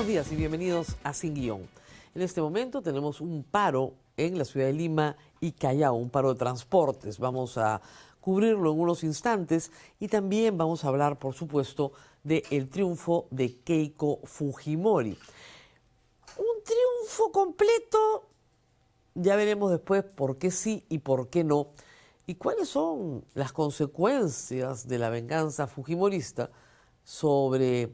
Buenos días y bienvenidos a Sin Guión. En este momento tenemos un paro en la ciudad de Lima y Callao, un paro de transportes. Vamos a cubrirlo en unos instantes y también vamos a hablar, por supuesto, del triunfo de Keiko Fujimori. Un triunfo completo, ya veremos después por qué sí y por qué no, y cuáles son las consecuencias de la venganza fujimorista sobre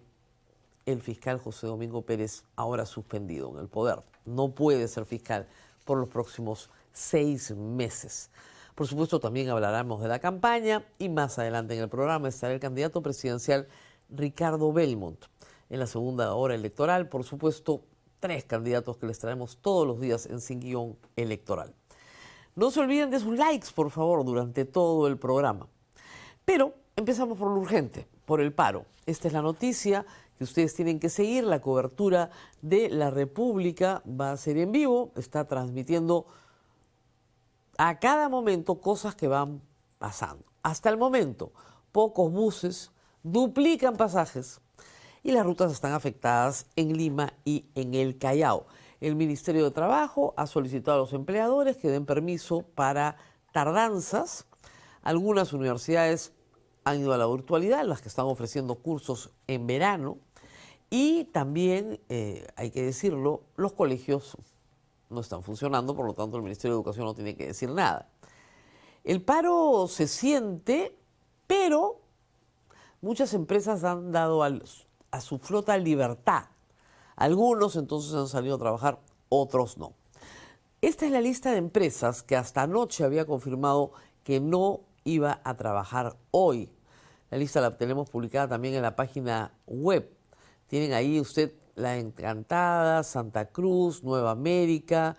el fiscal José Domingo Pérez, ahora suspendido en el poder. No puede ser fiscal por los próximos 6 meses. Por supuesto, también hablaremos de la campaña y más adelante en el programa estará el candidato presidencial Ricardo Belmont. En la segunda hora electoral, por supuesto, 3 candidatos que les traemos todos los días en Sin Guión Electoral. No se olviden de sus likes, por favor, durante todo el programa. Pero empezamos por lo urgente, por el paro. Esta es la noticia que ustedes tienen que seguir. La cobertura de La República va a ser en vivo, está transmitiendo a cada momento cosas que van pasando. Hasta el momento, pocos buses duplican pasajes y las rutas están afectadas en Lima y en el Callao. El Ministerio de Trabajo ha solicitado a los empleadores que den permiso para tardanzas. Algunas universidades han ido a la virtualidad, las que están ofreciendo cursos en verano. Y también, hay que decirlo, los colegios no están funcionando, por lo tanto el Ministerio de Educación no tiene que decir nada. El paro se siente, pero muchas empresas han dado a su flota libertad. Algunos entonces han salido a trabajar, otros no. Esta es la lista de empresas que hasta anoche había confirmado que no iba a trabajar hoy. La lista la tenemos publicada también en la página web. Tienen ahí usted La Encantada, Santa Cruz, Nueva América,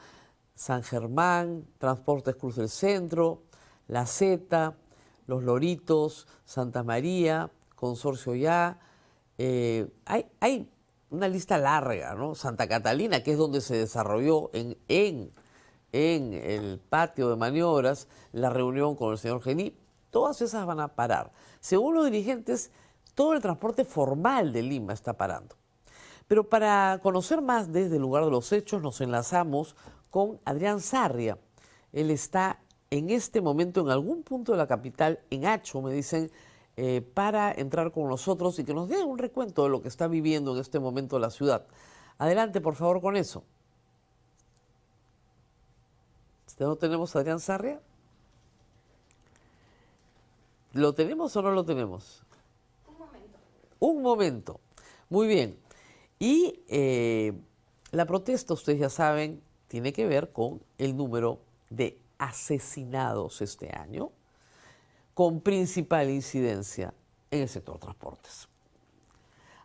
San Germán, Transportes Cruz del Centro, La Zeta, Los Loritos, Santa María, Consorcio Ya. Hay una lista larga, ¿no? Santa Catalina, que es donde se desarrolló en el patio de maniobras la reunión con el señor Gení. Todas esas van a parar. Según los dirigentes, todo el transporte formal de Lima está parando. Pero para conocer más desde el lugar de los hechos, nos enlazamos con Adrián Sarria. Él está en este momento en algún punto de la capital, en Acho, me dicen, para entrar con nosotros y que nos dé un recuento de lo que está viviendo en este momento la ciudad. Adelante, por favor, con eso. ¿No tenemos a Adrián Sarria? ¿Lo tenemos o no lo tenemos? Un momento. Muy bien. Y la protesta, ustedes ya saben, tiene que ver con el número de asesinados este año, con principal incidencia en el sector transportes.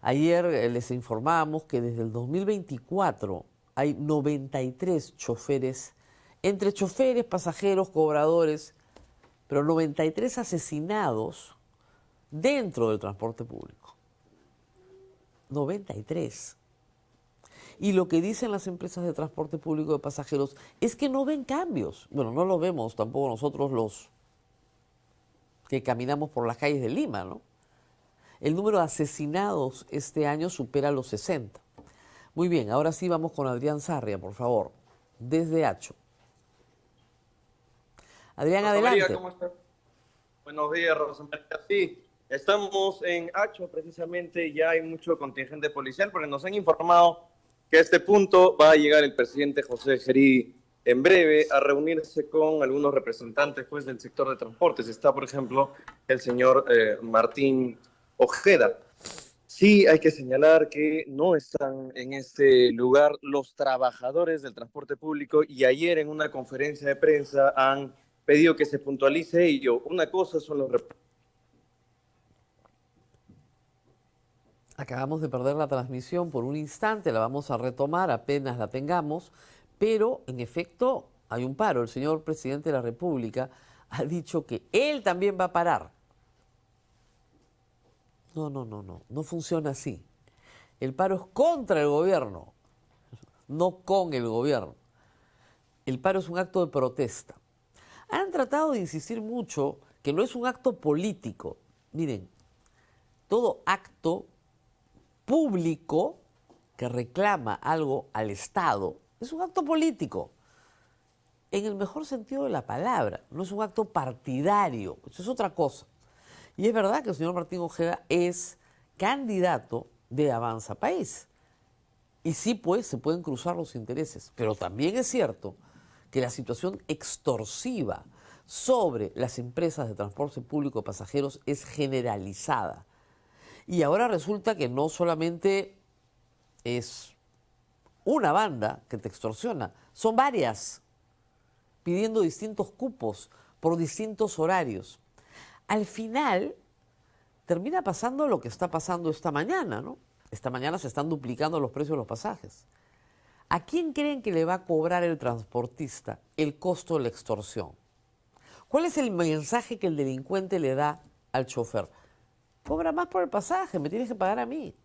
Ayer les informamos que desde el 2024 hay 93 choferes, entre choferes, pasajeros, cobradores, pero 93 asesinados dentro del transporte público. 93. Y lo que dicen las empresas de transporte público de pasajeros es que no ven cambios. Bueno, no lo vemos tampoco nosotros los que caminamos por las calles de Lima, ¿no? El número de asesinados este año supera los 60. Muy bien, ahora sí vamos con Adrián Sarria, por favor, desde Acho. Adrián, Rosa adelante. María, ¿cómo estás? Buenos días, Rosa María. Sí, estamos en Acho precisamente, ya hay mucho contingente policial porque nos han informado que a este punto va a llegar el presidente José Gerí en breve a reunirse con algunos representantes pues, del sector de transportes. Está, por ejemplo, el señor Martín Ojeda. Sí, hay que señalar que no están en este lugar los trabajadores del transporte público y ayer en una conferencia de prensa han pedido que se puntualice ello. Una cosa son los Acabamos de perder la transmisión por un instante, la vamos a retomar apenas la tengamos, pero en efecto hay un paro. El señor presidente de la República ha dicho que él también va a parar. No funciona así. El paro es contra el gobierno, no con el gobierno. El paro es un acto de protesta. Han tratado de insistir mucho que no es un acto político. Miren, todo acto público que reclama algo al Estado, es un acto político, en el mejor sentido de la palabra, no es un acto partidario, eso es otra cosa. Y es verdad que el señor Martín Ojeda es candidato de Avanza País. Y sí, pues, se pueden cruzar los intereses. Pero también es cierto que la situación extorsiva sobre las empresas de transporte público de pasajeros es generalizada. Y ahora resulta que no solamente es una banda que te extorsiona, son varias, pidiendo distintos cupos por distintos horarios. Al final, termina pasando lo que está pasando esta mañana, ¿no? Esta mañana se están duplicando los precios de los pasajes. ¿A quién creen que le va a cobrar el transportista el costo de la extorsión? ¿Cuál es el mensaje que el delincuente le da al chofer? Cobra más por el pasaje, me tienes que pagar a mí.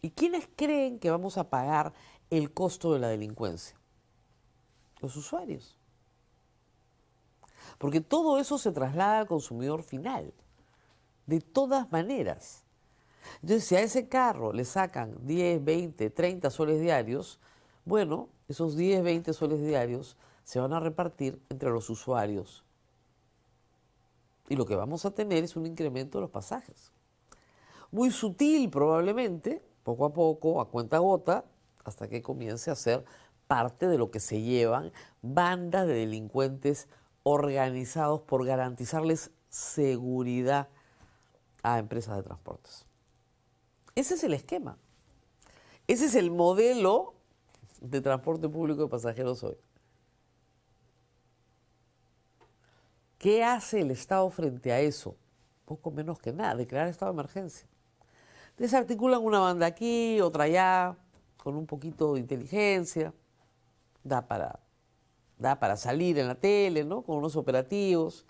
¿Y quiénes creen que vamos a pagar el costo de la delincuencia? Los usuarios. Porque todo eso se traslada al consumidor final. De todas maneras. Entonces, si a ese carro le sacan 10, 20, 30 soles diarios, bueno, esos 10, 20 soles diarios se van a repartir entre los usuarios. Y lo que vamos a tener es un incremento de los pasajes. Muy sutil probablemente, poco a poco, a cuenta gota, hasta que comience a ser parte de lo que se llevan bandas de delincuentes organizados por garantizarles seguridad a empresas de transportes. Ese es el esquema. Ese es el modelo de transporte público de pasajeros hoy. ¿Qué hace el Estado frente a eso? Poco menos que nada, declarar estado de emergencia. Desarticulan una banda aquí, otra allá, con un poquito de inteligencia. Da para salir en la tele, ¿no? Con unos operativos.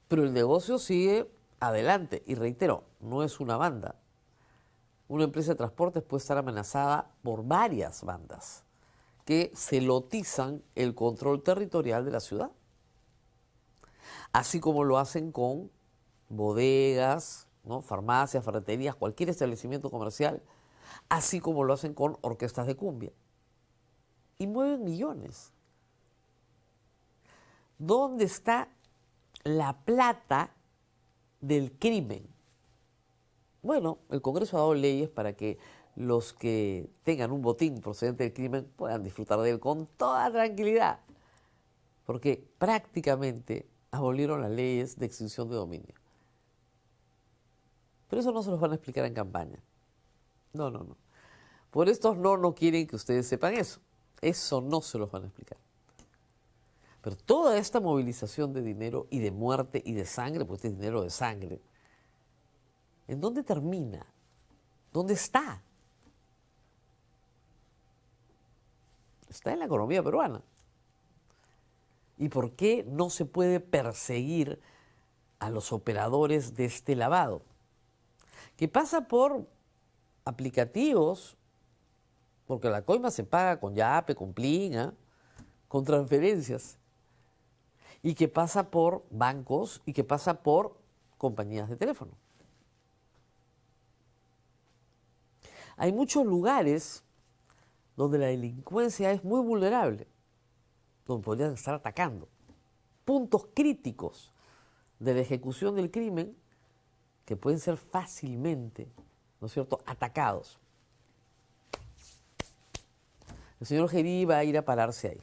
Pero el negocio sigue adelante. Y reitero, no es una banda. Una empresa de transportes puede estar amenazada por varias bandas que celotizan el control territorial de la ciudad. Así como lo hacen con bodegas, ¿no? Farmacias, ferreterías, cualquier establecimiento comercial, así como lo hacen con orquestas de cumbia. Y mueven millones. ¿Dónde está la plata del crimen? Bueno, el Congreso ha dado leyes para que los que tengan un botín procedente del crimen puedan disfrutar de él con toda tranquilidad, porque prácticamente abolieron las leyes de extinción de dominio. Pero eso no se los van a explicar en campaña. No. Por estos no quieren que ustedes sepan eso. Eso no se los van a explicar. Pero toda esta movilización de dinero y de muerte y de sangre, pues este es dinero de sangre, ¿en dónde termina? ¿Dónde está? Está en la economía peruana. ¿Y por qué no se puede perseguir a los operadores de este lavado? Que pasa por aplicativos, porque la coima se paga con Yape, con Plin, ¿eh? Con transferencias. Y que pasa por bancos y que pasa por compañías de teléfono. Hay muchos lugares donde la delincuencia es muy vulnerable, donde podrían estar atacando. Puntos críticos de la ejecución del crimen que pueden ser fácilmente, ¿no es cierto?, atacados. El señor Gerí va a ir a pararse ahí.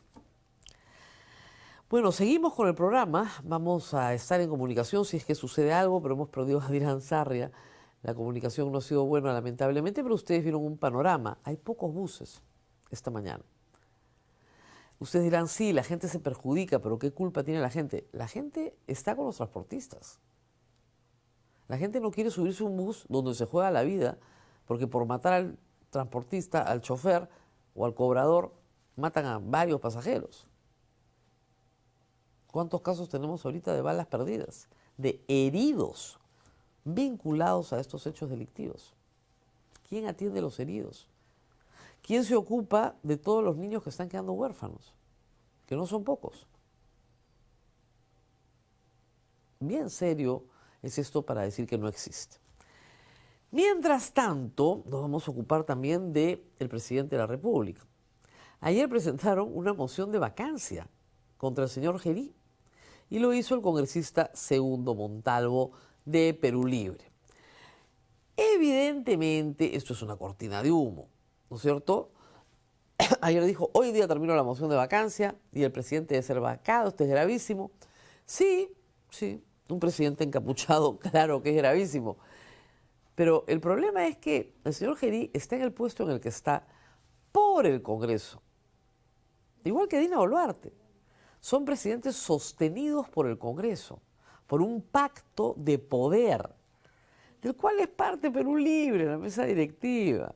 Bueno, seguimos con el programa. Vamos a estar en comunicación si es que sucede algo, pero hemos perdido a Dirán Sarria. La comunicación no ha sido buena, lamentablemente, pero ustedes vieron un panorama. Hay pocos buses esta mañana. Ustedes dirán, sí, la gente se perjudica, pero ¿qué culpa tiene la gente? La gente está con los transportistas. La gente no quiere subirse a un bus donde se juega la vida, porque por matar al transportista, al chofer o al cobrador, matan a varios pasajeros. ¿Cuántos casos tenemos ahorita de balas perdidas, de heridos vinculados a estos hechos delictivos? ¿Quién atiende a los heridos? ¿Quién se ocupa de todos los niños que están quedando huérfanos? Que no son pocos. Bien serio es esto para decir que no existe. Mientras tanto, nos vamos a ocupar también del presidente de la República. Ayer presentaron una moción de vacancia contra el señor Gerí y lo hizo el congresista Segundo Montalvo de Perú Libre. Evidentemente, esto es una cortina de humo, ¿no es cierto? Ayer dijo, hoy día terminó la moción de vacancia y el presidente debe ser vacado, esto es gravísimo. Sí, un presidente encapuchado, claro que es gravísimo. Pero el problema es que el señor Gerí está en el puesto en el que está por el Congreso. Igual que Dina Boluarte. Son presidentes sostenidos por el Congreso, por un pacto de poder, del cual es parte Perú Libre, la mesa directiva.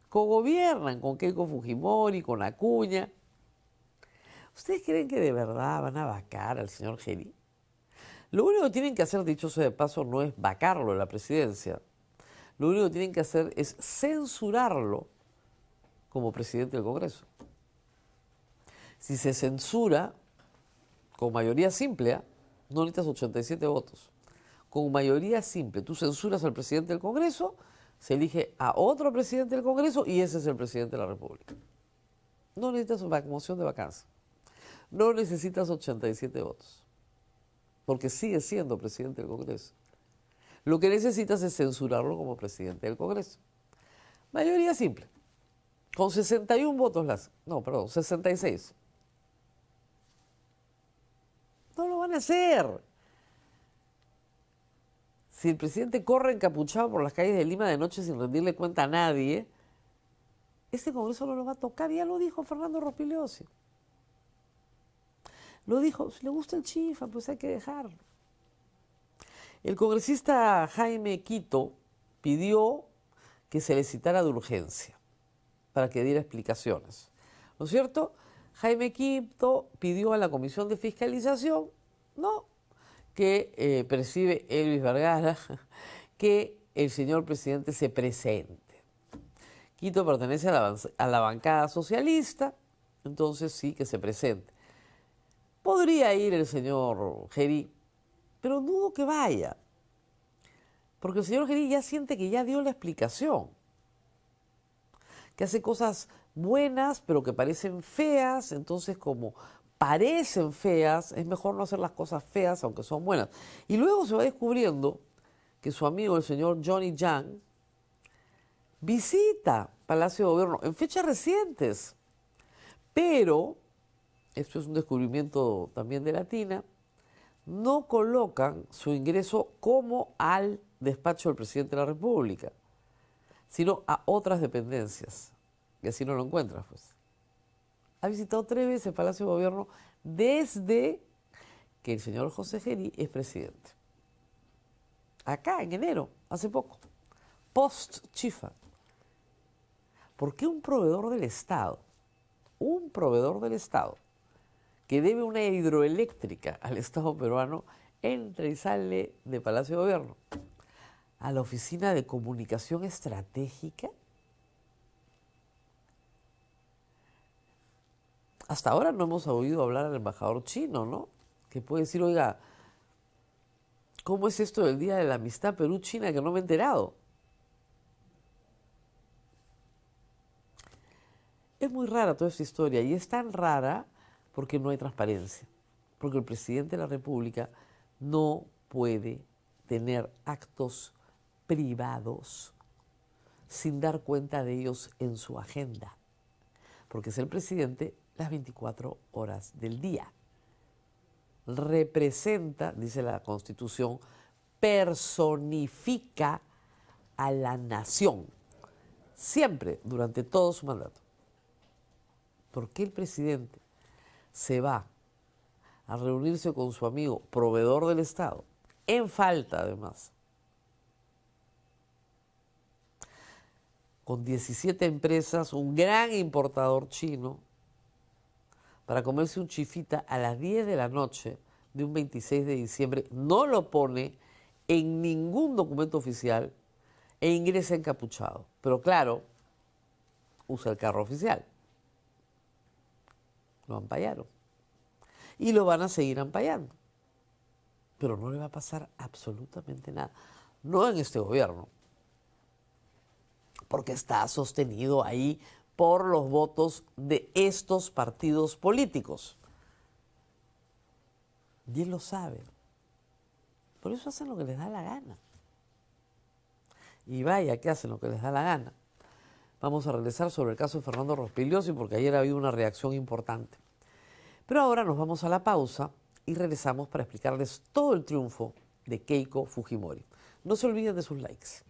Cogobiernan con Keiko Fujimori, con Acuña. ¿Ustedes creen que de verdad van a vacar al señor Gerí? Lo único que tienen que hacer, dicho sea de paso, no es vacarlo en la presidencia. Lo único que tienen que hacer es censurarlo como presidente del Congreso. Si se censura con mayoría simple, no necesitas 87 votos. Con mayoría simple, tú censuras al presidente del Congreso, se elige a otro presidente del Congreso y ese es el presidente de la República. No necesitas una moción de vacancia. No necesitas 87 votos. Porque sigue siendo presidente del Congreso. Lo que necesitas es censurarlo como presidente del Congreso. Mayoría simple. Con 61 votos 66. No lo van a hacer. Si el presidente corre encapuchado por las calles de Lima de noche sin rendirle cuenta a nadie, este Congreso no lo va a tocar. Ya lo dijo Fernando Rospigliosi. Lo dijo, si le gusta el chifa, pues hay que dejarlo. El congresista Jaime Quito pidió que se le citara de urgencia para que diera explicaciones. ¿No es cierto? Jaime Quito pidió a la Comisión de Fiscalización, que preside Elvis Vergara, que el señor presidente se presente. Quito pertenece a la bancada socialista, entonces sí que se presente. Podría ir el señor Gerí, pero dudo que vaya, porque el señor Gerí ya siente que ya dio la explicación, que hace cosas buenas, pero que parecen feas, entonces como parecen feas, es mejor no hacer las cosas feas, aunque son buenas. Y luego se va descubriendo que su amigo, el señor Johnny Yang, visita Palacio de Gobierno en fechas recientes, pero, esto es un descubrimiento también de Latina, no colocan su ingreso como al despacho del presidente de la República, sino a otras dependencias. Y así no lo encuentras, pues. Ha visitado 3 veces el Palacio de Gobierno desde que el señor José Gerí es presidente. Acá, en enero, hace poco. Post-chifa. ¿Por qué un proveedor del Estado que debe una hidroeléctrica al Estado peruano, entra y sale de Palacio de Gobierno a la Oficina de Comunicación Estratégica? Hasta ahora no hemos oído hablar al embajador chino, ¿no? Que puede decir, oiga, ¿cómo es esto del Día de la Amistad Perú-China que no me he enterado? Es muy rara toda esta historia y es tan rara porque no hay transparencia, porque el presidente de la República no puede tener actos privados sin dar cuenta de ellos en su agenda, porque es el presidente las 24 horas del día. Representa, dice la Constitución, personifica a la nación, siempre, durante todo su mandato. ¿Por qué el presidente se va a reunirse con su amigo proveedor del Estado, en falta además, con 17 empresas, un gran importador chino, para comerse un chifita a las 10 de la noche de un 26 de diciembre, no lo pone en ningún documento oficial e ingresa encapuchado? Pero claro, usa el carro oficial. Lo ampallaron. Y lo van a seguir ampallando. Pero no le va a pasar absolutamente nada. No en este gobierno. porque está sostenido ahí por los votos de estos partidos políticos. Y él lo sabe. Por eso hacen lo que les da la gana. Y vaya que hacen lo que les da la gana. Vamos a regresar sobre el caso de Fernando Rospigliosi porque ayer ha habido una reacción importante. Pero ahora nos vamos a la pausa y regresamos para explicarles todo el triunfo de Keiko Fujimori. No se olviden de sus likes.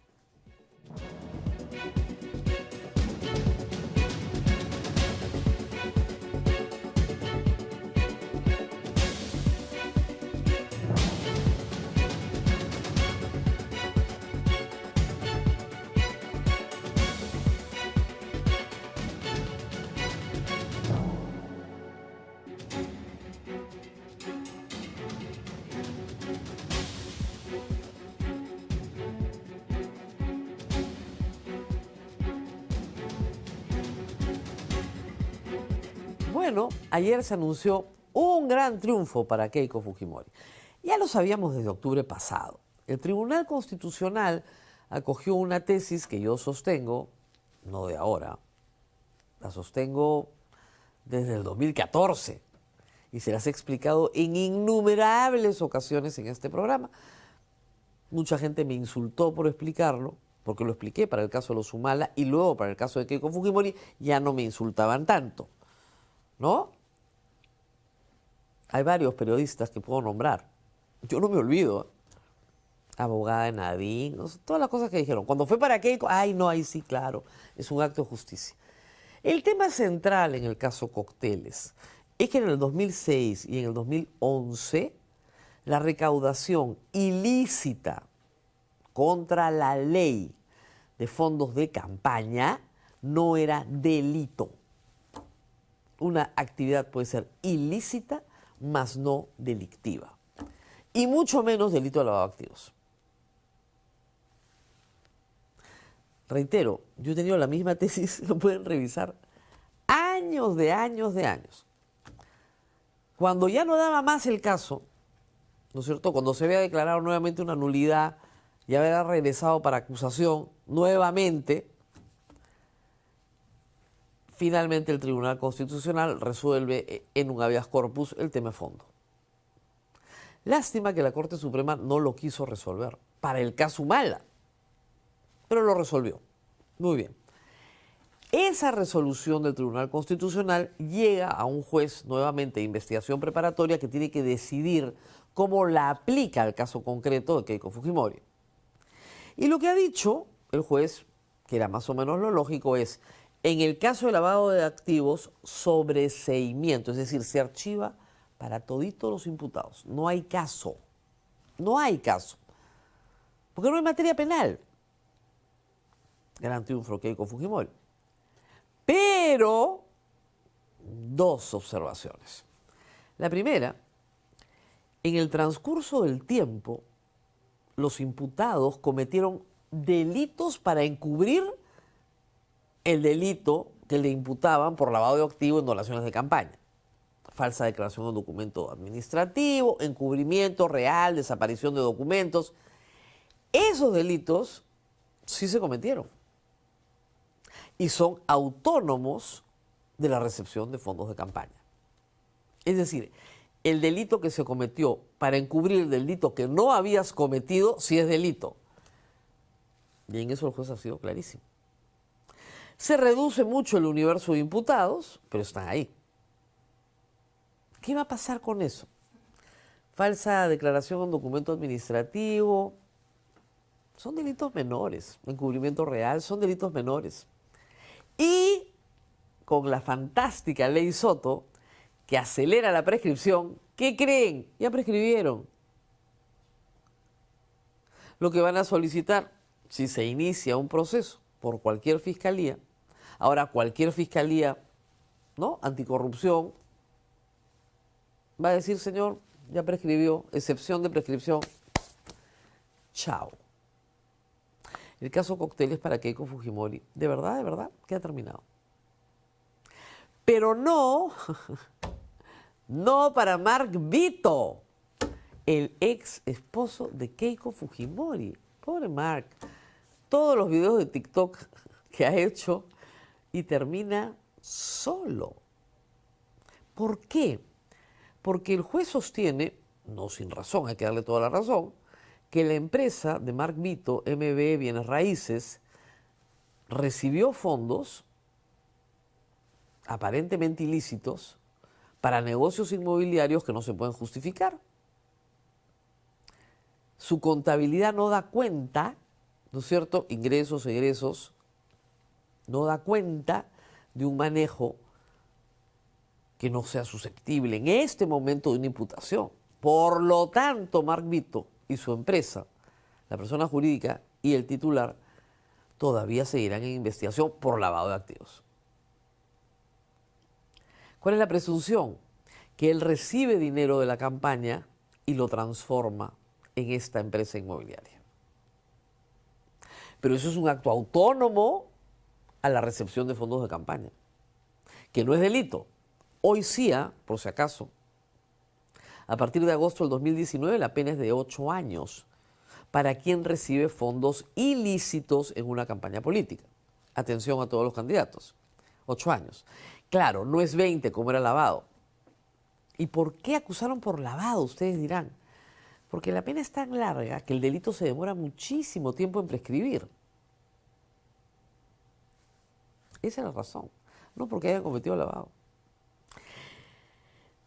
Bueno, ayer se anunció un gran triunfo para Keiko Fujimori. Ya lo sabíamos desde octubre pasado. El Tribunal Constitucional acogió una tesis que yo sostengo, no de ahora, la sostengo desde el 2014 y se las he explicado en innumerables ocasiones en este programa. Mucha gente me insultó por explicarlo, porque lo expliqué para el caso de los Humala y luego para el caso de Keiko Fujimori ya no me insultaban tanto. ¿No? Hay varios periodistas que puedo nombrar. Yo no me olvido. Abogada de Nadine, no sé, todas las cosas que dijeron. Cuando fue para Keiko, ay no, ahí sí, claro, es un acto de justicia. El tema central en el caso Cócteles es que en el 2006 y en el 2011 la recaudación ilícita contra la ley de fondos de campaña no era delito. Una actividad puede ser ilícita, mas no delictiva. Y mucho menos delito de lavado de activos. Reitero, yo he tenido la misma tesis, lo pueden revisar, años de años de años. Cuando ya no daba más el caso, ¿no es cierto? Cuando se había declarado nuevamente una nulidad y había regresado para acusación nuevamente, finalmente el Tribunal Constitucional resuelve en un habeas corpus el tema de fondo. Lástima que la Corte Suprema no lo quiso resolver para el caso Humala, pero lo resolvió. Muy bien. Esa resolución del Tribunal Constitucional llega a un juez nuevamente de investigación preparatoria que tiene que decidir cómo la aplica al caso concreto de Keiko Fujimori. Y lo que ha dicho el juez, que era más o menos lo lógico, es: en el caso de lavado de activos, sobreseimiento, es decir, se archiva para toditos los imputados. No hay caso. No hay caso. Porque no hay materia penal. Gran triunfo de Keiko Fujimori. Pero, dos observaciones. La primera, en el transcurso del tiempo, los imputados cometieron delitos para encubrir el delito que le imputaban por lavado de activos en donaciones de campaña. Falsa declaración de documento administrativo, encubrimiento real, desaparición de documentos. Esos delitos sí se cometieron y son autónomos de la recepción de fondos de campaña. Es decir, el delito que se cometió para encubrir el delito que no habías cometido sí es delito. Y en eso el juez ha sido clarísimo. Se reduce mucho el universo de imputados, pero están ahí. ¿Qué va a pasar con eso? Falsa declaración en documento administrativo. Son delitos menores. Encubrimiento real son delitos menores. Y con la fantástica ley Soto, que acelera la prescripción, ¿qué creen? Ya prescribieron. Lo que van a solicitar, si se inicia un proceso por cualquier fiscalía, ahora cualquier fiscalía, ¿no?, anticorrupción, va a decir: señor, ya prescribió, excepción de prescripción, chao. El caso Cócteles para Keiko Fujimori, de verdad, que ha terminado. Pero no, no para Mark Vito, el ex esposo de Keiko Fujimori. Pobre Mark. Todos los videos de TikTok que ha hecho y termina solo. ¿Por qué? Porque el juez sostiene, no sin razón, hay que darle toda la razón, que la empresa de Mark Vito, MB Bienes Raíces, recibió fondos aparentemente ilícitos para negocios inmobiliarios que no se pueden justificar. Su contabilidad no da cuenta, ¿no es cierto?, ingresos, egresos, no da cuenta de un manejo que no sea susceptible en este momento de una imputación. Por lo tanto, Mark Vito y su empresa, la persona jurídica y el titular, todavía seguirán en investigación por lavado de activos. ¿Cuál es la presunción? Que él recibe dinero de la campaña y lo transforma en esta empresa inmobiliaria. Pero eso es un acto autónomo a la recepción de fondos de campaña, que no es delito. Hoy sí, por si acaso, a partir de agosto del 2019 la pena es de 8 años para quien recibe fondos ilícitos en una campaña política. Atención a todos los candidatos. 8 años. Claro, no es 20 como era lavado. ¿Y por qué acusaron por lavado? Ustedes dirán. Porque la pena es tan larga que el delito se demora muchísimo tiempo en prescribir. Esa es la razón. No porque hayan cometido lavado.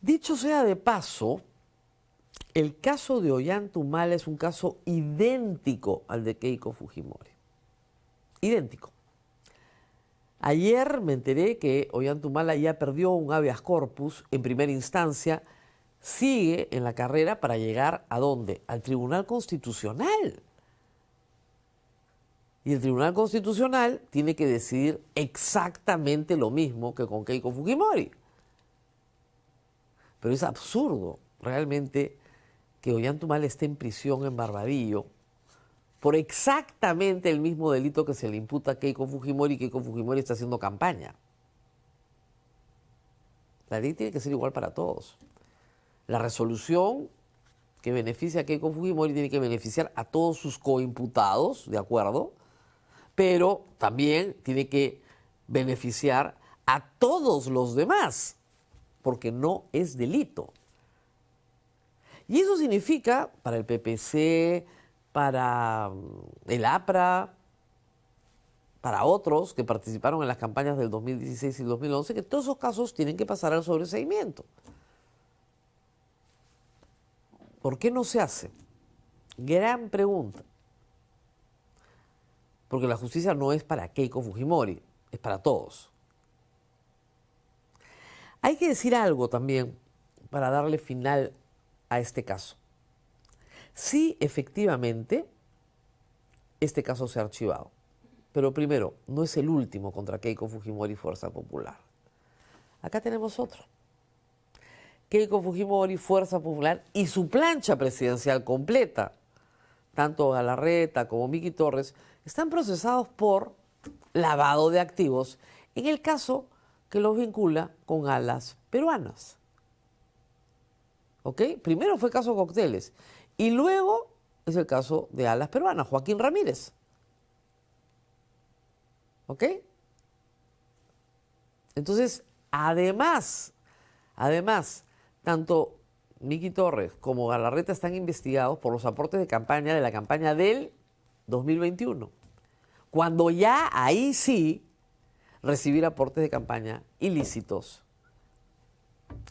Dicho sea de paso, el caso de Ollanta-Humala es un caso idéntico al de Keiko Fujimori. Idéntico. Ayer me enteré que Ollanta-Humala ya perdió un habeas corpus en primera instancia, sigue en la carrera para llegar ¿a dónde? Al Tribunal Constitucional. Y el Tribunal Constitucional tiene que decidir exactamente lo mismo que con Keiko Fujimori. Pero es absurdo realmente que Ollanta-Humala esté en prisión en Barbadillo por exactamente el mismo delito que se le imputa a Keiko Fujimori, y Keiko Fujimori está haciendo campaña. La ley tiene que ser igual para todos. La resolución que beneficia a Keiko Fujimori tiene que beneficiar a todos sus coimputados, ¿de acuerdo? Pero también tiene que beneficiar a todos los demás, porque no es delito. Y eso significa para el PPC, para el APRA, para otros que participaron en las campañas del 2016 y 2011, que todos esos casos tienen que pasar al sobreseimiento. ¿Por qué no se hace? Gran pregunta. Porque la justicia no es para Keiko Fujimori, es para todos. Hay que decir algo también para darle final a este caso. Sí, efectivamente, este caso se ha archivado. Pero primero, no es el último contra Keiko Fujimori y Fuerza Popular. Acá tenemos otro. Keiko Fujimori, Fuerza Popular y su plancha presidencial completa, tanto Galarreta como Miki Torres, están procesados por lavado de activos en el caso que los vincula con Alas Peruanas. ¿Ok? Primero fue el caso Cócteles y luego es el caso de Alas Peruanas, Joaquín Ramírez. ¿Ok? Entonces, además, tanto Miki Torres como Galarreta están investigados por los aportes de campaña de la campaña del 2021. Cuando ya ahí sí recibir aportes de campaña ilícitos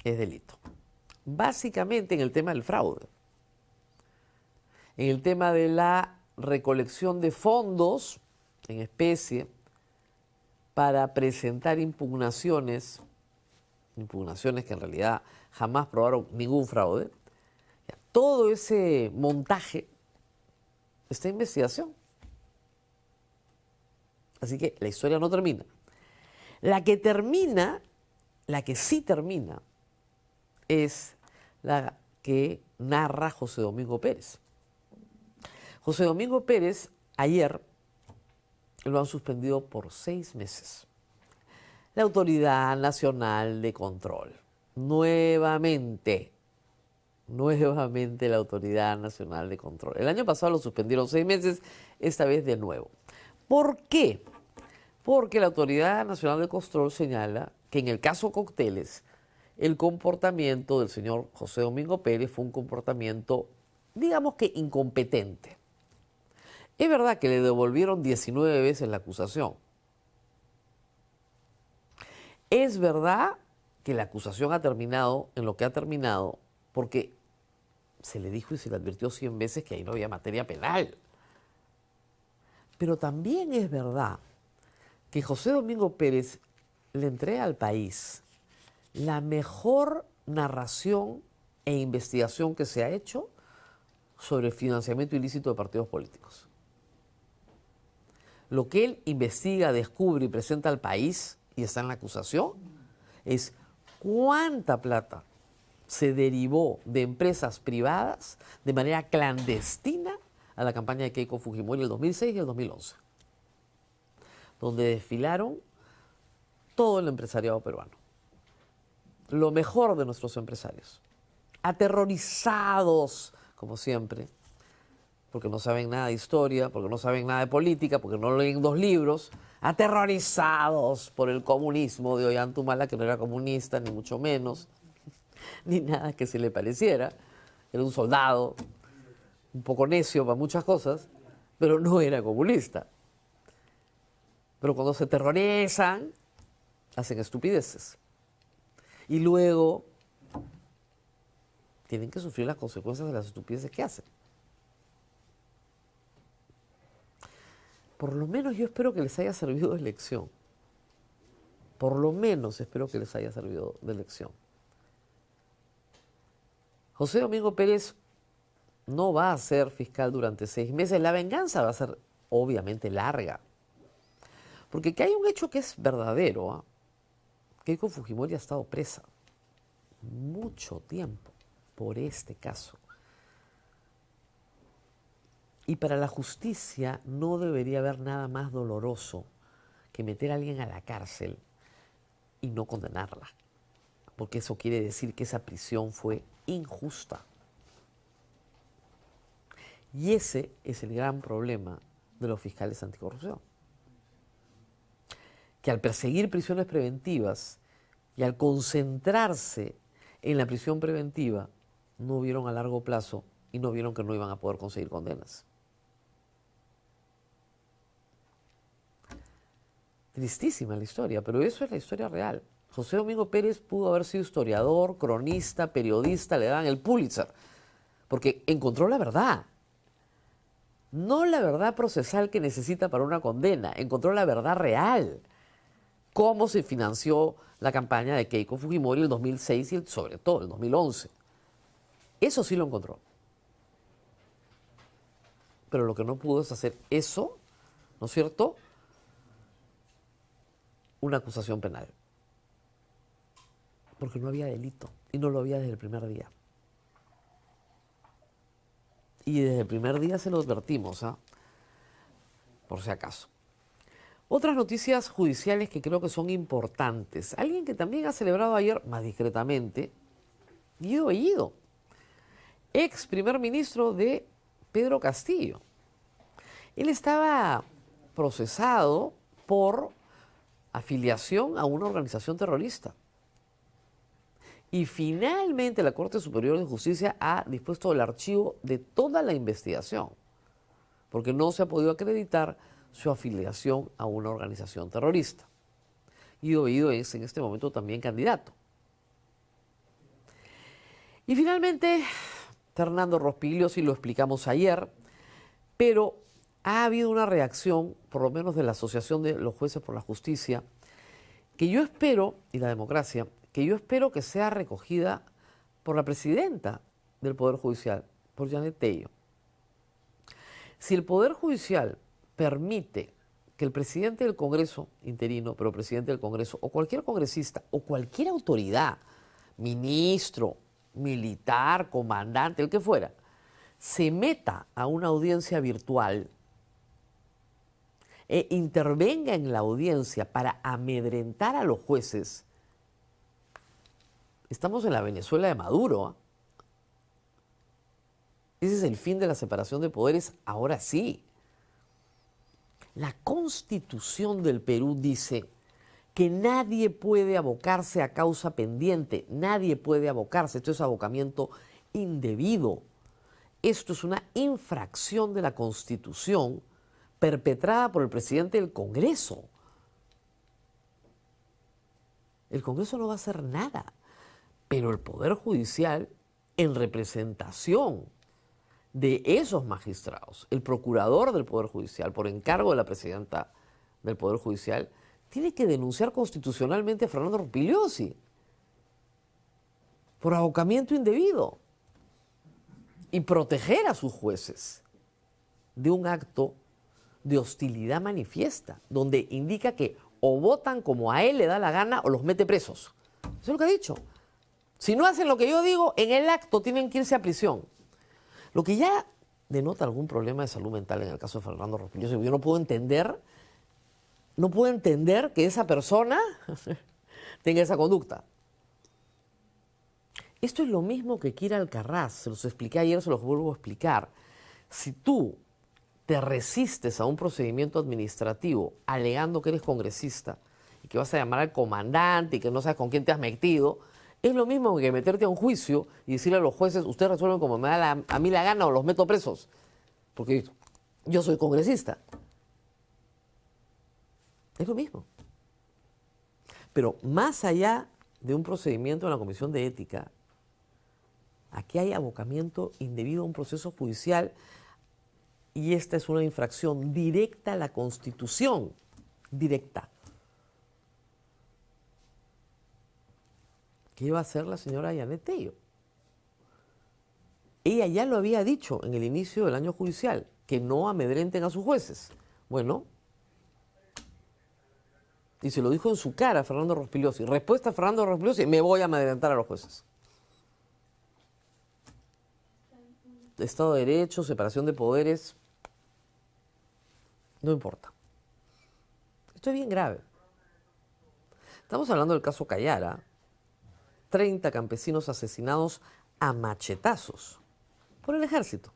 es delito. Básicamente en el tema del fraude, en el tema de la recolección de fondos en especie para presentar impugnaciones que en realidad jamás probaron ningún fraude. Todo ese montaje está en investigación. Así que la historia no termina. La que sí termina, es la que narra José Domingo Pérez. José Domingo Pérez, ayer, lo han suspendido por 6 meses. La Autoridad Nacional de Control. Nuevamente la Autoridad Nacional de Control. El año pasado lo suspendieron 6 meses, esta vez de nuevo. ¿Por qué? porque la Autoridad Nacional de Control señala que en el caso Cócteles, el comportamiento del señor José Domingo Pérez fue un comportamiento, digamos que incompetente. Es verdad que le devolvieron 19 veces la acusación. Es verdad que la acusación ha terminado en lo que ha terminado porque se le dijo y se le advirtió 100 veces que ahí no había materia penal. Pero también es verdad que José Domingo Pérez le entrega al país la mejor narración e investigación que se ha hecho sobre el financiamiento ilícito de partidos políticos. Lo que él investiga, descubre y presenta al país, y está en la acusación, es cuánta plata se derivó de empresas privadas de manera clandestina a la campaña de Keiko Fujimori en el 2006 y el 2011, donde desfilaron todo el empresariado peruano, lo mejor de nuestros empresarios, aterrorizados, como siempre, porque no saben nada de historia, porque no saben nada de política, porque no leen 2 libros, aterrorizados por el comunismo de Ollanta, que no era comunista, ni mucho menos, ni nada que se le pareciera. Era un soldado, un poco necio para muchas cosas, pero no era comunista. Pero cuando se aterrorizan, hacen estupideces. Y luego tienen que sufrir las consecuencias de las estupideces que hacen. Por lo menos yo espero que les haya servido de lección. Por lo menos espero que les haya servido de lección. José Domingo Pérez no va a ser fiscal durante 6 meses. La venganza va a ser obviamente larga. Porque que hay un hecho que es verdadero, ¿eh? Keiko Fujimori ha estado presa mucho tiempo por este caso. Y para la justicia no debería haber nada más doloroso que meter a alguien a la cárcel y no condenarla. Porque eso quiere decir que esa prisión fue injusta. Y ese es el gran problema de los fiscales anticorrupción. Que al perseguir prisiones preventivas y al concentrarse en la prisión preventiva, no vieron a largo plazo y no vieron que no iban a poder conseguir condenas. Tristísima la historia, pero eso es la historia real. José Domingo Pérez pudo haber sido historiador, cronista, periodista, le daban el Pulitzer, porque encontró la verdad. No la verdad procesal que necesita para una condena, encontró la verdad real. Cómo se financió la campaña de Keiko Fujimori en el 2006 y sobre todo el 2011. Eso sí lo encontró. Pero lo que no pudo es hacer eso, ¿no es cierto?, una acusación penal. Porque no había delito y no lo había desde el primer día. Y desde el primer día se lo advertimos, ¿ah? Por si acaso. Otras noticias judiciales que creo que son importantes. Alguien que también ha celebrado ayer, más discretamente, Guido Bellido, ex primer ministro de Pedro Castillo. Él estaba procesado por afiliación a una organización terrorista. Y finalmente la Corte Superior de Justicia ha dispuesto el archivo de toda la investigación, porque no se ha podido acreditar su afiliación a una organización terrorista. Guido Bellido es en este momento también candidato. Y finalmente, Fernando Rospiglio, sí lo explicamos ayer, pero ha habido una reacción, por lo menos de la Asociación de los Jueces por la Justicia, que yo espero, y la democracia, que yo espero que sea recogida por la presidenta del Poder Judicial, por Janet Tello. Si el Poder Judicial permite que el presidente del Congreso interino, pero presidente del Congreso, o cualquier congresista, o cualquier autoridad, ministro, militar, comandante, el que fuera, se meta a una audiencia virtual e intervenga en la audiencia para amedrentar a los jueces, estamos en la Venezuela de Maduro. Ese es el fin de la separación de poderes, ahora sí. La Constitución del Perú dice que nadie puede abocarse a causa pendiente, nadie puede abocarse, esto es abocamiento indebido. Esto es una infracción de la Constitución perpetrada por el presidente del Congreso. El Congreso no va a hacer nada, pero el Poder Judicial, en representación de esos magistrados, el procurador del Poder Judicial, por encargo de la presidenta del Poder Judicial, tiene que denunciar constitucionalmente a Fernando Rospigliosi por abocamiento indebido y proteger a sus jueces de un acto de hostilidad manifiesta, donde indica que o votan como a él le da la gana o los mete presos. Eso es lo que ha dicho. Si no hacen lo que yo digo, en el acto tienen que irse a prisión. Lo que ya denota algún problema de salud mental en el caso de Fernando Rospigliosi. Yo no puedo entender que esa persona tenga esa conducta. Esto es lo mismo que Kira Alcaraz, se los expliqué ayer, se los vuelvo a explicar. Si tú te resistes a un procedimiento administrativo alegando que eres congresista y que vas a llamar al comandante y que no sabes con quién te has metido, es lo mismo que meterte a un juicio y decirle a los jueces, ustedes resuelven como me da a mí la gana o los meto presos, porque yo soy congresista. Es lo mismo. Pero más allá de un procedimiento en la Comisión de Ética, aquí hay abocamiento indebido a un proceso judicial y esta es una infracción directa a la Constitución, directa. ¿Qué iba a hacer la señora Yanet Tello? Ella ya lo había dicho en el inicio del año judicial, que no amedrenten a sus jueces. Bueno, y se lo dijo en su cara a Fernando Rospigliosi. Respuesta a Fernando Rospigliosi, me voy a amedrentar a los jueces. Estado de Derecho, separación de poderes, no importa. Esto es bien grave. Estamos hablando del caso Callara, 30 campesinos asesinados a machetazos por el ejército.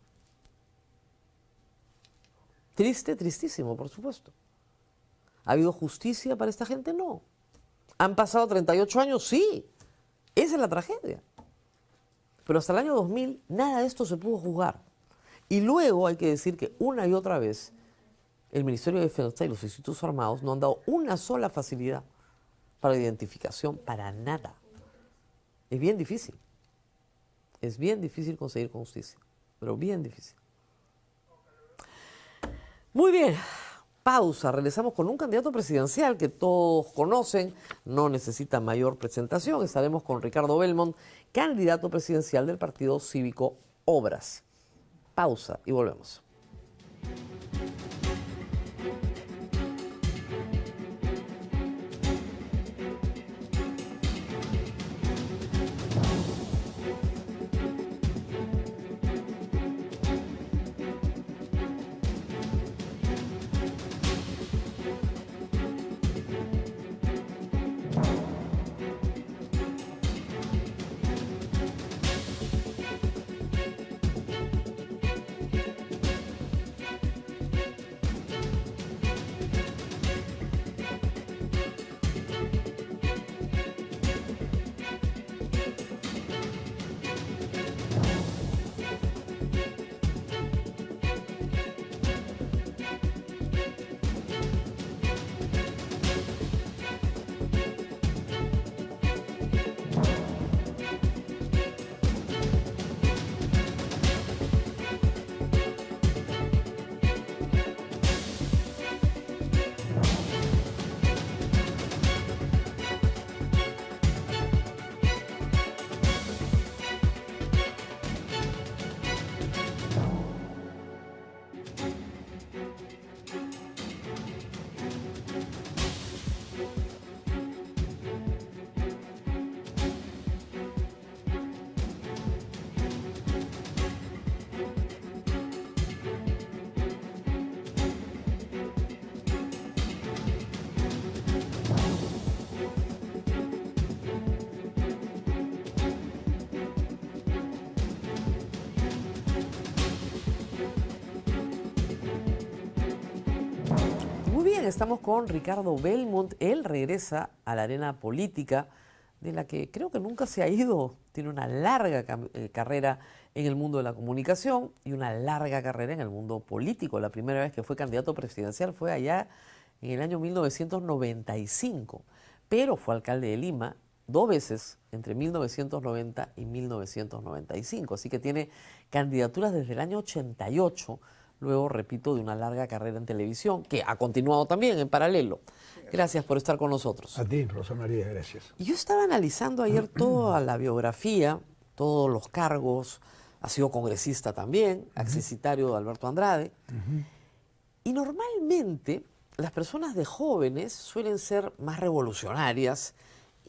Triste, tristísimo, por supuesto. ¿Ha habido justicia para esta gente? No. ¿Han pasado 38 años? Sí. Esa es la tragedia. Pero hasta el año 2000 nada de esto se pudo juzgar. Y luego hay que decir que una y otra vez el Ministerio de Defensa y los institutos armados no han dado una sola facilidad para identificación, para nada. Es bien difícil. Es bien difícil conseguir justicia, pero bien difícil. Muy bien, pausa. Regresamos con un candidato presidencial que todos conocen, no necesita mayor presentación. Estaremos con Ricardo Belmont, candidato presidencial del Partido Cívico Obras. Pausa y volvemos. estamos con Ricardo Belmont. Él regresa a la arena política, de la que creo que nunca se ha ido. Tiene una larga carrera en el mundo de la comunicación y una larga carrera en el mundo político. La primera vez que fue candidato presidencial fue allá en el año 1995, pero fue alcalde de Lima 2 veces entre 1990 y 1995. Así que tiene candidaturas desde el año 88. Luego, repito, de una larga carrera en televisión, que ha continuado también en paralelo. Gracias por estar con nosotros. A ti, Rosa María, gracias. Y yo estaba analizando ayer toda la biografía, todos los cargos. Ha sido congresista también, accesitario de Alberto Andrade. Y normalmente las personas de jóvenes suelen ser más revolucionarias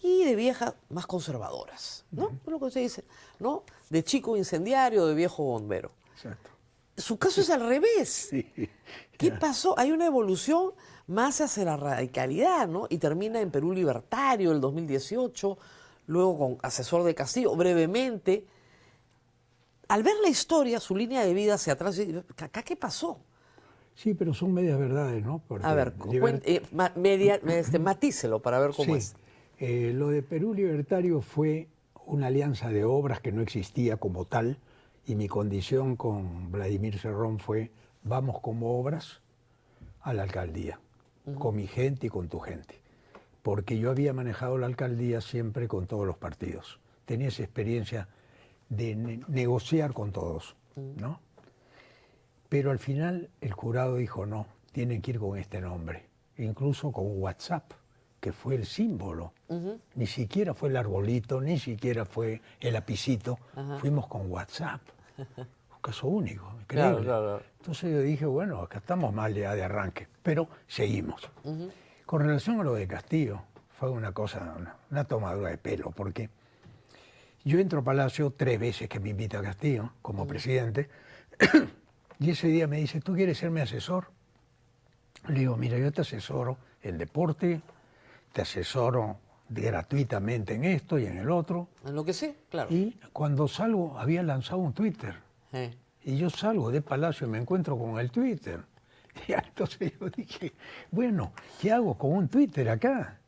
y de viejas más conservadoras, ¿no? Es lo que se dice, ¿no? De chico incendiario, de viejo bombero. Exacto. Su caso es al revés. Sí. ¿Qué pasó? Hay una evolución más hacia la radicalidad, ¿no? Y termina en Perú Libertario el 2018, luego con asesor de Castillo, brevemente. Al ver la historia, su línea de vida hacia atrás, ¿acá qué pasó? Sí, pero son medias verdades, ¿no? Porque A ver, matícelo para ver cómo es. Lo de Perú Libertario fue una alianza de obras que no existía como tal, y mi condición con Vladimir Cerrón fue: vamos como obras a la alcaldía, con mi gente y con tu gente. Porque yo había manejado la alcaldía siempre con todos los partidos. Tenía esa experiencia de negociar con todos, ¿no? Pero al final el jurado dijo: no, tienen que ir con este nombre. Incluso con WhatsApp, que fue el símbolo. Ni siquiera fue el arbolito, ni siquiera fue el lapicito. Fuimos con WhatsApp. Un caso único, increíble. Claro. Entonces yo dije, bueno, acá estamos mal ya de arranque, pero seguimos. Con relación a lo de Castillo, fue una cosa, una tomadura de pelo, porque yo entro a Palacio 3 veces que me invita a Castillo como presidente, y ese día me dice: ¿tú quieres ser mi asesor? Le digo: mira, yo te asesoro en deporte, te asesoro gratuitamente en esto y en el otro. En lo que sé, claro. Y cuando salgo, había lanzado un Twitter. Sí. Y yo salgo de Palacio y me encuentro con el Twitter. Y entonces yo dije, bueno, ¿qué hago con un Twitter acá?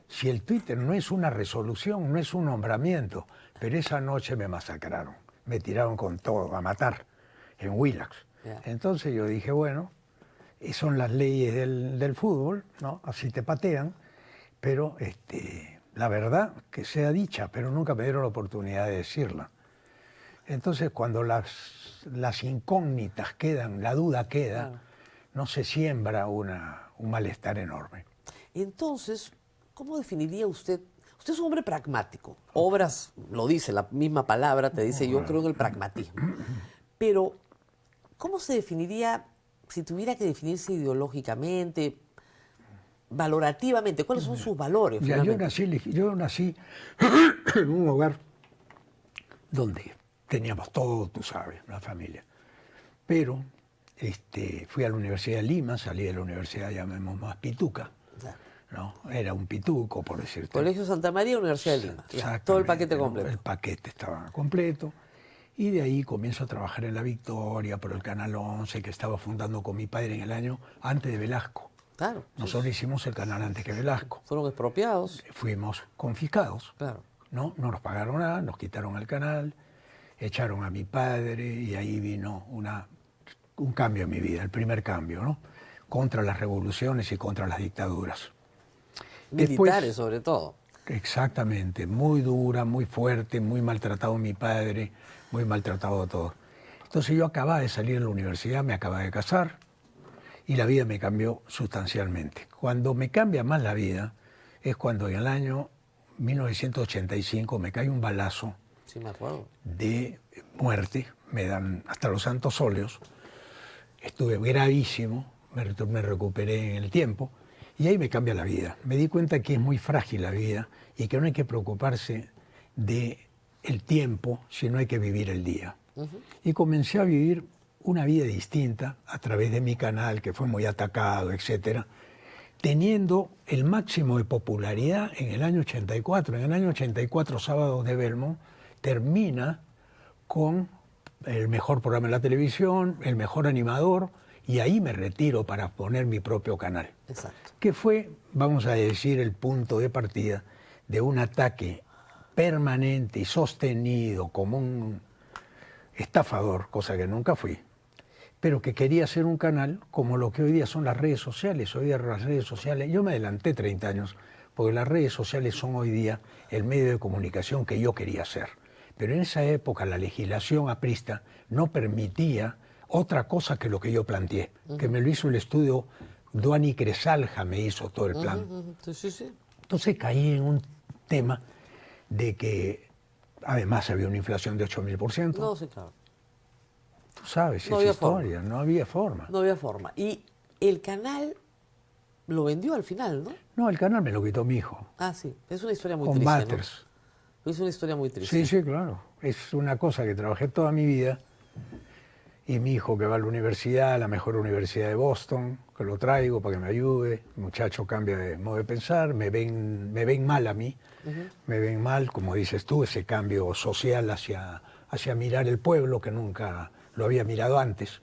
Si el Twitter no es una resolución, no es un nombramiento. Pero esa noche me masacraron. Me tiraron con todo, a matar, en Willax. Entonces yo dije, bueno, son las leyes del fútbol, ¿no? Así te patean. Pero la verdad que sea dicha, pero nunca me dieron la oportunidad de decirla. Entonces, cuando las incógnitas quedan, la duda queda, no se siembra un malestar enorme. Entonces, ¿cómo definiría usted? Usted es un hombre pragmático. Obras, lo dice, la misma palabra te dice, yo creo en el pragmatismo. Pero, ¿cómo se definiría, si tuviera que definirse ideológicamente, valorativamente? ¿Cuáles son sus valores? Ya, yo nací en un hogar donde teníamos todo, tú sabes, una familia. Pero fui a la Universidad de Lima, salí de la universidad, llamémoslo más pituca. ¿No? Era un pituco, por decirte. Colegio Santa María, Universidad de Lima. Todo el paquete completo. El paquete estaba completo. Y de ahí comienzo a trabajar en La Victoria, por el Canal 11, que estaba fundando con mi padre en el año antes de Velasco. Claro. Nosotros hicimos el canal antes que Velasco. Fueron expropiados. Fuimos confiscados. Claro. No nos pagaron nada, nos quitaron el canal, echaron a mi padre y ahí vino un cambio en mi vida, el primer cambio, ¿no? Contra las revoluciones y contra las dictaduras. Militares, Después, sobre todo. Exactamente, muy dura, muy fuerte, muy maltratado mi padre, muy maltratado a todos. Entonces yo acababa de salir de la universidad, me acababa de casar y la vida me cambió sustancialmente. Cuando me cambia más la vida es cuando en el año 1985 me cae un balazo de muerte, me dan hasta los santos óleos, estuve gravísimo, me recuperé en el tiempo. Y ahí me cambia la vida. Me di cuenta que es muy frágil la vida y que no hay que preocuparse del tiempo, sino hay que vivir el día. Y comencé a vivir una vida distinta a través de mi canal, que fue muy atacado, etcétera, teniendo el máximo de popularidad en el año 84. En el año 84, Sábados de Belmont termina con el mejor programa de la televisión, el mejor animador y ahí me retiro para poner mi propio canal. Exacto. Que fue, vamos a decir, el punto de partida de un ataque permanente y sostenido como un estafador, cosa que nunca fui, pero que quería hacer un canal como lo que hoy día son las redes sociales. Hoy día las redes sociales, yo me adelanté 30 años, porque las redes sociales son hoy día el medio de comunicación que yo quería hacer. Pero en esa época la legislación aprista no permitía otra cosa que lo que yo planteé, que me lo hizo el estudio Duani Cresalja, me hizo todo el plan. Sí. Entonces caí en un tema de que además había una inflación de 8.000%. No, sí, claro. Tú sabes, No esa había historia, forma. no había forma. No había forma. Y el canal lo vendió al final, ¿no? No, el canal me lo quitó mi hijo, Ah, sí. Es una historia muy con triste, Matters. ¿no? Es una historia muy triste. Sí, sí, claro. Es una cosa que trabajé toda mi vida. Y mi hijo que va a la universidad, la mejor universidad de Boston, que lo traigo para que me ayude. El muchacho cambia de modo de pensar, me ven mal a mí. Me ven mal, como dices tú, ese cambio social hacia mirar el pueblo, que nunca lo había mirado antes.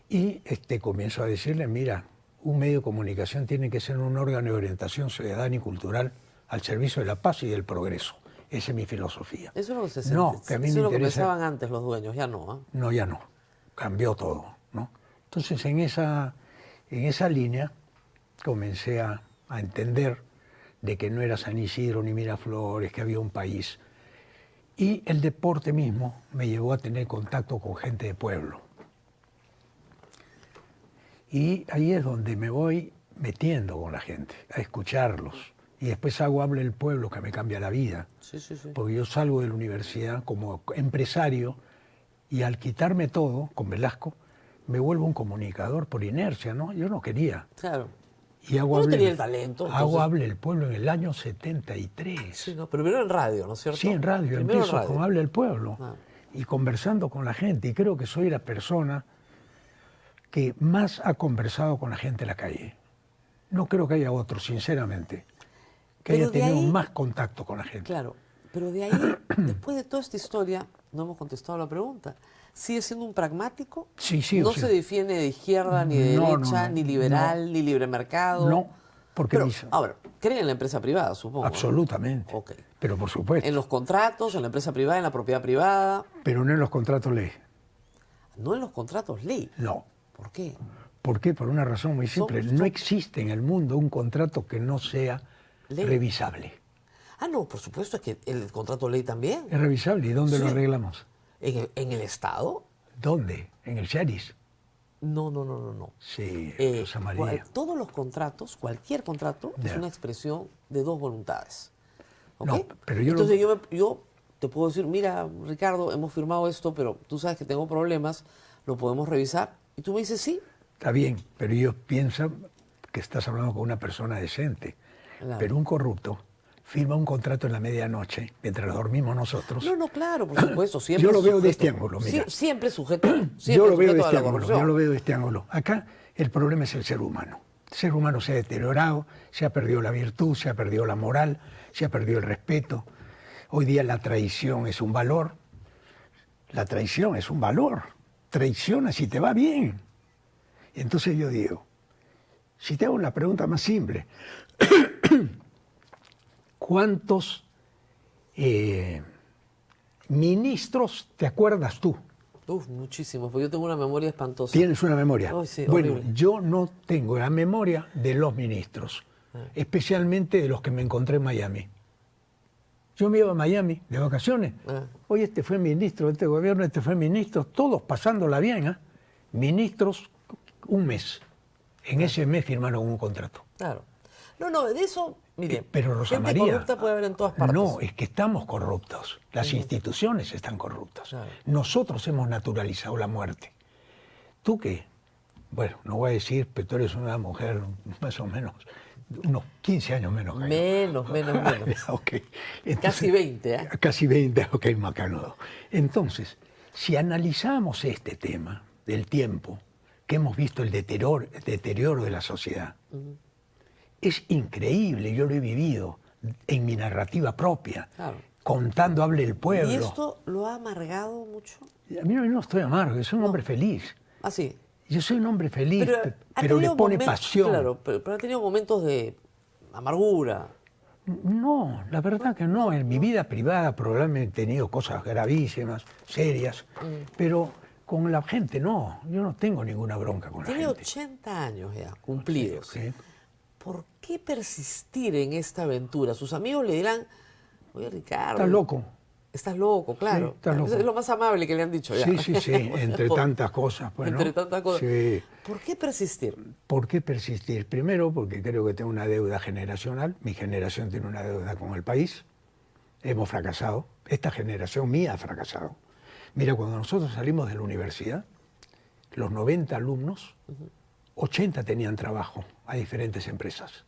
Y comienzo a decirle, mira, un medio de comunicación tiene que ser un órgano de orientación ciudadana y cultural al servicio de la paz y del progreso. Esa es mi filosofía. Eso es lo que se No, que a mí eso me es lo que interesa. pensaban antes los dueños, ya no, ¿ah? No, ya no. Cambió todo, ¿no? Entonces, en esa línea comencé a entender de que no era San Isidro ni Miraflores, que había un país. Y el deporte mismo me llevó a tener contacto con gente de pueblo. Y ahí es donde me voy metiendo con la gente, a escucharlos. Y después hago Hable el Pueblo, que me cambia la vida. Sí. Porque yo salgo de la universidad como empresario y al quitarme todo con Velasco, me vuelvo un comunicador por inercia, ¿no? Yo no quería. Claro. Y hago Yo no Hable, tenía el talento, hago entonces. Hable el Pueblo en el año 73. Sí, no, pero primero en radio, ¿no es cierto? Sí, en radio. Primero en Empiezo radio. con Hable el Pueblo Ah. y conversando con la gente. Y creo que soy la persona que más ha conversado con la gente en la calle. No creo que haya otro, sinceramente, que Pero haya de tenido ahí- más contacto con la gente. Claro, pero de ahí, después de toda esta historia, no hemos contestado la pregunta. ¿Sigue siendo un pragmático? Sí, sí, No o sea, se defiende de izquierda, ni de no, derecha, no, ni liberal, ni libre mercado. No, porque Pero, mis- a ver, creen en la empresa privada, supongo. ¿no? absolutamente. Ok. Pero por supuesto. En los contratos, en la empresa privada, en la propiedad privada. Pero no en los contratos ley. No en los contratos ley. No. ¿Por qué? ¿Por qué? Por una razón muy simple. Somos- No existe en el mundo un contrato que no sea Ley. revisable. Ah, no, por supuesto, es que el contrato ley también. Es revisable. ¿Y dónde Sí. lo arreglamos? ¿En el Estado? ¿Dónde? ¿En el Charis? No. Sí, Eh, Rosa María. Todos los contratos, cualquier contrato, es Ya. una expresión de dos voluntades. ¿Ok? No, pero yo Entonces yo te puedo decir, mira, Ricardo, hemos firmado esto, pero tú sabes que tengo problemas, lo podemos revisar. Y tú me dices, sí. Está bien, pero ellos piensan que estás hablando con una persona decente. Claro. Pero un corrupto firma un contrato en la medianoche, mientras dormimos nosotros. No, claro, por supuesto. Siempre Yo lo veo de sujeto- este ángulo, mira. Siempre sujeto, siempre Yo lo veo de sujeto a este la ángulo, corrupción. yo lo veo de este ángulo. Acá el problema es el ser humano. El ser humano se ha deteriorado, se ha perdido la virtud, se ha perdido la moral, se ha perdido el respeto. Hoy día la traición es un valor. La traición es un valor. Traiciona si te va bien. Entonces yo digo, si te hago la pregunta más simple, ¿cuántos ministros te acuerdas tú? Uf, muchísimos, porque yo tengo una memoria espantosa. Tienes una memoria. Ay, sí, bueno, horrible. yo no tengo la memoria de los ministros, especialmente de los que me encontré en Miami. Yo me iba a Miami de vacaciones. Ah. Oye, este fue ministro de este gobierno, este fue ministro, todos pasándola bien, ¿ah? Ministros, un mes. En ese mes firmaron un contrato. Claro. No, de eso, mire, Pero Rosa gente María, corrupta puede haber en todas partes. no, es que estamos corruptos. Las instituciones están corruptas. Claro. Nosotros hemos naturalizado la muerte. ¿Tú qué? Bueno, no voy a decir, pero tú eres una mujer más o menos, unos 15 años menos que yo. Menos. Ok. Casi 20, ¿eh? Casi 20, ok, Macanudo. Entonces, si analizamos este tema del tiempo, que hemos visto el deterioro de la sociedad, es increíble, yo lo he vivido en mi narrativa propia, Claro. contando Hable el Pueblo. ¿Y esto lo ha amargado mucho? A mí no estoy amargo, yo soy un hombre feliz. Ah, sí. Yo soy un hombre feliz, Pero ha pero le tenido pone momentos, pasión. claro, pero ha tenido momentos de amargura. No, la verdad que no. En mi vida privada probablemente he tenido cosas gravísimas, serias, pero con la gente no. Yo no tengo ninguna bronca con la Tiene gente. 80 años ya, cumplidos. Sí. ¿Por qué persistir en esta aventura? Sus amigos le dirán, oye, Ricardo. Estás loco. Estás loco, claro. Sí, estás loco. Es lo más amable que le han dicho ya. Sí, sí, sí, entre tantas cosas. Pues, ¿no? Entre tantas cosas. Sí. ¿Por qué persistir? ¿Por qué persistir? Primero, porque creo que tengo una deuda generacional. Mi generación tiene una deuda con el país. Hemos fracasado. Esta generación mía ha fracasado. Mira, cuando nosotros salimos de la universidad, los 90 alumnos, 80 tenían trabajo a diferentes empresas.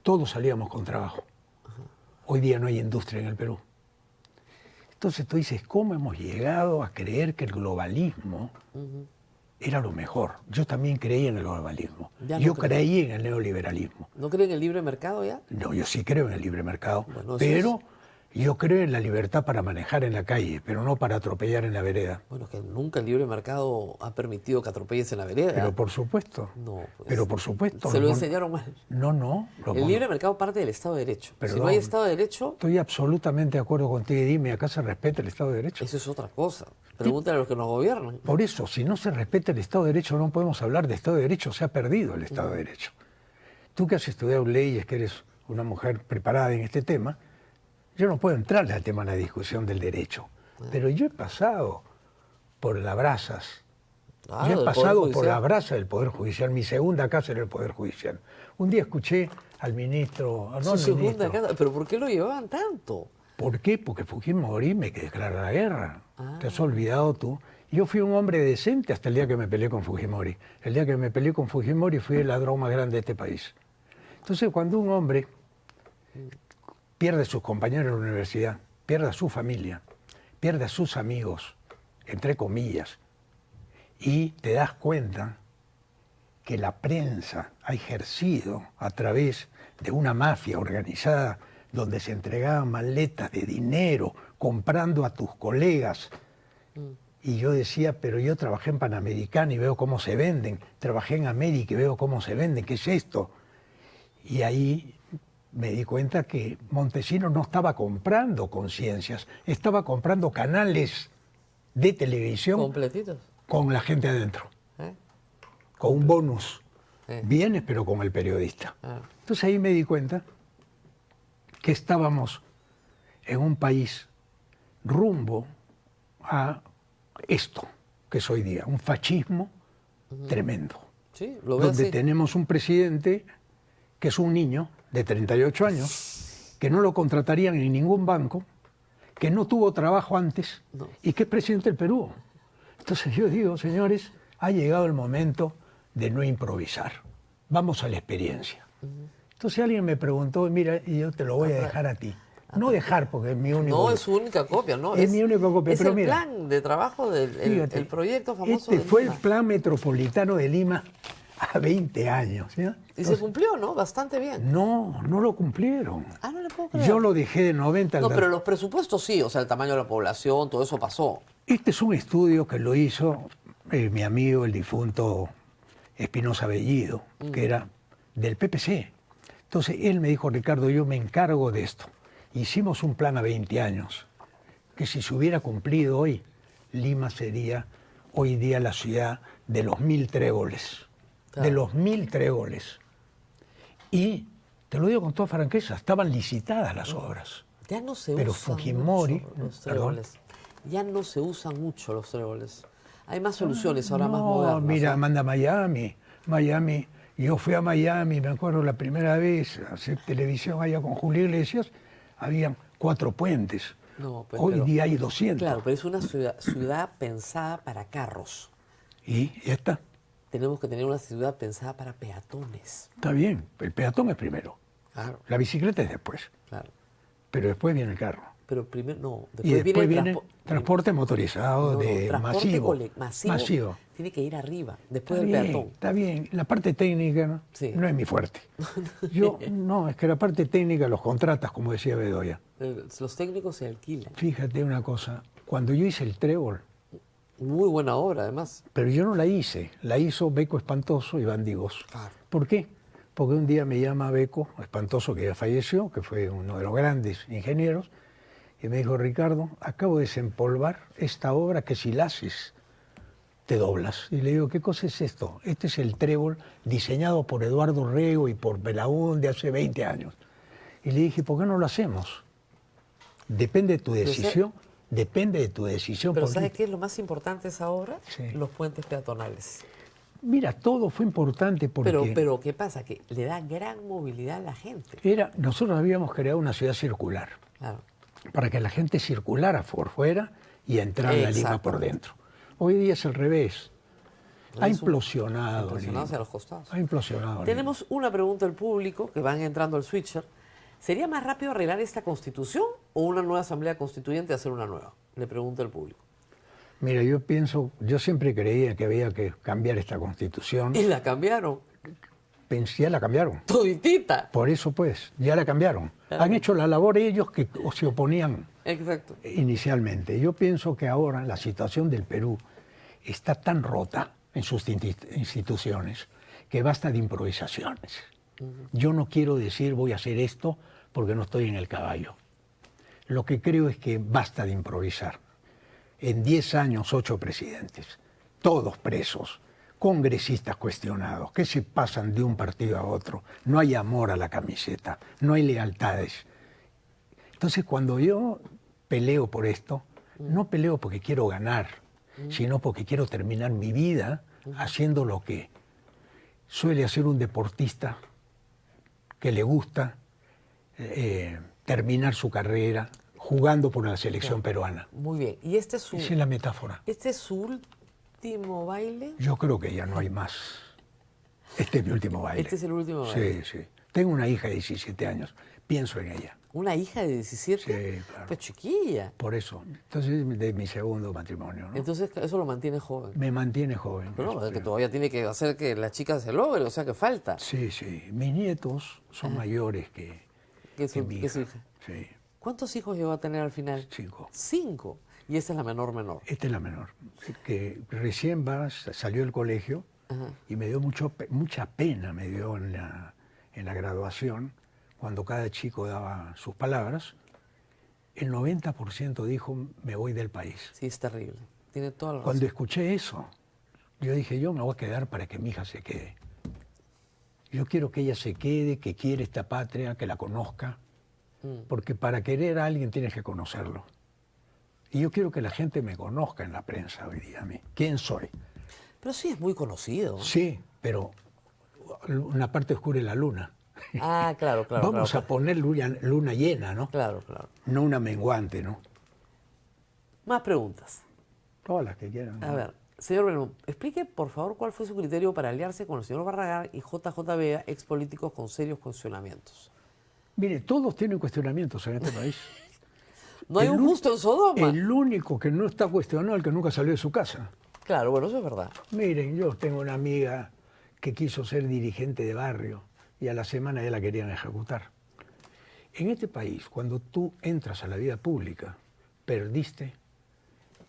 Todos salíamos con trabajo. Hoy día no hay industria en el Perú. Entonces tú dices, ¿cómo hemos llegado a creer que el globalismo era lo mejor? Yo también creí en el globalismo. Ya no Yo creo. creí en el neoliberalismo. ¿No creen en el libre mercado ya? No, yo sí creo en el libre mercado, Bueno, eso pero yo creo en la libertad para manejar en la calle, pero no para atropellar en la vereda. Bueno, es que nunca el libre mercado ha permitido que atropelles en la vereda. Pero por supuesto. No, pues, pero por supuesto. Se lo los mon- enseñaron mal. No. El libre mercado parte del Estado de Derecho. Si Perdón. no hay Estado de Derecho, Estoy absolutamente de acuerdo contigo. Dime, ¿acá se respeta el Estado de Derecho? eso es otra cosa. Pregúntale a los que nos gobiernan. Por eso, si no se respeta el Estado de Derecho, no podemos hablar de Estado de Derecho. Se ha perdido el Estado de Derecho. Tú que has estudiado leyes, que eres una mujer preparada en este tema, yo no puedo entrarle al tema de la discusión del derecho. Pero yo he pasado por las brasas. Claro, Yo he del Poder pasado por Judicial. la brasa del Poder Judicial. Mi segunda casa era el Poder Judicial. Un día escuché al ministro, no Su al segunda ministro. casa. ¿Pero por qué lo llevaban tanto? ¿Por qué? Porque Fujimori me declaró la guerra. Ah. ¿Te has olvidado tú? Yo fui un hombre decente hasta el día que me peleé con Fujimori. El día que me peleé con Fujimori fui el ladrón más grande de este país. Entonces, cuando un hombre pierde a sus compañeros en la universidad, pierde a su familia, pierde a sus amigos, entre comillas, y te das cuenta que la prensa ha ejercido a través de una mafia organizada donde se entregaban maletas de dinero comprando a tus colegas. Y yo decía, pero yo trabajé en Panamericana y veo cómo se venden, trabajé en América y veo cómo se venden, ¿qué es esto? Y ahí me di cuenta que Montesinos no estaba comprando conciencias, estaba comprando canales de televisión Completitos. con la gente adentro, ¿Eh? con un bonus. Eh. Vienes, pero con el periodista. Ah. Entonces ahí me di cuenta que estábamos en un país rumbo a esto que es hoy día, un fascismo tremendo, Sí, lo veo donde así. tenemos un presidente que es un niño de 38 años, que no lo contratarían en ningún banco, que no tuvo trabajo antes No. y que es presidente del Perú. Entonces yo digo, señores, ha llegado el momento de no improvisar. Vamos a la experiencia. Entonces alguien me preguntó, mira, y yo te lo voy a dejar a ti. No dejar, porque es mi único... No, es su única copia, ¿no? Es mi única copia, Es pero el mira, plan de trabajo del fíjate, el proyecto famoso este de fue el Lima. plan metropolitano de Lima a 20 años. ¿sí? Y se Entonces, cumplió, ¿no? Bastante bien. no lo cumplieron. Ah, no le puedo creer. Yo lo dejé de 90 al No, dar- pero los presupuestos sí, o sea, el tamaño de la población, todo eso pasó. Este es un estudio que lo hizo mi amigo, el difunto Espinosa Bellido, que era del PPC. Entonces él me dijo, Ricardo, yo me encargo de esto. Hicimos un plan a 20 años, que si se hubiera cumplido hoy, Lima sería hoy día la ciudad de los 1000 tréboles. Claro. De los 1000 tréboles. Y, te lo digo con toda franqueza, estaban licitadas las obras. Ya no se Pero usan Fujimori, mucho los perdón. tréboles. Ya no se usan mucho los tréboles. Hay más soluciones ahora más No, modernas. mira, ¿no? manda Miami. Yo fui a Miami, me acuerdo la primera vez, a hacer televisión allá con Julio Iglesias, habían 4 puentes. No, pues, Hoy pero- día hay 200. Claro, pero es una ciudad pensada para carros. Y ya está. Tenemos que tener una ciudad pensada para peatones. Está bien, el peatón es primero. Claro, La bicicleta es después. claro. Pero después viene el carro. Pero primero, no. Y después viene el viene transporte motorizado, No, no, de transporte masivo. masivo. Tiene que ir arriba, después Está del bien, peatón. está bien. La parte técnica ¿no? Sí. no es mi fuerte. No, es que la parte técnica los contratas, como decía Bedoya. Los técnicos se alquilan. Fíjate una cosa, cuando yo hice el trébol, Muy buena obra, además. Pero yo no la hice, la hizo Beco Espantoso y Bandigos. Claro. ¿Por qué? Porque un día me llama Beco Espantoso, que ya falleció, que fue uno de los grandes ingenieros, y me dijo, Ricardo, acabo de desempolvar esta obra que si la haces, te doblas. Y le digo, ¿qué cosa es esto? Este es el trébol diseñado por Eduardo Rego y por Belaúnde hace 20 años. Y le dije, ¿por qué no lo hacemos? Depende de tu decisión, depende de tu decisión. Pero ¿sabes qué es lo más importante de esa obra? Sí. Los puentes peatonales. Mira, todo fue importante porque Pero ¿qué pasa? Que le da gran movilidad a la gente. nosotros habíamos creado una ciudad circular Claro. para que la gente circulara por fuera y entrara a Lima por Exactamente. dentro. Hoy día es al revés. Ha Es un- implosionado implosionado Lima. hacia los costados. Ha implosionado Lima. Tenemos una pregunta del público que van entrando al switcher. ¿Sería más rápido arreglar esta constitución o una nueva asamblea constituyente hacer una nueva? Le pregunta el público. Mira, yo siempre creía que había que cambiar esta constitución. Y la cambiaron. Ya la cambiaron. Toditita. Por eso pues, ya la cambiaron. Claro. Han hecho la labor ellos que se oponían Exacto. inicialmente. Yo pienso que ahora la situación del Perú está tan rota en sus instituciones que basta de improvisaciones. Yo no quiero decir voy a hacer esto porque no estoy en el caballo. Lo que creo es que basta de improvisar. En 10 años, 8 presidentes, todos presos, congresistas cuestionados, que se pasan de un partido a otro. No hay amor a la camiseta, no hay lealtades. Entonces, cuando yo peleo por esto, no peleo porque quiero ganar, sino porque quiero terminar mi vida haciendo lo que suele hacer un deportista que le gusta terminar su carrera jugando por la selección peruana. Muy bien. ¿Y este es su la metáfora. último baile? Yo creo que ya no hay más. Este es mi último baile. Este es el último baile. Sí, sí. Tengo una hija de 17 años. Pienso en ella. ¿Una hija de 17? Sí, claro. Pues chiquilla. Por eso. Entonces, de mi segundo matrimonio, ¿no? Entonces eso lo mantiene joven. Me mantiene joven. Pero no, Eso, es que sí. todavía tiene que hacer que la chica se logre, o sea que falta. Sí, sí. Mis nietos son mayores que Que su, mi que su hija. hija. Sí, ¿Cuántos hijos llegó a tener al final? 5. 5. Y esta es la menor. Esta es la menor, que recién salió del colegio Ajá. y me dio mucha pena me dio en la graduación, cuando cada chico daba sus palabras, el 90% dijo, me voy del país. Sí, es terrible. Tiene toda la razón. Cuando escuché eso, yo dije, yo me voy a quedar para que mi hija se quede. Yo quiero que ella se quede, que quiera esta patria, que la conozca, porque para querer a alguien tienes que conocerlo. Y yo quiero que la gente me conozca en la prensa hoy día a mí. ¿Quién soy? Pero sí es muy conocido. Sí, pero una parte oscura es la luna. Ah, claro. Vamos a poner luna llena, ¿no? Claro. No una menguante, ¿no? Más preguntas. Todas las que quieran. A ver, señor Belmont, explique por favor cuál fue su criterio para aliarse con el señor Barragán y JJ Vega, ex políticos con serios cuestionamientos. Mire, todos tienen cuestionamientos en este país. No hay un justo en Sodoma. El único que no está cuestionado es el que nunca salió de su casa. Claro, bueno, eso es verdad. Miren, yo tengo una amiga que quiso ser dirigente de barrio y a la semana ya la querían ejecutar. En este país, cuando tú entras a la vida pública, perdiste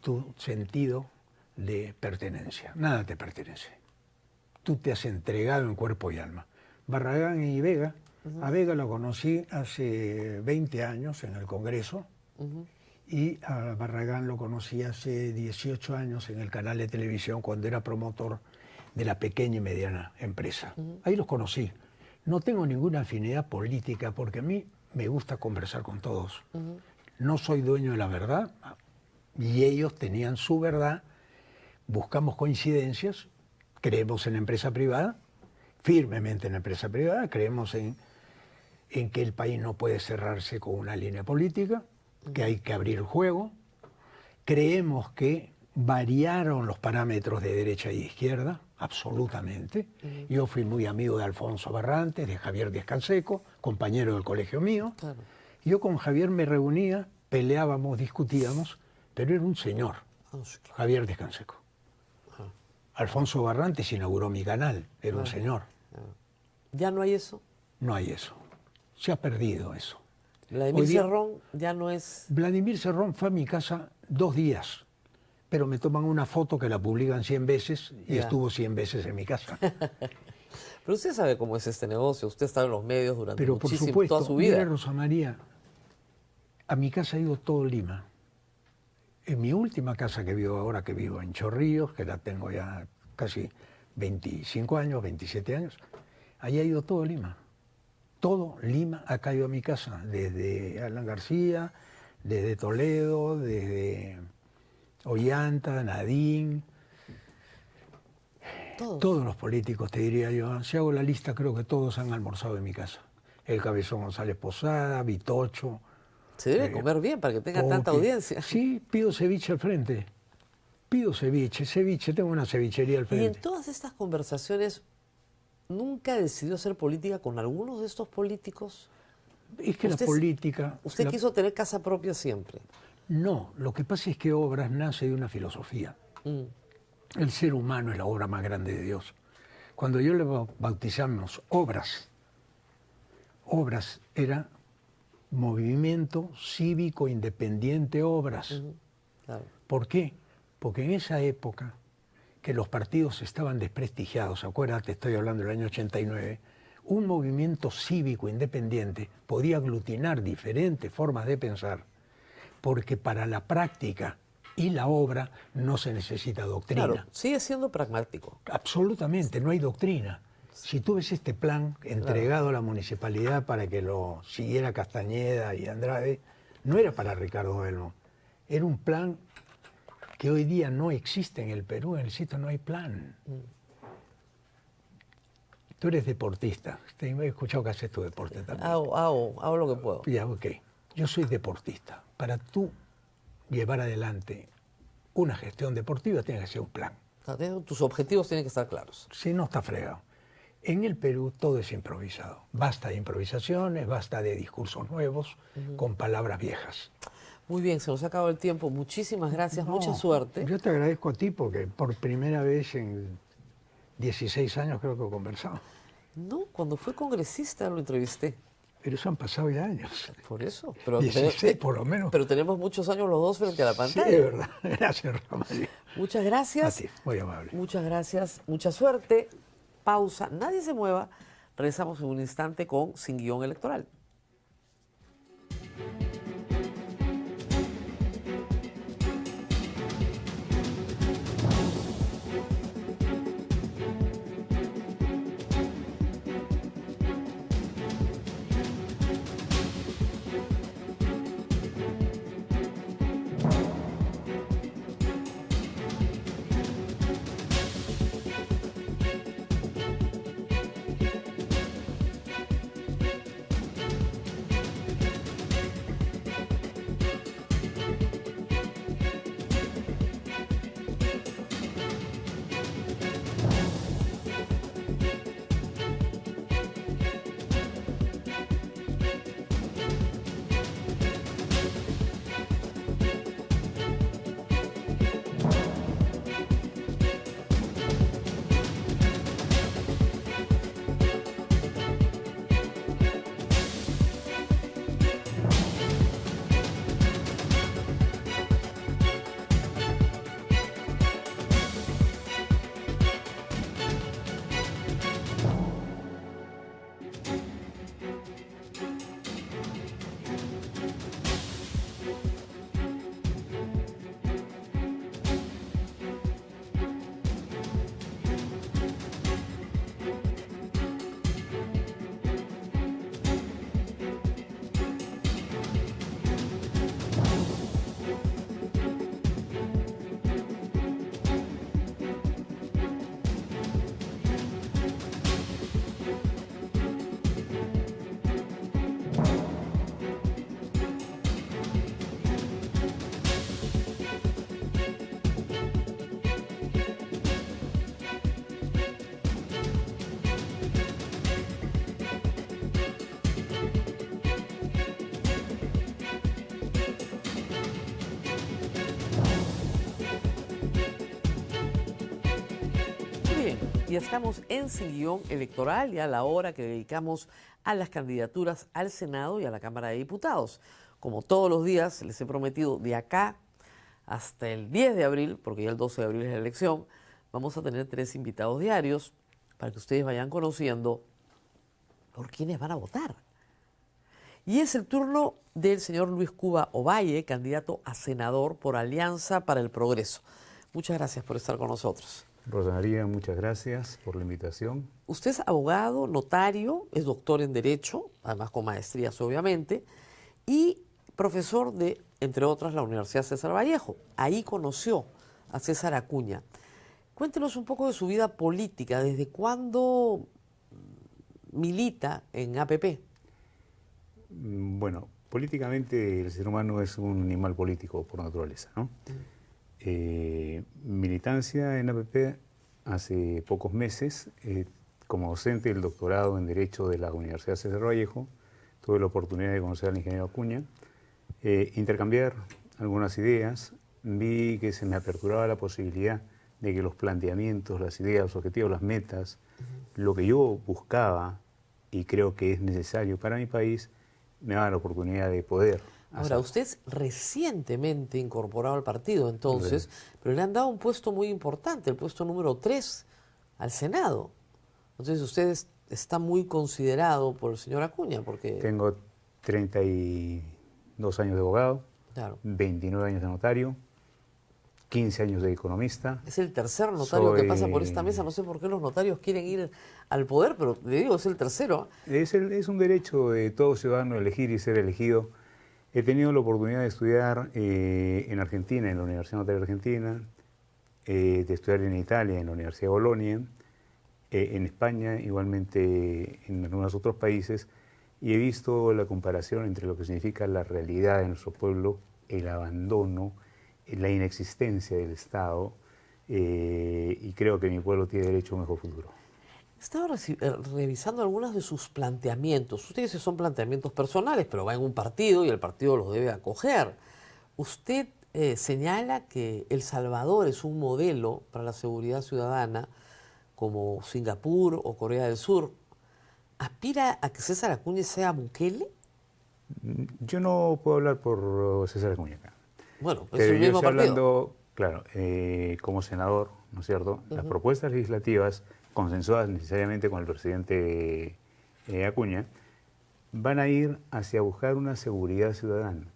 tu sentido de pertenencia. Nada te pertenece. Tú te has entregado en cuerpo y alma. Barragán y Vega, a Vega lo conocí hace 20 años en el Congreso y a Barragán lo conocí hace 18 años en el canal de televisión cuando era promotor de la pequeña y mediana empresa. Ahí los conocí. No tengo ninguna afinidad política porque a mí me gusta conversar con todos. No soy dueño de la verdad y ellos tenían su verdad. Buscamos coincidencias, creemos en la empresa privada, firmemente en la empresa privada, creemos en que el país no puede cerrarse con una línea política, que hay que abrir el juego. Creemos que variaron los parámetros de derecha y izquierda, absolutamente. Yo fui muy amigo de Alfonso Barrantes, de Javier Díaz-Canseco, compañero del colegio mío. Claro. Yo con Javier me reunía, peleábamos, discutíamos, pero era un señor, Javier Díaz-Canseco. Alfonso Barrantes inauguró mi canal, era un señor. ¿Ya no hay eso? No hay eso. Se ha perdido eso. Vladimir Hoy día- Cerrón ya no es... Vladimir Cerrón fue a mi casa 2 días. pero me toman una foto que la publican 100 veces y Ya. estuvo 100 veces en mi casa. Pero usted sabe cómo es este negocio. Usted está en los medios durante Pero por muchísimo, supuesto, toda su vida. mira, Rosa María, a mi casa ha ido todo Lima. En mi última casa que vivo ahora, que vivo en Chorrillos, que la tengo ya casi 25 años, 27 años, ahí ha ido todo Lima. Todo Lima ha caído a mi casa, desde Alan García, desde Toledo, desde Ollanta, Nadín, todos los políticos, te diría yo. Si hago la lista, creo que todos han almorzado en mi casa. El Cabezón González Posada, Vitocho. Se debe comer bien para que tenga Popi. tanta audiencia. Sí, pido ceviche al frente. Pido ceviche, tengo una cevichería al Y en frente. todas estas conversaciones, ¿nunca decidió hacer política con algunos de estos políticos? Es que la usted- política... Usted la- quiso tener casa propia siempre. No, lo que pasa es que Obras nace de una filosofía. Mm. El ser humano es la obra más grande de Dios. Cuando yo le bautizamos Obras era Movimiento Cívico Independiente Obras. Claro. ¿Por qué? Porque en esa época que los partidos estaban desprestigiados, acuérdate, estoy hablando del año 89, un movimiento cívico independiente podía aglutinar diferentes formas de pensar, porque para la práctica y la obra no se necesita doctrina. Claro, sigue siendo pragmático. Absolutamente, no hay doctrina. Si tú ves este plan entregado a la municipalidad para que lo siguiera Castañeda y Andrade, no era para Ricardo Belmo. Era un plan que hoy día no existe en el Perú, en el sitio no hay plan. Tú eres deportista, he escuchado que haces tu deporte también. Hago lo que puedo. Ya, ok. Yo soy deportista. Para tú llevar adelante una gestión deportiva tiene que ser un plan. O sea, tus objetivos tienen que estar claros. Si no, está fregado. En el Perú todo es improvisado. Basta de improvisaciones, basta de discursos nuevos con palabras viejas. Muy bien, se nos ha acabado el tiempo. Muchísimas gracias, mucha No, suerte. Yo te agradezco a ti porque por primera vez en 16 años creo que he conversado. No, cuando fue congresista lo entrevisté. Pero eso han pasado ya años. Por eso. Pero, 16 por lo menos. Pero tenemos muchos años los dos frente a la Sí, pantalla. de verdad. Gracias, Romaría. Muchas A gracias. ti, muy amable. Muchas gracias. Mucha suerte. Pausa. Nadie se mueva. Regresamos en un instante con Sin Guión Electoral. Y estamos en Sin Guión Electoral y a la hora que dedicamos a las candidaturas al Senado y a la Cámara de Diputados. Como todos los días, les he prometido de acá hasta el 10 de abril, porque ya el 12 de abril es la elección, vamos a tener 3 invitados diarios para que ustedes vayan conociendo por quiénes van a votar. Y es el turno del señor Luis Cuba Ovalle, candidato a senador por Alianza para el Progreso. Muchas gracias por estar con nosotros. Rosa María, muchas gracias por la invitación. Usted es abogado, notario, es doctor en Derecho, además con maestrías obviamente, y profesor de, entre otras, la Universidad César Vallejo. Ahí conoció a César Acuña. Cuéntenos un poco de su vida política, ¿desde cuándo milita en APP? Bueno, políticamente el ser humano es un animal político por naturaleza, ¿no? Militancia en APP hace pocos meses, como docente del doctorado en Derecho de la Universidad César Vallejo, tuve la oportunidad de conocer al ingeniero Acuña, intercambiar algunas ideas, vi que se me aperturaba la posibilidad de que los planteamientos, las ideas, los objetivos, las metas, lo que yo buscaba y creo que es necesario para mi país, me daba la oportunidad de poder Ahora, hacer. usted es recientemente incorporado al partido entonces, pero le han dado un puesto muy importante, el puesto número 3 al Senado. Entonces usted está muy considerado por el señor Acuña, porque... Tengo 32 años de abogado, Claro, 29 años de notario, 15 años de economista. es el tercer notario que pasa por esta mesa. No sé por qué los notarios quieren ir al poder, pero le digo, es el tercero. Es un derecho de todo ciudadano elegir y ser elegido. He tenido la oportunidad de estudiar en Argentina, en la Universidad Notaria Argentina, de estudiar en Italia, en la Universidad de Bolonia, en España, igualmente en algunos otros países, y he visto la comparación entre lo que significa la realidad de nuestro pueblo, el abandono, la inexistencia del Estado, y creo que mi pueblo tiene derecho a un mejor futuro. Estaba revisando algunos de sus planteamientos. Usted dice son planteamientos personales, pero va en un partido y el partido los debe acoger. Usted señala que El Salvador es un modelo para la seguridad ciudadana, como Singapur o Corea del Sur. ¿Aspira a que César Acuña sea Bukele? Yo no puedo hablar por César Acuña acá. Bueno, es Pero el yo mismo estoy partido. hablando, claro, como senador, ¿no es cierto? Las propuestas legislativas, consensuadas necesariamente con el presidente Acuña, van a ir hacia buscar una seguridad ciudadana.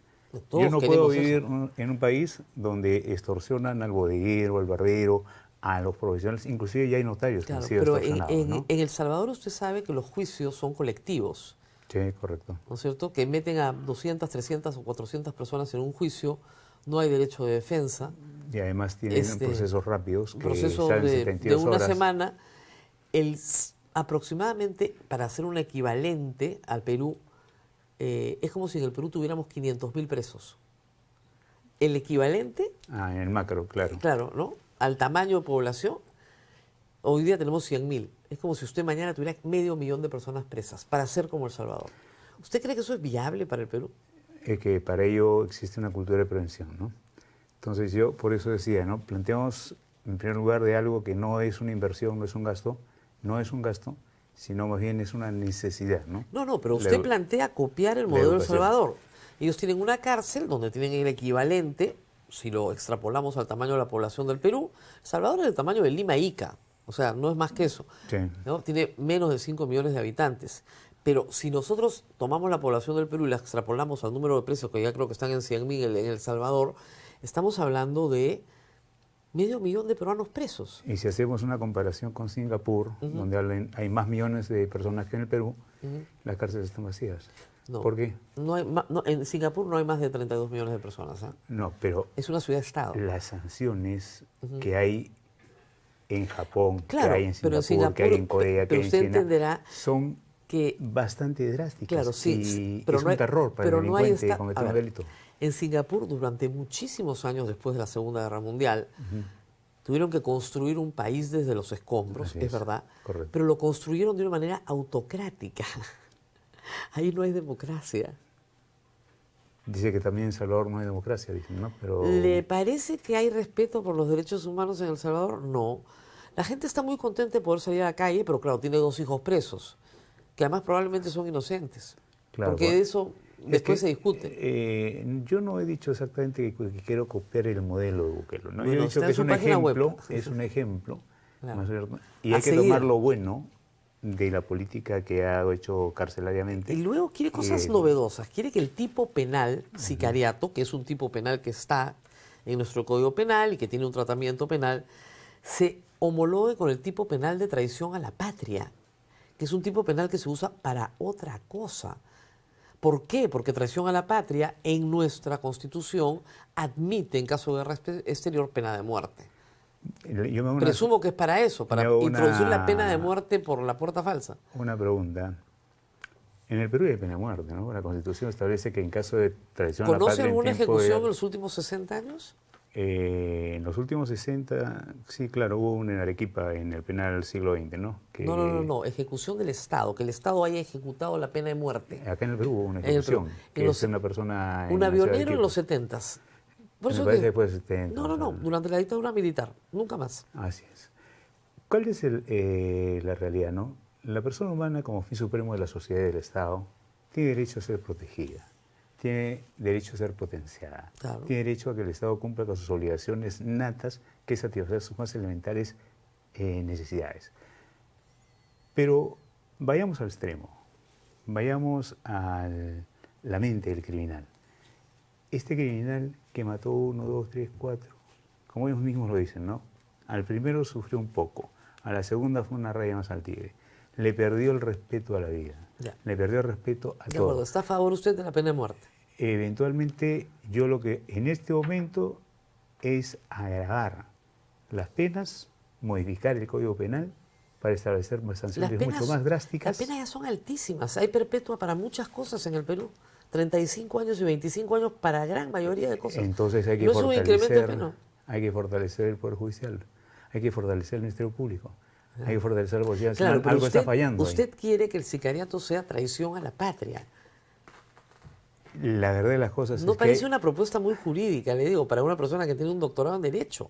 Todos Yo no puedo queremos vivir eso. en un país donde extorsionan al bodeguero, al barbero, a los profesionales, inclusive ya hay notarios que Claro, han sido pero extorsionados, ¿no? en El Salvador usted sabe que los juicios son colectivos, Sí, correcto. ¿no es cierto? Que meten a 200, 300 o 400 personas en un juicio, no hay derecho de defensa, Y además tienen procesos rápidos un que proceso salen de 72 una horas. semana. Aproximadamente, para hacer un equivalente al Perú, es como si en el Perú tuviéramos 500.000 presos. El equivalente, Ah, en el macro, claro. claro, ¿no? Al tamaño de población, hoy día tenemos 100.000. Es como si usted mañana tuviera 500.000 de personas presas para ser como El Salvador. ¿Usted cree que eso es viable para el Perú? Es que para ello existe una cultura de prevención, ¿no? Entonces yo por eso decía, ¿no? Planteamos en primer lugar de algo que no es una inversión, no es un gasto, sino más bien es una necesidad, ¿no? No, pero La usted edu- plantea copiar el la modelo de El educación. Salvador. Ellos tienen una cárcel donde tienen el equivalente, si lo extrapolamos al tamaño de la población del Perú. El Salvador es del tamaño de Lima Ica, o sea, no es más que eso. Sí. ¿No? Tiene menos de 5 millones de habitantes. Pero si nosotros tomamos la población del Perú y la extrapolamos al número de presos, que ya creo que están en 100.000 en El Salvador, estamos hablando de 500.000 de peruanos presos. Y si hacemos una comparación con Singapur, donde hay más millones de personas que en el Perú, las cárceles están vacías. No, ¿Por qué? no hay en Singapur no hay más de 32 millones de personas. ¿Eh? No, pero Es una ciudad-estado. las sanciones que hay en Japón, Claro, que hay en pero Singapur, en que hay en Singapur, Corea, que pero hay en usted China, entenderá son que bastante drásticas. Claro, sí, y pero es no hay- un terror para pero el no hay delincuente esta- cometer a un ver, delito. En Singapur, durante muchísimos años después de la Segunda Guerra Mundial, tuvieron que construir un país desde los escombros, Así es es, verdad, correcto. pero lo construyeron de una manera autocrática. Ahí no hay democracia. Dice que también en El Salvador no hay democracia, dicen, ¿no? Pero ¿Le parece que hay respeto por los derechos humanos en El Salvador? No. La gente está muy contenta de poder salir a la calle, pero claro, tiene 2 hijos presos, que además probablemente son inocentes. Claro, porque bueno. de eso después se discute. Yo no he dicho exactamente que quiero copiar el modelo de Bukele, ¿no? Bueno, Yo he dicho está que en su página web. es un ejemplo, Claro. ¿no es cierto? Y A hay que seguir. tomar lo bueno de la política que ha hecho carcelariamente. Y luego quiere cosas novedosas. Quiere que el tipo penal, sicariato, que es un tipo penal que está en nuestro Código Penal y que tiene un tratamiento penal, se homologue con el tipo penal de traición a la patria, que es un tipo penal que se usa para otra cosa. ¿Por qué? Porque traición a la patria en nuestra Constitución admite, en caso de guerra exterior, pena de muerte. Yo me hago Presumo que es para eso, para me hago introducir la una- pena de muerte por la puerta falsa. una pregunta. En el Perú hay pena de muerte, ¿no? La Constitución establece que en caso de traición a la ¿Conoce patria en alguna tiempo de ejecución en guerra- los últimos 60 años? En los últimos 60, sí, claro, hubo una en Arequipa en el penal del siglo XX, ¿no? Que No, ejecución del Estado, que el Estado haya ejecutado la pena de muerte. Acá en el Perú hubo una En el Perú. ejecución, En que los- es una persona Un la ciudad de avionero en Quito. los 70s. Por Me eso parece que- después de 70. No, o sea, durante la dictadura militar, nunca más. Así es. ¿Cuál es la realidad, no? La persona humana, como fin supremo de la sociedad y del Estado, tiene derecho a ser protegida, tiene derecho a ser potenciada, Claro. tiene derecho a que el Estado cumpla con sus obligaciones natas, que es satisfacer sus más elementales necesidades. Pero vayamos al extremo, vayamos a la mente del criminal. Este criminal que mató 1, 2, 3, 4, como ellos mismos lo dicen, ¿no? Al primero sufrió un poco, a la segunda fue una raya más al tigre. Le perdió el respeto a la vida, Ya. le perdió el respeto a De acuerdo, todo. ¿está a favor usted de la pena de muerte? Eventualmente, yo lo que en este momento es agravar las penas, modificar el Código Penal para establecer sanciones mucho más drásticas. Las penas ya son altísimas. Hay perpetua para muchas cosas en el Perú. 35 años y 25 años para gran mayoría de cosas. Entonces hay que, No es un incremento de fortalecer, pena. hay que fortalecer el Poder Judicial, hay que fortalecer el Ministerio Público, hay que fortalecer la Policía Claro, Nacional. pero Algo está fallando ahí. usted quiere que el sicariato sea traición a la patria. La verdad de las cosas No es parece que una propuesta muy jurídica, le digo, para una persona que tiene un doctorado en Derecho.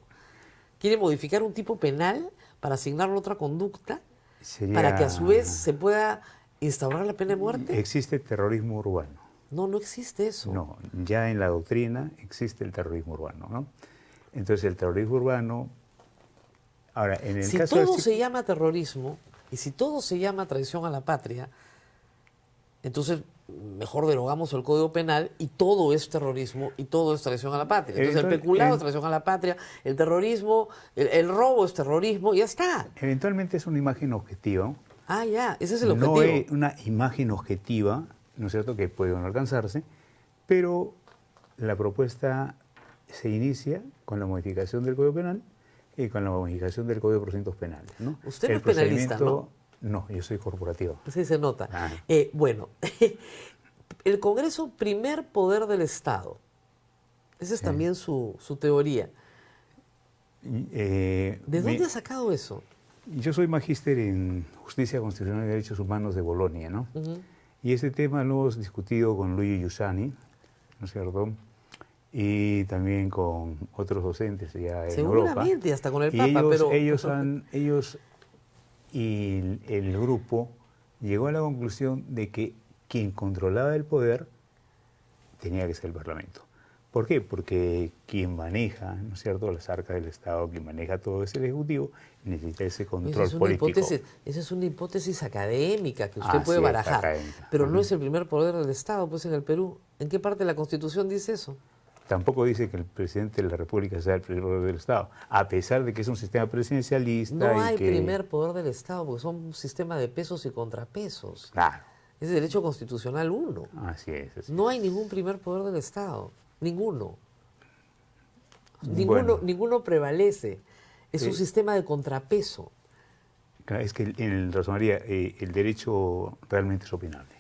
Quiere modificar un tipo penal para asignarle otra conducta, sería- para que a su vez se pueda instaurar la pena de muerte. existe terrorismo urbano. No existe eso. No, ya en la doctrina existe el terrorismo urbano, ¿no? Entonces el terrorismo urbano, ahora en el Si caso todo de se llama terrorismo y si todo se llama traición a la patria, entonces mejor derogamos el Código Penal y todo es terrorismo y todo es traición a la patria. Entonces el peculado es traición a la patria, el terrorismo, el robo es terrorismo y ya está. eventualmente es una imagen objetiva. Ah, ya, ese es el No objetivo. es una imagen objetiva, ¿no es cierto?, que puede no alcanzarse, pero la propuesta se inicia con la modificación del Código Penal y con la modificación del Código de Procedimientos Penales, ¿no? Usted no El es penalista, procedimiento- No, yo soy corporativo. Sí se nota. Ah. Bueno, el Congreso, primer poder del Estado. Esa es también su teoría. ¿De dónde ha sacado eso? Yo soy magíster en Justicia Constitucional y Derechos Humanos de Bolonia, ¿no? Y este tema lo hemos discutido con Luigi Giussani, ¿no es cierto? Y también con otros docentes ya en Europa. Seguramente, hasta con el Y Papa, pero... ellos y el grupo llegó a la conclusión de que quien controlaba el poder tenía que ser el Parlamento. ¿Por qué? Porque quien maneja, ¿no es cierto?, las arcas del Estado, quien maneja todo es el Ejecutivo, necesita ese control político. Esa es una hipótesis académica que usted Así puede es, barajar, académica. pero no Ujú. es el primer poder del Estado, pues en el Perú. ¿En qué parte de la Constitución dice eso? Tampoco dice que el presidente de la República sea el primer poder del Estado, a pesar de que es un sistema presidencialista. No y hay que... primer poder del Estado, porque son un sistema de pesos y contrapesos. Claro, Es derecho constitucional 1. así es. Así No es. hay ningún primer poder del Estado. Ninguno. Bueno. Ninguno prevalece. Es un Sí. sistema de contrapeso. Claro, es que en Rosa María el derecho realmente es opinable.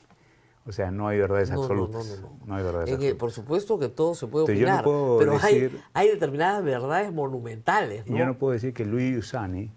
O sea, no hay verdades absolutas. No hay verdades absolutas. Por supuesto que todo se puede Entonces, yo no opinar, puedo pero decir- hay determinadas verdades monumentales, ¿no? Yo no puedo decir que Luigi Giussani,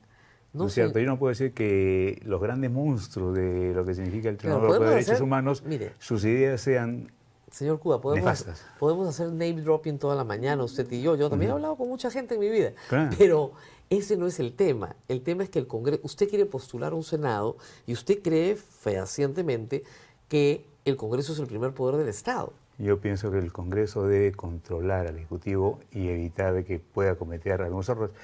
¿no es sé. cierto? Yo no puedo decir que los grandes monstruos de lo que significa el Claro, Tribunal Europeo de podemos Derechos hacer- Humanos, mire. sus ideas sean... Señor Cuba, Nefastas. podemos hacer name dropping toda la mañana, usted y yo. Yo también he hablado con mucha gente en mi vida. Claro. Pero ese no es el tema. El tema es que el Congreso, usted quiere postular un Senado y usted cree fehacientemente que el Congreso es el primer poder del Estado. Yo pienso que el Congreso debe controlar al Ejecutivo y evitar de que pueda cometer algunos errores.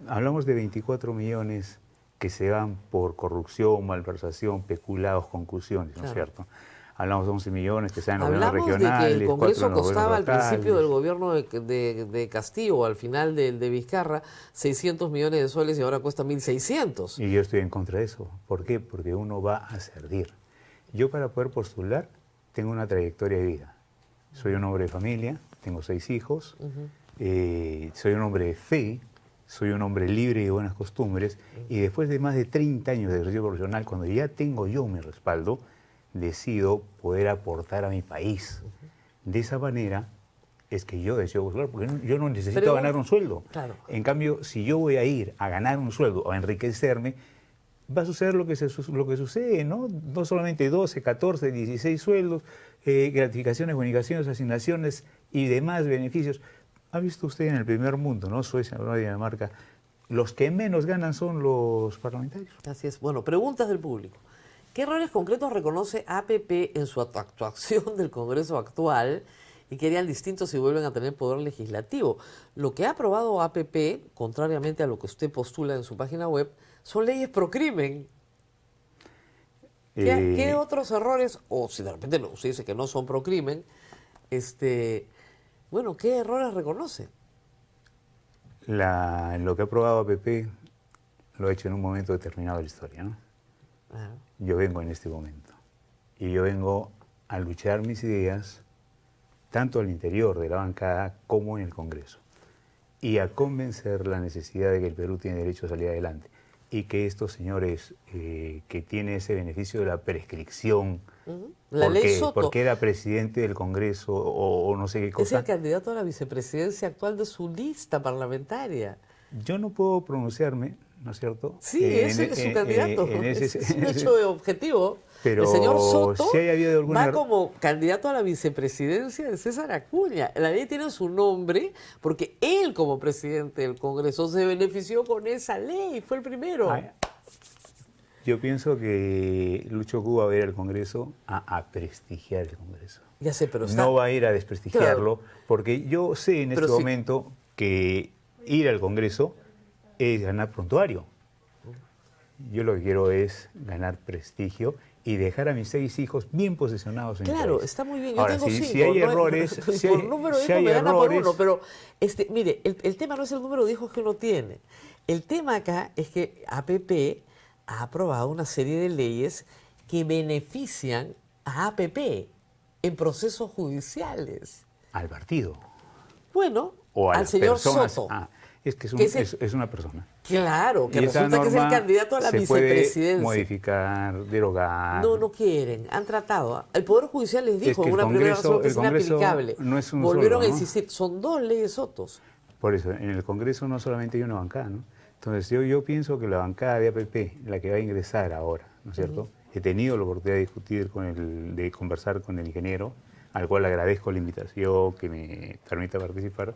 Hablamos de 24 millones que se van por corrupción, malversación, peculados, concusiones, ¿no es cierto? Hablamos de 11 millones que se van en los gobiernos regionales. Hablamos de que el Congreso costaba al principio del locales. gobierno de Castillo, al final del de Vizcarra, 600 millones de soles y ahora cuesta 1.600. Y yo estoy en contra de eso. ¿Por qué? Porque uno va a servir. Yo para poder postular tengo una trayectoria de vida. Soy un hombre de familia, tengo 6 hijos, soy un hombre de fe, soy un hombre libre y de buenas costumbres, y después de más de 30 años de ejercicio profesional, cuando ya tengo yo mi respaldo, decido poder aportar a mi país. De esa manera es que yo deseo postular, porque yo no necesito ganar un sueldo. Claro. En cambio, si yo voy a ir a ganar un sueldo o a enriquecerme, va a suceder lo que sucede, ¿no? No solamente 12, 14, 16 sueldos, gratificaciones, bonificaciones, asignaciones y demás beneficios. ¿Ha visto usted en el primer mundo, ¿no? Suecia, Noruega, Dinamarca, los que menos ganan son los parlamentarios? Así es. Bueno, preguntas del público. ¿Qué errores concretos reconoce APP en su actuación del Congreso actual y que harían distintos si vuelven a tener poder legislativo? Lo que ha aprobado APP, contrariamente a lo que usted postula en su página web, son leyes pro crimen. ¿Qué otros errores, o si de repente usted dice que no son pro crimen, bueno, qué errores reconoce? Lo que ha aprobado APP lo ha hecho en un momento determinado de la historia, ¿no? Ajá. Yo vengo en este momento y yo vengo a luchar mis ideas tanto al interior de la bancada como en el Congreso y a convencer la necesidad de que el Perú tiene derecho a salir adelante y que estos señores que tienen ese beneficio de la prescripción, La ley Soto porque era presidente del Congreso o no sé qué es cosa. el candidato a la vicepresidencia actual de su lista parlamentaria. Yo no puedo pronunciarme, ¿no es cierto? Sí, ese es su candidato. Es un hecho objetivo. Pero el señor Soto si haya habido va como candidato a la vicepresidencia de César Acuña. La ley tiene su nombre porque él, como presidente del Congreso, se benefició con esa ley. Fue el primero. Yo pienso que Lucho Cuba va a ir al Congreso a prestigiar el Congreso. Ya sé, pero no va a ir a desprestigiarlo, porque yo sé en este momento que ir al Congreso es ganar prontuario. Yo lo que quiero es ganar prestigio y dejar a mis 6 hijos bien posicionados en mi país. Claro, está muy bien. Yo Ahora, tengo 5. si hay errores, por número de hijos me gana por uno, pero mire, el tema no es el número de hijos que uno tiene. El tema acá es que APP ha aprobado una serie de leyes que benefician a APP en procesos judiciales. Al partido. Bueno, o a al las señor personas. Soto. Es que es una persona. Claro, que Y esa resulta que es el norma candidato a la se vicepresidencia. puede modificar, derogar. No quieren, han tratado. El Poder Judicial les dijo que en una primera razón que es inaplicable. No es un Volvieron solo, a insistir, son 2 leyes Sotos. Por eso, en el Congreso no solamente hay una bancada, ¿no? Entonces yo pienso que la bancada de APP, la que va a ingresar ahora, ¿no es cierto? He tenido la oportunidad de discutir de conversar con el ingeniero, al cual agradezco la invitación que me permita participar,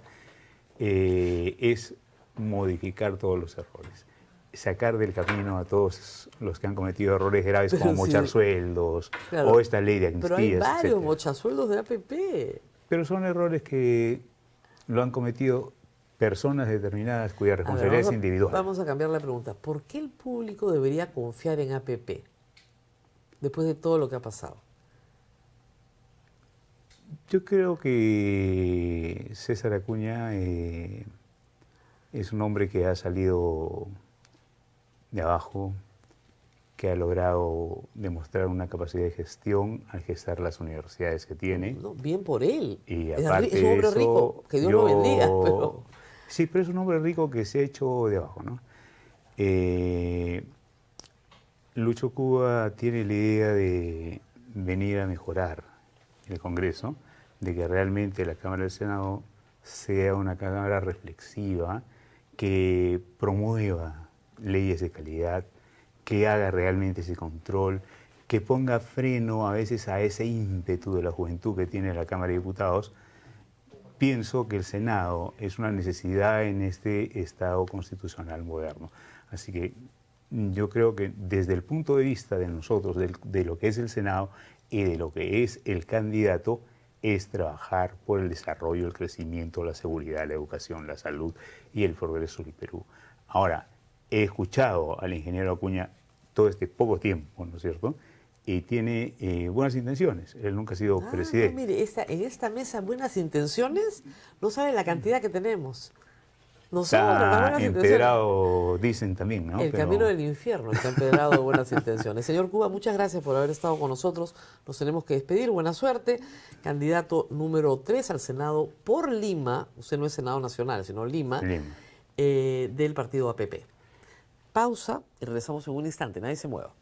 es modificar todos los errores, sacar del camino a todos los que han cometido errores graves Pero como mochar sí. sueldos, Claro. o esta ley de amnistías, Pero hay varios etcétera. mochasueldos de APP. Pero son errores que lo han cometido personas determinadas cuya responsabilidad es individual. Vamos a cambiar la pregunta. ¿Por qué el público debería confiar en APP después de todo lo que ha pasado? Yo creo que César Acuña es un hombre que ha salido de abajo, que ha logrado demostrar una capacidad de gestión al gestar las universidades que tiene. No, bien por él. Y Es aparte un hombre de eso, rico, que Dios lo bendiga. Pero... Sí, pero es un hombre rico que se ha hecho de abajo, ¿no? Lucho Cuba tiene la idea de venir a mejorar el Congreso, de que realmente la Cámara del Senado sea una Cámara reflexiva, que promueva leyes de calidad, que haga realmente ese control, que ponga freno a veces a ese ímpetu de la juventud que tiene la Cámara de Diputados. Pienso que el Senado es una necesidad en este Estado constitucional moderno. Así que yo creo que desde el punto de vista de nosotros, de lo que es el Senado y de lo que es el candidato, es trabajar por el desarrollo, el crecimiento, la seguridad, la educación, la salud y el progreso del Perú. Ahora, he escuchado al ingeniero Acuña todo este poco tiempo, ¿no es cierto?, y tiene buenas intenciones. Él nunca ha sido presidente. No, mire, en esta mesa buenas intenciones, no sabe la cantidad que tenemos. Nosotros, las Está buenas empedrado, dicen también, ¿no? El camino del infierno está empedrado de buenas intenciones. Señor Cuba, muchas gracias por haber estado con nosotros. Nos tenemos que despedir. Buena suerte. Candidato número 3 al Senado por Lima. Usted no es Senado Nacional, sino Lima. Del partido APP. Pausa y regresamos en un instante. Nadie se mueva.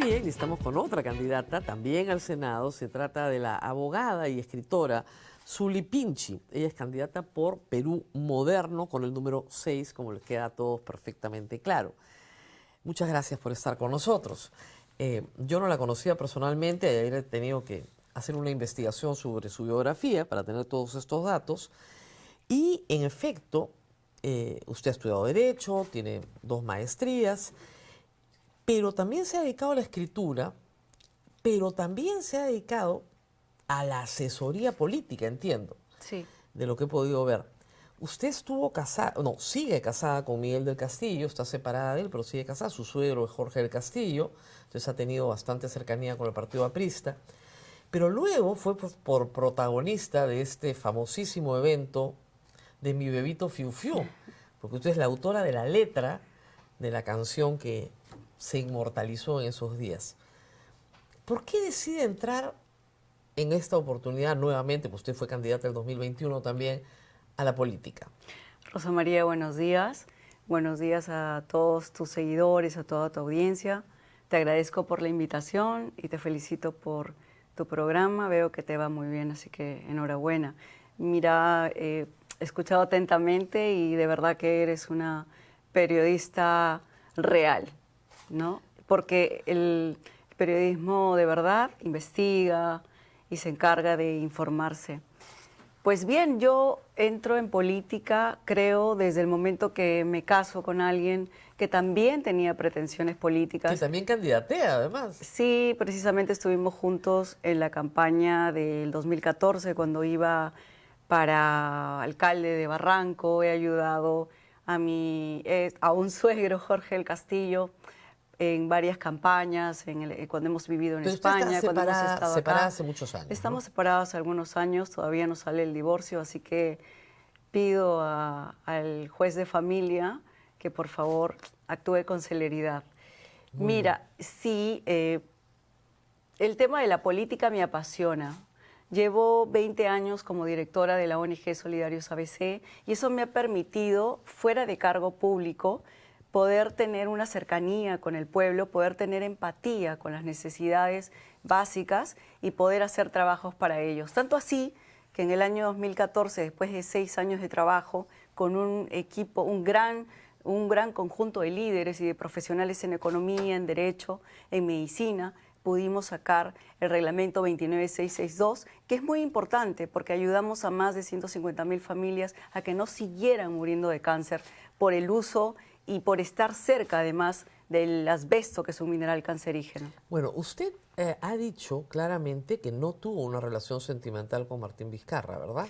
Bien, estamos con otra candidata también al Senado. Se trata de la abogada y escritora Zuli Pinchi. Ella es candidata por Perú Moderno con el número 6, como les queda a todos perfectamente claro. Muchas gracias por estar con nosotros. Yo no la conocía personalmente, ayer he tenido que hacer una investigación sobre su biografía para tener todos estos datos. Y en efecto, usted ha estudiado Derecho, tiene 2 maestrías, pero también se ha dedicado a la escritura, pero también se ha dedicado a la asesoría política, entiendo, Sí. de lo que he podido ver. Usted estuvo casada, no, sigue casada con Miguel del Castillo, está separada de él, pero sigue casada. Su suegro es Jorge del Castillo, entonces ha tenido bastante cercanía con el partido aprista. Pero luego fue por protagonista de este famosísimo evento de Mi Bebito Fiu Fiu, porque usted es la autora de la letra de la canción que se inmortalizó en esos días. ¿Por qué decide entrar en esta oportunidad nuevamente, pues usted fue candidata el 2021 también, a la política? Rosa María, buenos días. Buenos días a todos tus seguidores, a toda tu audiencia. Te agradezco por la invitación y te felicito por tu programa. Veo que te va muy bien, así que enhorabuena. Mira, he escuchado atentamente y de verdad que eres una periodista real, ¿no? Porque el periodismo de verdad investiga y se encarga de informarse. Pues bien, yo entro en política, creo, desde el momento que me caso con alguien que también tenía pretensiones políticas. Que también candidatea, además. Sí, precisamente estuvimos juntos en la campaña del 2014, cuando iba para alcalde de Barranco. He ayudado a un suegro, Jorge del Castillo, en varias campañas, cuando hemos vivido en Pero usted España, está cuando hemos estado separada acá. hace muchos años, Estamos ¿no? separados hace algunos años, todavía no sale el divorcio, así que pido al juez de familia que por favor actúe con celeridad. Mira, sí, el tema de la política me apasiona. Llevo 20 años como directora de la ONG Solidarios ABC y eso me ha permitido, fuera de cargo público, poder tener una cercanía con el pueblo, poder tener empatía con las necesidades básicas y poder hacer trabajos para ellos. Tanto así que en el año 2014, después de 6 años de trabajo, con un equipo, un gran conjunto de líderes y de profesionales en economía, en derecho, en medicina, pudimos sacar el reglamento 29662, que es muy importante porque ayudamos a más de 150.000 familias a que no siguieran muriendo de cáncer por el uso y por estar cerca, además, del asbesto, que es un mineral cancerígeno. Bueno, usted ha dicho claramente que no tuvo una relación sentimental con Martín Vizcarra, ¿verdad?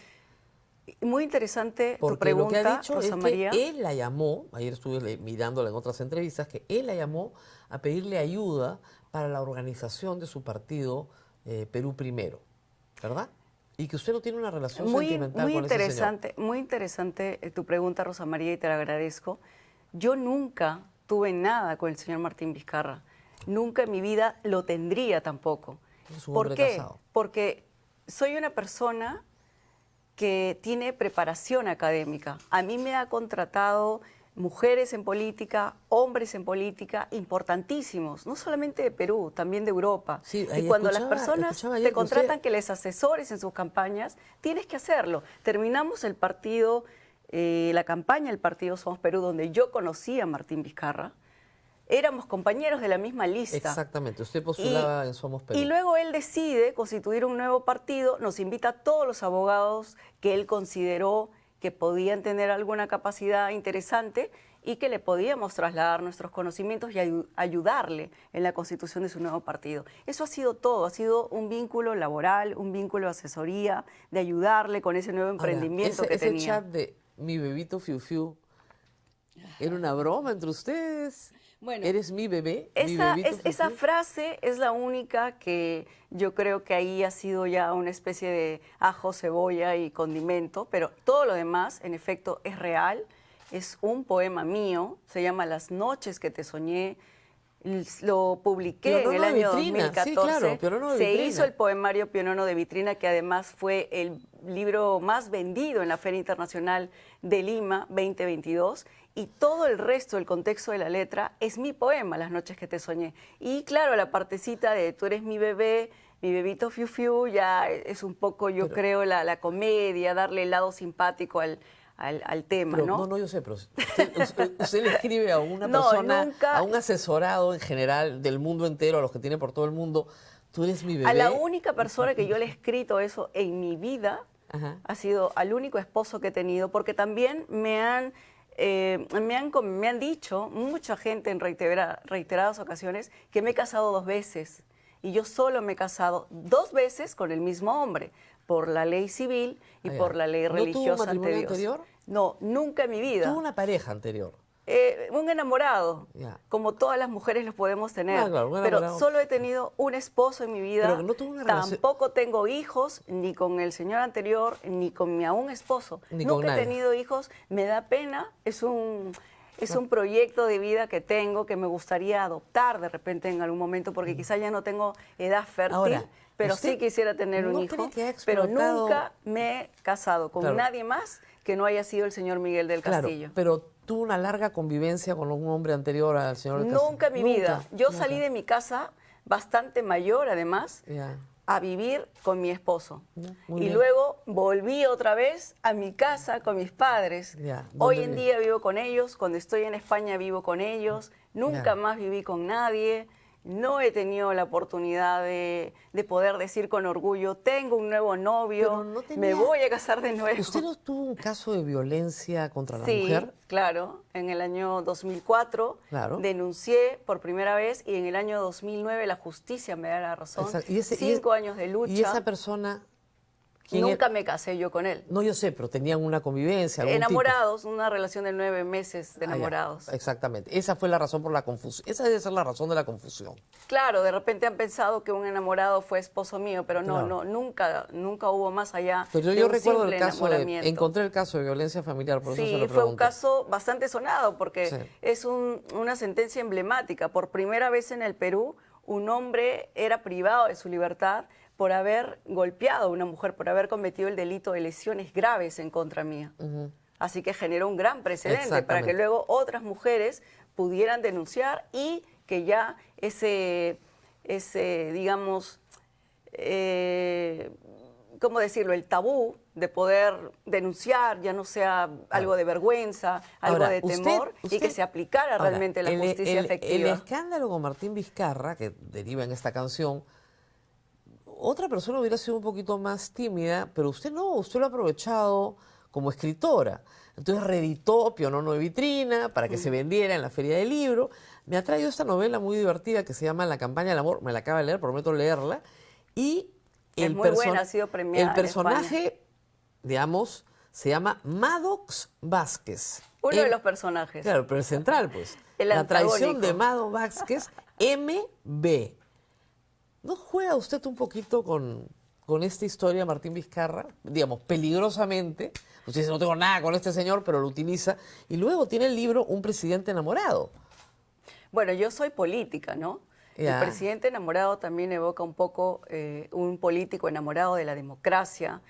Muy interesante Porque tu pregunta, lo que ha dicho Rosa es María. que él la llamó, ayer estuve mirándola en otras entrevistas, que él la llamó a pedirle ayuda para la organización de su partido Perú Primero, ¿verdad? Y que usted no tiene una relación sentimental con ese señor. Muy interesante tu pregunta, Rosa María, y te la agradezco. Yo nunca tuve nada con el señor Martín Vizcarra. Nunca en mi vida lo tendría tampoco. Es un ¿Por hombre qué? casado. Porque soy una persona que tiene preparación académica. A mí me ha contratado mujeres en política, hombres en política, importantísimos, no solamente de Perú, también de Europa. Sí, y cuando las escuchaba personas ayer te contratan que les asesores en sus campañas, tienes que hacerlo. Terminamos el partido, la campaña del partido Somos Perú, donde yo conocí a Martín Vizcarra. Éramos compañeros de la misma lista. Exactamente, usted postulaba en Somos Perú. Y luego él decide constituir un nuevo partido, nos invita a todos los abogados que él consideró que podían tener alguna capacidad interesante y que le podíamos trasladar nuestros conocimientos y ayudarle en la constitución de su nuevo partido. Eso ha sido todo, ha sido un vínculo laboral, un vínculo de asesoría, de ayudarle con ese nuevo emprendimiento que tenía. Ese chat de mi bebito Fiu Fiu, ¿era una broma entre ustedes? Bueno, ¿eres mi bebé? ¿Mi bebito Fiu esa Fiu? frase es la única que yo creo que ahí ha sido ya una especie de ajo, cebolla y condimento, pero todo lo demás, en efecto, es real. Es un poema mío, se llama Las noches que te soñé. Lo publiqué en el año 2014. Sí, claro, Pionono de Se Vitrina. hizo el poemario Pionono de Vitrina, que además fue el libro más vendido en la Feria Internacional de Lima 2022. Y todo el resto del contexto de la letra es mi poema, Las noches que te soñé. Y claro, la partecita de tú eres mi bebé, mi bebito Fiu Fiu, ya es un poco, yo creo, la comedia, darle el lado simpático al tema, Pero, ¿no? no, yo sé, pero usted le escribe a una No, persona, nunca. a un asesorado en general del mundo entero, a los que tiene por todo el mundo, tú eres mi bebé. A la única persona que yo le he escrito eso en mi vida Ajá. ha sido al único esposo que he tenido, porque también me han dicho mucha gente en reiteradas ocasiones que me he casado 2 veces y yo solo me he casado 2 veces con el mismo hombre, por la ley civil y Ah, ya. por la ley ¿No tuvo religiosa ante matrimonio Dios. anterior? No, nunca en mi vida. Tuvo una pareja anterior. Un enamorado, Ya. como todas las mujeres los podemos tener, Ah, claro, un pero enamorado. solo he tenido un esposo en mi vida, Pero que no tuvo una relación- tampoco tengo hijos, ni con el señor anterior, ni con mi aún esposo. Ni con Nunca he nadie. tenido hijos, me da pena, es un proyecto de vida que tengo, que me gustaría adoptar de repente en algún momento, porque quizá ya no tengo edad fértil, Ahora, pero ¿usted sí quisiera tener un no hijo, cree que ha pero explotado- nunca me he casado con Claro. nadie más que no haya sido el señor Miguel del Claro, Castillo. pero tuvo una larga convivencia con un hombre anterior al señor del Castillo. Nunca en mi vida. Yo Nunca. salí de mi casa bastante mayor, además, Ya. a vivir con mi esposo. Muy Y bien. luego volví otra vez a mi casa con mis padres. Ya, Hoy ¿dónde en vive? día vivo con ellos, cuando estoy en España vivo con ellos, nunca Ya. más viví con nadie. No he tenido la oportunidad de poder decir con orgullo, tengo un nuevo novio, Pero no tenía- me voy a casar de nuevo. ¿Usted no tuvo un caso de violencia contra la Sí, mujer? claro. En el año 2004 Claro. denuncié por primera vez y en el año 2009 la justicia me da la razón. Exacto. 5 años de lucha. ¿Y esa persona? ¿quién Nunca era? me casé yo con él. No, yo sé, pero tenían una convivencia, algún tipo. Enamorados, una relación de 9 meses de Ah, ya. enamorados. Exactamente. Esa fue la razón por la confusión. Esa debe ser la razón de la confusión. Claro, de repente han pensado que un enamorado fue esposo mío, pero no, Claro. no, nunca hubo más allá. Pero de yo un recuerdo simple el caso enamoramiento. encontré el caso de violencia familiar, por eso se Sí, lo fue un pregunto. caso bastante sonado porque Sí. es una sentencia emblemática. Por primera vez en el Perú, un hombre era privado de su libertad por haber golpeado a una mujer, por haber cometido el delito de lesiones graves en contra mía. Así que generó un gran precedente para Exactamente. que luego otras mujeres pudieran denunciar y que ya ese digamos, ¿cómo decirlo?, el tabú de poder denunciar ya no sea algo de vergüenza, algo Ahora, de temor, y que se aplicara ahora, realmente la el- justicia el efectiva. escándalo con Martín Vizcarra, que deriva en esta canción, otra persona hubiera sido un poquito más tímida, pero usted no, usted lo ha aprovechado como escritora. Entonces reeditó Pionono de Vitrina para que se vendiera en la Feria del Libro. Me ha traído esta novela muy divertida que se llama La campaña del amor. Me la acaba de leer, prometo leerla. Y Es muy buena, ha sido premiada el en personaje, digamos, se llama Maddox Vázquez. Uno de En- los personajes. Claro, pero el central, pues. El la traición antagónico. de Maddox Vázquez, MB. ¿No juega usted un poquito con esta historia, Martín Vizcarra? Digamos, peligrosamente. Usted dice, no tengo nada con este señor, pero lo utiliza. Y luego tiene el libro Un presidente enamorado. Bueno, yo soy política, ¿no? Ya. El presidente enamorado también evoca un poco un político enamorado de la democracia,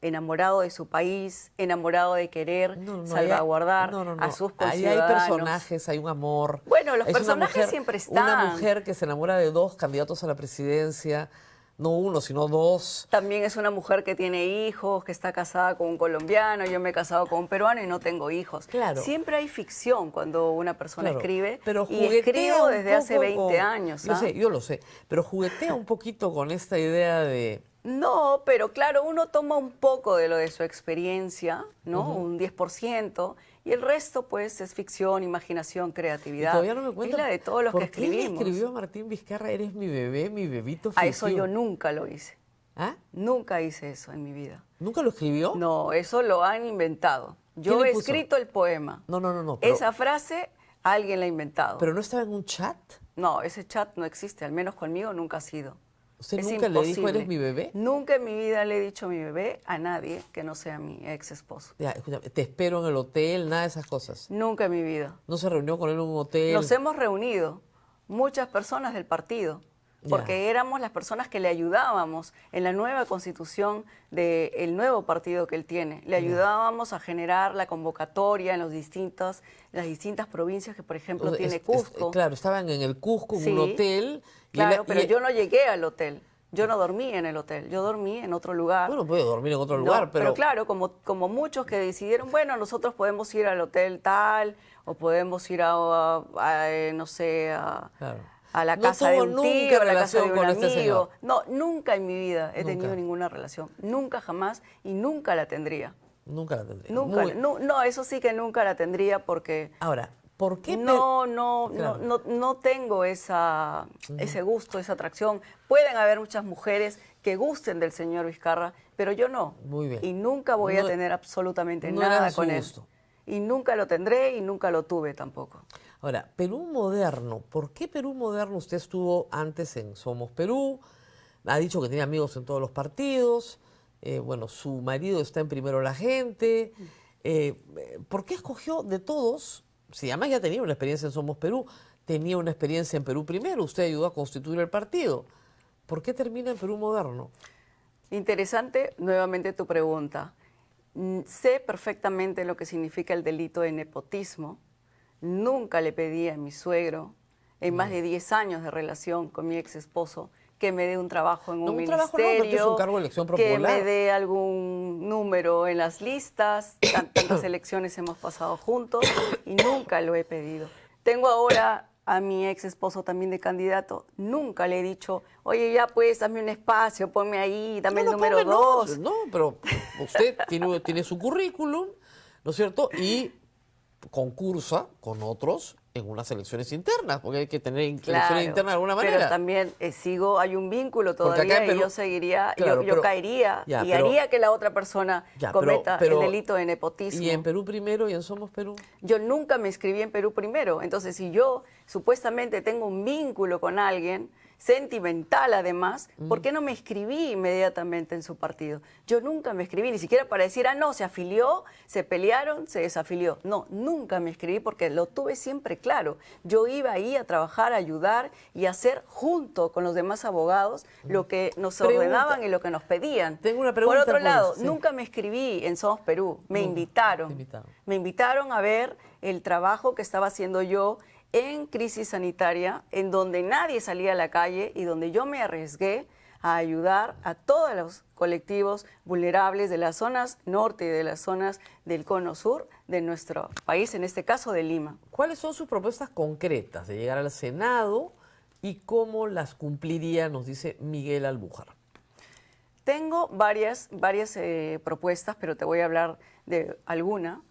enamorado de su país, enamorado de querer salvaguardar a sus Ahí conciudadanos. hay personajes, hay un amor. Bueno, los Es una personajes mujer- siempre Una están. mujer que se enamora de dos candidatos a la presidencia, no uno, sino dos. También es una mujer que tiene hijos, que está casada con un colombiano, yo me he casado con un peruano y no tengo hijos. Claro. Siempre hay ficción cuando una persona Claro, escribe, pero y juguetea escribo un desde hace poco 20 con- años. Yo ¿ah? sé, yo lo sé, pero juguetea un poquito con esta idea de... No, pero claro, uno toma un poco de lo de su experiencia, ¿no? Un 10%, y el resto, pues, es ficción, imaginación, Y creatividad. todavía no me cuenta es la de todos los que ¿por qué le escribimos. escribió a Martín Vizcarra, eres mi bebé, mi bebito A eso fifiu"? yo nunca lo hice. ¿Ah? Nunca hice eso en mi vida. ¿Nunca lo escribió? No, eso lo han inventado. Yo ¿Quién le he puso? escrito el poema. No. Esa frase alguien la ha inventado. ¿Pero no estaba en un chat? No, ese chat no existe, al menos conmigo nunca ha sido. ¿Usted Es nunca le dijo, imposible. eres mi bebé? Nunca en mi vida le he dicho mi bebé a nadie que no sea mi ex esposo. Ya, escúchame, te espero en el hotel, nada de esas cosas. Nunca en mi vida. ¿No se reunió con él en un hotel? Nos hemos reunido muchas personas del partido, porque Ya. éramos las personas que le ayudábamos en la nueva constitución del nuevo partido que él tiene. Le ayudábamos a generar la convocatoria en las distintas provincias que, por ejemplo, tiene Cusco. Claro, estaban en el Cusco, en Sí, un hotel. y Claro, él- pero y- yo no llegué al hotel. Yo no dormí en el hotel, yo dormí en otro lugar. Bueno, puede dormir en otro No, lugar, pero... claro, como muchos que decidieron, bueno, nosotros podemos ir al hotel tal, o podemos ir no sé, Claro. a la No casa de tuvo un nunca tío, a la casa relación de un con este amigo. señor. No, nunca en mi vida he Nunca. tenido ninguna relación. Nunca, jamás, y nunca la tendría. Nunca la tendría. Nunca, Muy- no, eso sí que nunca la tendría porque... Ahora, ¿por qué? Claro. No tengo ese gusto, esa atracción. Pueden haber muchas mujeres que gusten del señor Vizcarra, pero yo no. Muy bien. Y nunca voy a No- tener absolutamente no era nada de su con él. gusto. Y nunca lo tendré y nunca lo tuve tampoco. Ahora, Perú Moderno. ¿Por qué Perú Moderno? Usted estuvo antes en Somos Perú, ha dicho que tiene amigos en todos los partidos, bueno, su marido está en Primero la Gente. ¿Por qué escogió de todos? Si además ya tenía una experiencia en Somos Perú, tenía una experiencia en Perú Primero, usted ayudó a constituir el partido. ¿Por qué termina en Perú Moderno? Interesante, nuevamente tu pregunta. Sé perfectamente lo que significa el delito de nepotismo. Nunca le pedí a mi suegro, en más de 10 años de relación con mi ex esposo, que me dé un trabajo en un un trabajo no, ministerio, porque es un cargo de elección que popular. me dé algún número en las listas. Tantas elecciones hemos pasado juntos y nunca lo he pedido. Tengo ahora a mi ex esposo también de candidato, nunca le he dicho, oye, ya pues, dame un espacio, ponme ahí, dame el número ponme, 2. No, pero usted tiene su currículum, ¿no es cierto? Y concursa con otros en unas elecciones internas, porque hay que tener elecciones internas de alguna manera. Pero también hay un vínculo Porque acá todavía en Perú- y yo seguiría, Claro, yo pero- caería ya, y pero- haría que la otra persona Ya, cometa pero- el delito de nepotismo. ¿Y en Perú Primero y en Somos Perú? Yo nunca me inscribí en Perú Primero. Entonces, si yo supuestamente tengo un vínculo con alguien, sentimental además, ¿por qué no me inscribí inmediatamente en su partido? Yo nunca me inscribí, ni siquiera para decir, no, se afilió, se pelearon, se desafilió. No, nunca me inscribí porque lo tuve siempre claro. Yo iba ahí a trabajar, a ayudar y a hacer junto con los demás abogados lo que nos Pregunta. ordenaban y lo que nos pedían. Tengo una pregunta, Por otro pues, lado, sí. nunca me inscribí en Somos Perú, me Te invitaron. invitaron. Me invitaron a ver el trabajo que estaba haciendo yo en crisis sanitaria, en donde nadie salía a la calle y donde yo me arriesgué a ayudar a todos los colectivos vulnerables de las zonas norte y de las zonas del cono sur de nuestro país, en este caso de Lima. ¿Cuáles son sus propuestas concretas de llegar al Senado y cómo las cumpliría, nos dice Miguel Albújar? Tengo varias propuestas, pero te voy a hablar de alguna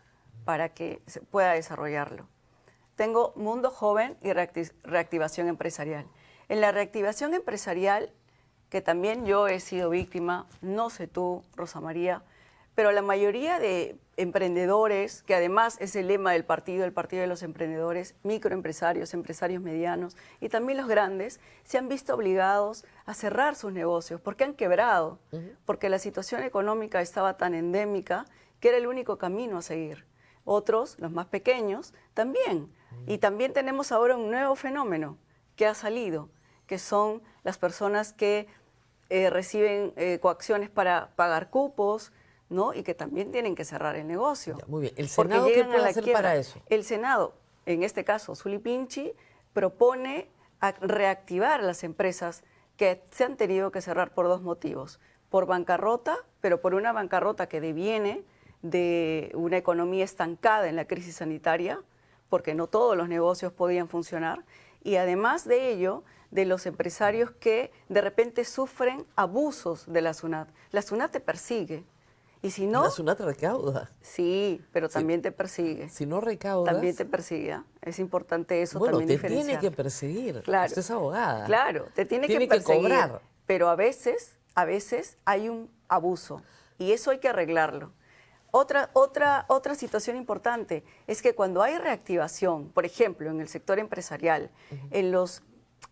para que se pueda desarrollarlo. Tengo Mundo Joven y Reactivación Empresarial. En la reactivación empresarial, que también yo he sido víctima, no sé tú, Rosa María, pero la mayoría de emprendedores, que además es el lema del partido, el Partido de los Emprendedores, microempresarios, empresarios medianos y también los grandes, se han visto obligados a cerrar sus negocios porque han quebrado, porque la situación económica estaba tan endémica que era el único camino a seguir. Otros, los más pequeños, también. Y también tenemos ahora un nuevo fenómeno que ha salido, que son las personas que reciben coacciones para pagar cupos, ¿no? Y que también tienen que cerrar el negocio. Ya, muy bien. ¿El Porque Senado qué llegan a puede la hacer quiebra. para eso? El Senado, en este caso, Zulipinchi, propone reactivar las empresas que se han tenido que cerrar por dos motivos. Por bancarrota, pero por una bancarrota que deviene de una economía estancada en la crisis sanitaria, porque no todos los negocios podían funcionar, y además de ello, de los empresarios que de repente sufren abusos de la SUNAT. La SUNAT te persigue, y si no... La SUNAT recauda. Sí, pero también te persigue. Si no recaudas... También te persigue. Es importante eso bueno, también te diferenciar. tiene que perseguir. Claro. Usted es abogada. Claro, te tiene que que perseguir. cobrar. Pero a veces hay un abuso y eso hay que arreglarlo. Otra situación importante es que cuando hay reactivación, por ejemplo, en el sector empresarial, en los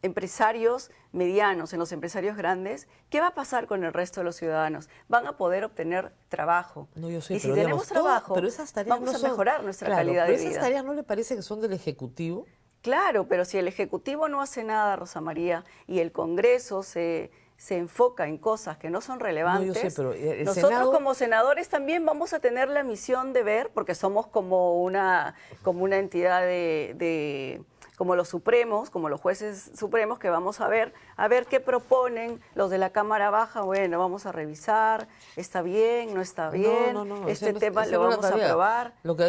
empresarios medianos, en los empresarios grandes, ¿qué va a pasar con el resto de los ciudadanos? Van a poder obtener trabajo. No, yo sé, y si pero tenemos digamos, trabajo, pero esas tareas vamos no a son- mejorar nuestra Claro, calidad pero de vida. esas tareas ¿no le parece que son del Ejecutivo? Claro, pero si el Ejecutivo no hace nada, Rosa María, y el Congreso se enfoca en cosas que no son relevantes, No, yo sé, pero el nosotros Senado- como senadores también vamos a tener la misión de ver, porque somos como una entidad como los supremos, como los jueces supremos, que vamos a ver qué proponen los de la Cámara Baja. Bueno, vamos a revisar, está bien, no está bien, No, este esa no es- tema esa lo no es la vamos a tarea. aprobar. Lo que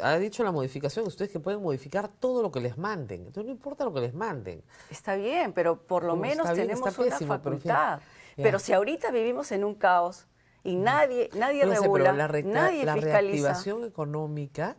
ha dicho la modificación, ustedes que pueden modificar todo lo que les manden. Entonces no importa lo que les manden. Está bien, pero por lo No, menos está bien, tenemos está una pésimo, pero en fin, facultad. ya. Pero si ahorita vivimos en un caos y nadie Fíjense, regula, pero nadie la fiscaliza. reactivación económica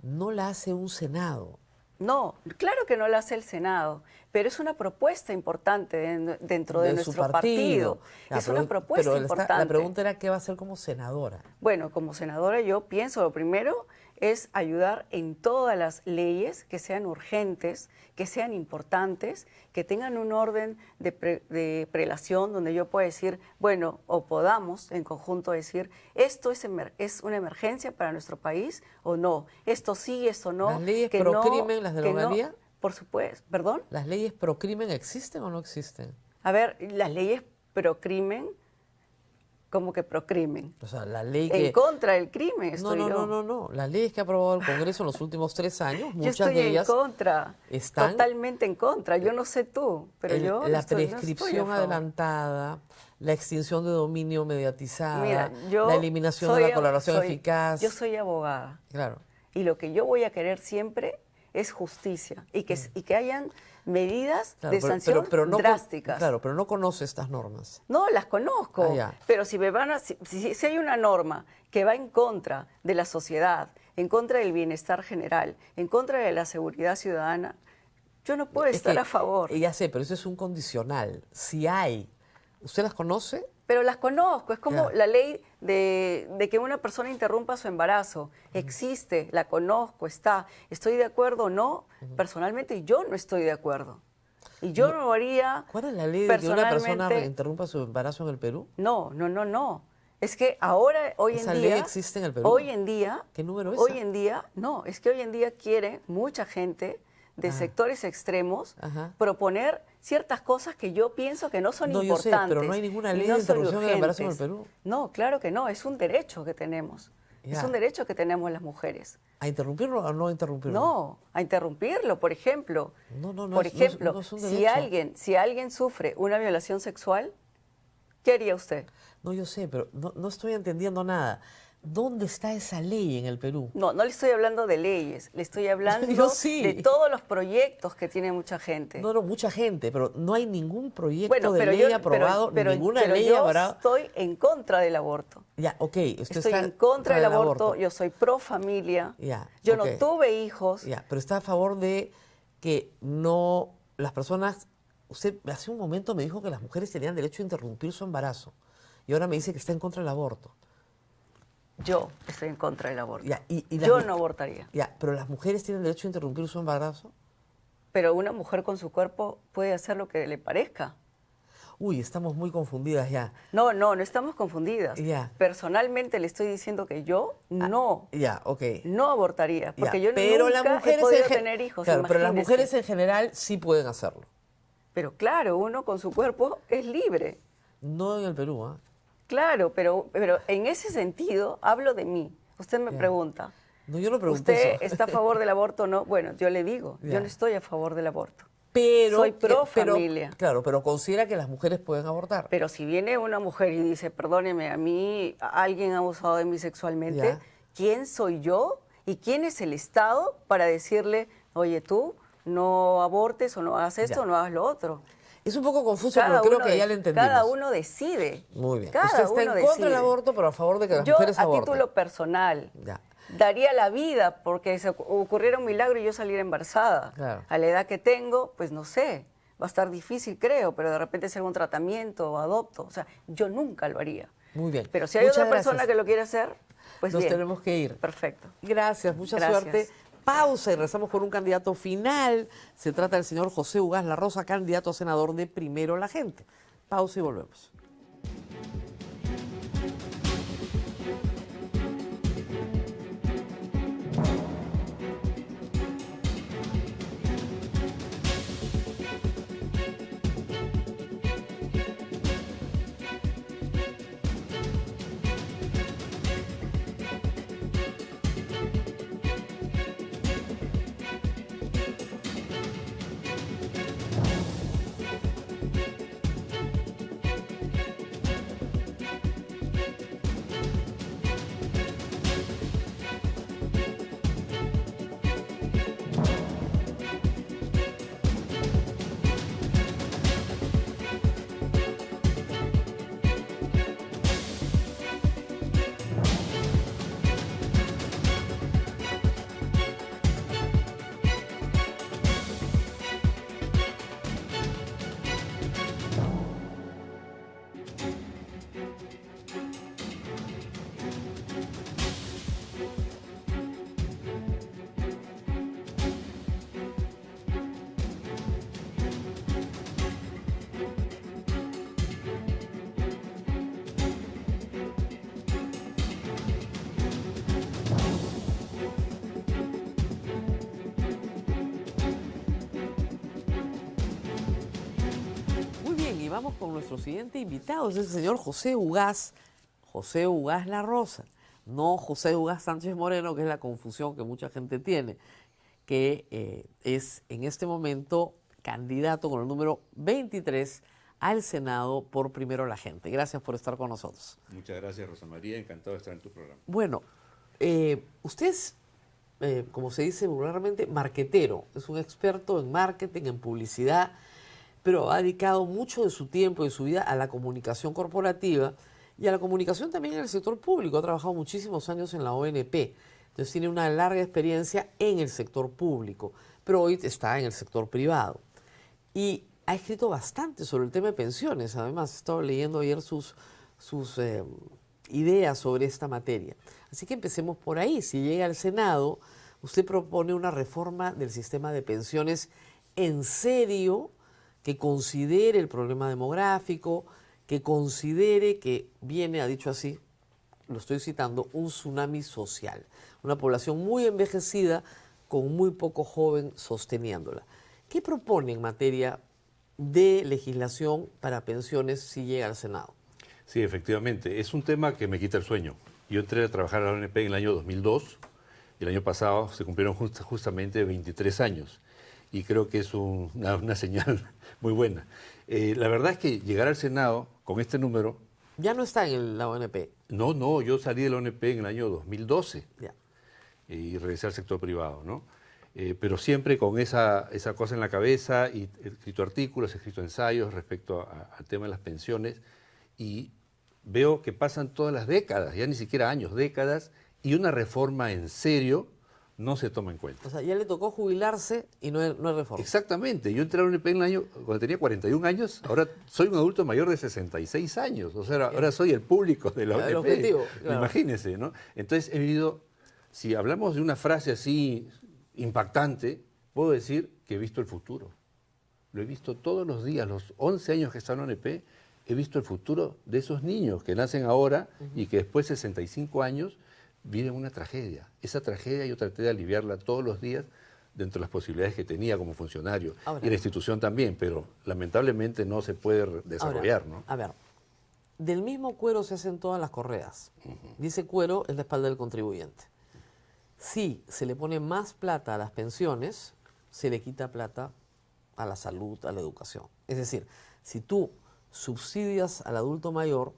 no la hace un Senado. No, claro que no lo hace el Senado, pero es una propuesta importante dentro de su nuestro partido. Ya, Es una propuesta pero importante. la pregunta era qué va a hacer como senadora. Bueno, como senadora yo pienso, lo primero es ayudar en todas las leyes que sean urgentes, que sean importantes, que tengan un orden de prelación donde yo pueda decir, bueno, o podamos en conjunto decir, esto es una emergencia para nuestro país o no, esto sí, esto no. ¿Las leyes que pro no, crimen, las de la que no, Unalía? por supuesto, ¿perdón? ¿Las leyes pro crimen existen o no existen? A ver, las leyes pro crimen como que procrimen. O sea, la ley que... En contra del crimen No, estoy no, yo. no. Las leyes que ha aprobado el Congreso en los últimos 3 años, Yo muchas estoy de ellas en contra, están... totalmente en contra. Yo no sé tú, pero yo no la estoy a prescripción favor. adelantada, la extinción de dominio mediatizada, Mira, yo la eliminación de soy la colaboración eficaz. Yo soy abogada. Claro. Y lo que yo voy a querer siempre es justicia y que hayan medidas Claro, de sanción pero no drásticas. Claro, pero no conoce estas normas. No, las conozco, Ah, ya. pero si si hay una norma que va en contra de la sociedad, en contra del bienestar general, en contra de la seguridad ciudadana, yo no puedo estar a favor. Ya sé, pero eso es un condicional. Si hay, ¿usted las conoce? Pero las conozco, es como Ya. la ley de que una persona interrumpa su embarazo. Existe, la conozco, está. ¿Estoy de acuerdo o no? Personalmente yo no estoy de acuerdo. Y yo no haría ¿Cuál es la ley de que una persona personalmente- interrumpa su embarazo en el Perú? No. Es que ahora, hoy ¿Esa en ley día... existe en el Perú? Hoy en día... ¿Qué número es Hoy esa? en día, no, es que hoy en día quiere mucha gente de sectores extremos Ajá. proponer ciertas cosas que yo pienso que no son No, yo sé, importantes. pero no hay ninguna y ley no de son interrupción del embarazo en el urgentes. Perú. No, claro que no, es un derecho que tenemos. Es Ya. un derecho que tenemos las mujeres. ¿A interrumpirlo o no a interrumpirlo? No, a interrumpirlo, por ejemplo. No, Por es- ejemplo, no es un si derecho. alguien sufre una violación sexual, ¿qué haría usted? No, yo sé, pero no estoy entendiendo nada. ¿Dónde está esa ley en el Perú? No le estoy hablando de leyes, le estoy hablando Yo sí. de todos los proyectos que tiene mucha gente. No, mucha gente, pero no hay ningún proyecto de pero ley aprobado, ninguna ley yo aprobada. estoy en contra del aborto. Ya, ok. Usted Estoy está en contra del del aborto, yo soy pro familia. Ya, Yo ok. no tuve hijos. Ya, pero está a favor de que no las personas. Usted hace un momento me dijo que las mujeres tenían derecho a interrumpir su embarazo y ahora me dice que está en contra del aborto. Yo estoy en contra del aborto. Ya, y las Yo mu- no abortaría. Ya, pero las mujeres tienen derecho a interrumpir su embarazo. Pero una mujer con su cuerpo puede hacer lo que le parezca. Uy, estamos muy confundidas ya. No estamos confundidas. Ya. Personalmente le estoy diciendo que yo no Ok. abortaría, porque Ya, yo pero nunca las mujeres he podido en gen- tener hijos. Claro, pero las imagínese. mujeres en general sí pueden hacerlo. Pero claro, uno con su cuerpo es libre. No en el Perú, ¿ah? Claro, pero en ese sentido hablo de mí. Usted me Ya. pregunta, No, yo no pregunté ¿usted eso. está a favor del aborto o no? Bueno, yo le digo, Ya. yo no estoy a favor del aborto. Pero, Soy pro pero- familia. Claro, pero considera que las mujeres pueden abortar. Pero si viene una mujer y dice, perdóneme, a mí alguien ha abusado de mí sexualmente, Ya. ¿quién soy yo y quién es el Estado para decirle, oye, tú no abortes o no hagas esto Ya. o no hagas lo otro? Es un poco confuso, pero creo que ya lo entendimos. Cada uno decide. Muy bien. Cada Usted está uno en contra decide. del aborto, pero a favor de que las Yo, mujeres a aborten. título personal, Ya. daría la vida porque se ocurriera un milagro y yo saliera embarazada. Claro. A la edad que tengo, pues no sé, va a estar difícil, creo, pero de repente hacer un tratamiento o adopto. O sea, yo nunca lo haría. Muy bien. Pero si hay Muchas otra persona gracias. que lo quiere hacer, pues Nos bien. tenemos que ir. Perfecto. Gracias, mucha Gracias. suerte. Pausa y rezamos con un candidato final. Se trata del señor José Ugaz La Rosa, candidato a senador de Primero la Gente. Pausa y volvemos. Muy bien, y vamos con nuestro siguiente invitado, es el señor José Ugaz José Ugaz La Rosa, no José Ugaz Sánchez Moreno, que es la confusión que mucha gente tiene, que es en este momento candidato con el número 23 al Senado por Primero la Gente. Gracias por estar con nosotros. Muchas gracias, Rosa María. Encantado de estar en tu programa. Bueno, usted es, como se dice vulgarmente, marquetero. Es un experto en marketing, en publicidad, pero ha dedicado mucho de su tiempo y de su vida a la comunicación corporativa y a la comunicación también en el sector público. Ha trabajado muchísimos años en la ONP. Entonces tiene una larga experiencia en el sector público, pero hoy está en el sector privado. Y ha escrito bastante sobre el tema de pensiones. Además, he estado leyendo ayer sus ideas sobre esta materia. Así que empecemos por ahí. Si llega al Senado, usted propone una reforma del sistema de pensiones en serio, que considere el problema demográfico, que considere que viene, ha dicho así, lo estoy citando, un tsunami social. Una población muy envejecida con muy poco joven sosteniéndola. ¿Qué propone en materia de legislación para pensiones si llega al Senado? Sí, efectivamente. Es un tema que me quita el sueño. Yo entré a trabajar a la ONP en el año 2002. El año pasado se cumplieron justamente 23 años. Y creo que es una señal muy buena. La verdad es que llegar al Senado con este número... Ya no está en la ONP. No, yo salí de la ONP en el año 2012 Ya. Y regresé al sector privado, ¿no? Pero siempre con esa cosa en la cabeza, y he escrito artículos, he escrito ensayos respecto al tema de las pensiones, y veo que pasan todas las décadas, ya ni siquiera años, décadas, y una reforma en serio no se toma en cuenta. O sea, ya le tocó jubilarse y no hay reforma. Exactamente, yo entré a la ONP en el año, cuando tenía 41 años, ahora soy un adulto mayor de 66 años, o sea, ahora soy el público de la ONP. El objetivo, claro. Imagínense, ¿no? Entonces he vivido, si hablamos de una frase así impactante, puedo decir que he visto el futuro. Lo he visto todos los días, los 11 años que he estado en la ONP, he visto el futuro de esos niños que nacen ahora y que después de 65 años viven una tragedia. Esa tragedia yo traté de aliviarla todos los días dentro de las posibilidades que tenía como funcionario. Ahora, y la institución también, pero lamentablemente no se puede desarrollar, ¿no? A ver, del mismo cuero se hacen todas las correas. Dice cuero es la espalda del contribuyente. Si se le pone más plata a las pensiones, se le quita plata a la salud, a la educación. Es decir, si tú subsidias al adulto mayor,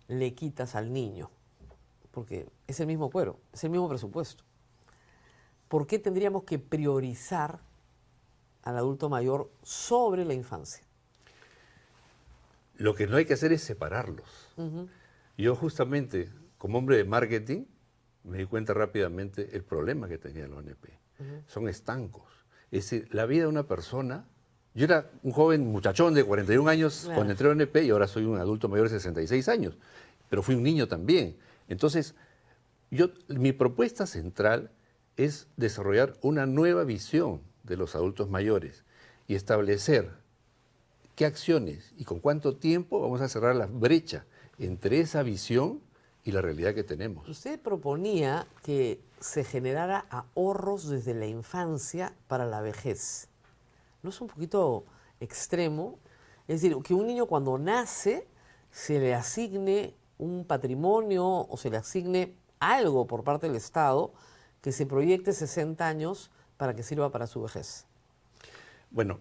le quitas al niño, porque es el mismo cuero, es el mismo presupuesto. ¿Por qué tendríamos que priorizar al adulto mayor sobre la infancia? Lo que no hay que hacer es separarlos. Yo justamente, como hombre de marketing, me di cuenta rápidamente el problema que tenía la ONP. Son estancos. Es decir, la vida de una persona... Yo era un joven muchachón de 41 años cuando entré a la ONP y ahora soy un adulto mayor de 66 años, pero fui un niño también. Entonces, mi propuesta central es desarrollar una nueva visión de los adultos mayores y establecer qué acciones y con cuánto tiempo vamos a cerrar la brecha entre esa visión y la realidad que tenemos. Usted proponía que se generara ahorros desde la infancia para la vejez. ¿No es un poquito extremo? Es decir, que un niño cuando nace se le asigne un patrimonio o se le asigne algo por parte del Estado que se proyecte 60 años para que sirva para su vejez. Bueno,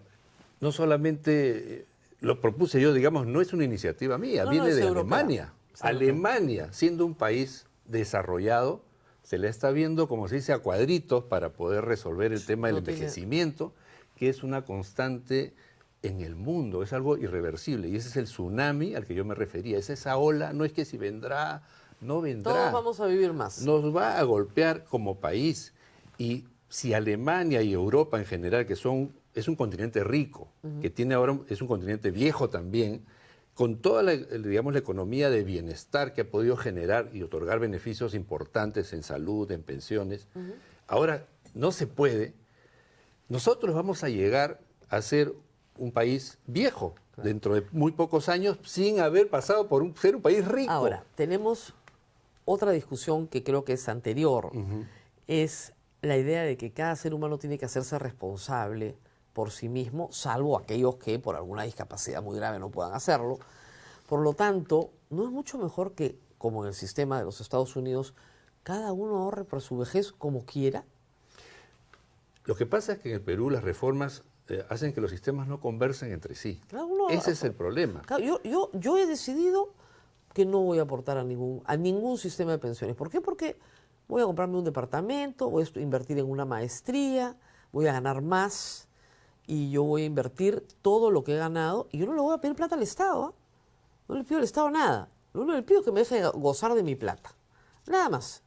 no solamente lo propuse yo, digamos, no es una iniciativa mía, viene de Alemania. Alemania, siendo un país desarrollado, se le está viendo, como se dice, a cuadritos para poder resolver el tema del envejecimiento, que es una constante en el mundo, es algo irreversible. Y ese es el tsunami al que yo me refería. Es esa ola, no es que si vendrá, no vendrá. Todos vamos a vivir más. Nos va a golpear como país. Y si Alemania y Europa en general, que es un continente rico, que tiene ahora, es un continente viejo también, con toda la economía de bienestar que ha podido generar y otorgar beneficios importantes en salud, en pensiones, ahora no se puede. Nosotros vamos a llegar a ser un país viejo dentro de muy pocos años sin haber pasado por ser un país rico. Ahora, tenemos otra discusión que creo que es anterior, es la idea de que cada ser humano tiene que hacerse responsable por sí mismo, salvo aquellos que por alguna discapacidad muy grave no puedan hacerlo. Por lo tanto, ¿no es mucho mejor que, como en el sistema de los Estados Unidos, cada uno ahorre para su vejez como quiera? Lo que pasa es que en el Perú las reformas hacen que los sistemas no conversen entre sí. Cada uno- Ese es el problema. Claro, yo he decidido que no voy a aportar a ningún sistema de pensiones. ¿Por qué? Porque voy a comprarme un departamento, voy a invertir en una maestría, voy a ganar más y yo voy a invertir todo lo que he ganado y yo no le voy a pedir plata al Estado. ¿Ah? No le pido al Estado nada. Lo único que le pido es que me deje gozar de mi plata. Nada más.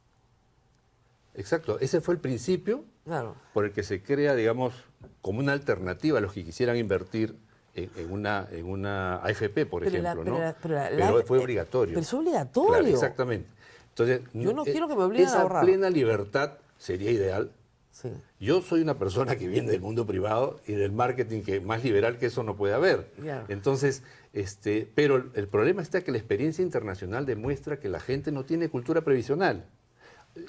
Exacto, ese fue el principio Claro. por el que se crea, digamos, como una alternativa a los que quisieran invertir en una AFP, por ejemplo, ¿no? Pero fue obligatorio. Pero es obligatorio. Claro, exactamente. Entonces, Yo no quiero que me obliguen a esa ahorrar. plena libertad sería ideal. Sí. Yo soy una persona que viene del mundo privado y del marketing, que más liberal que eso no puede haber. Ya. Entonces, pero el problema está que la experiencia internacional demuestra que la gente no tiene cultura previsional.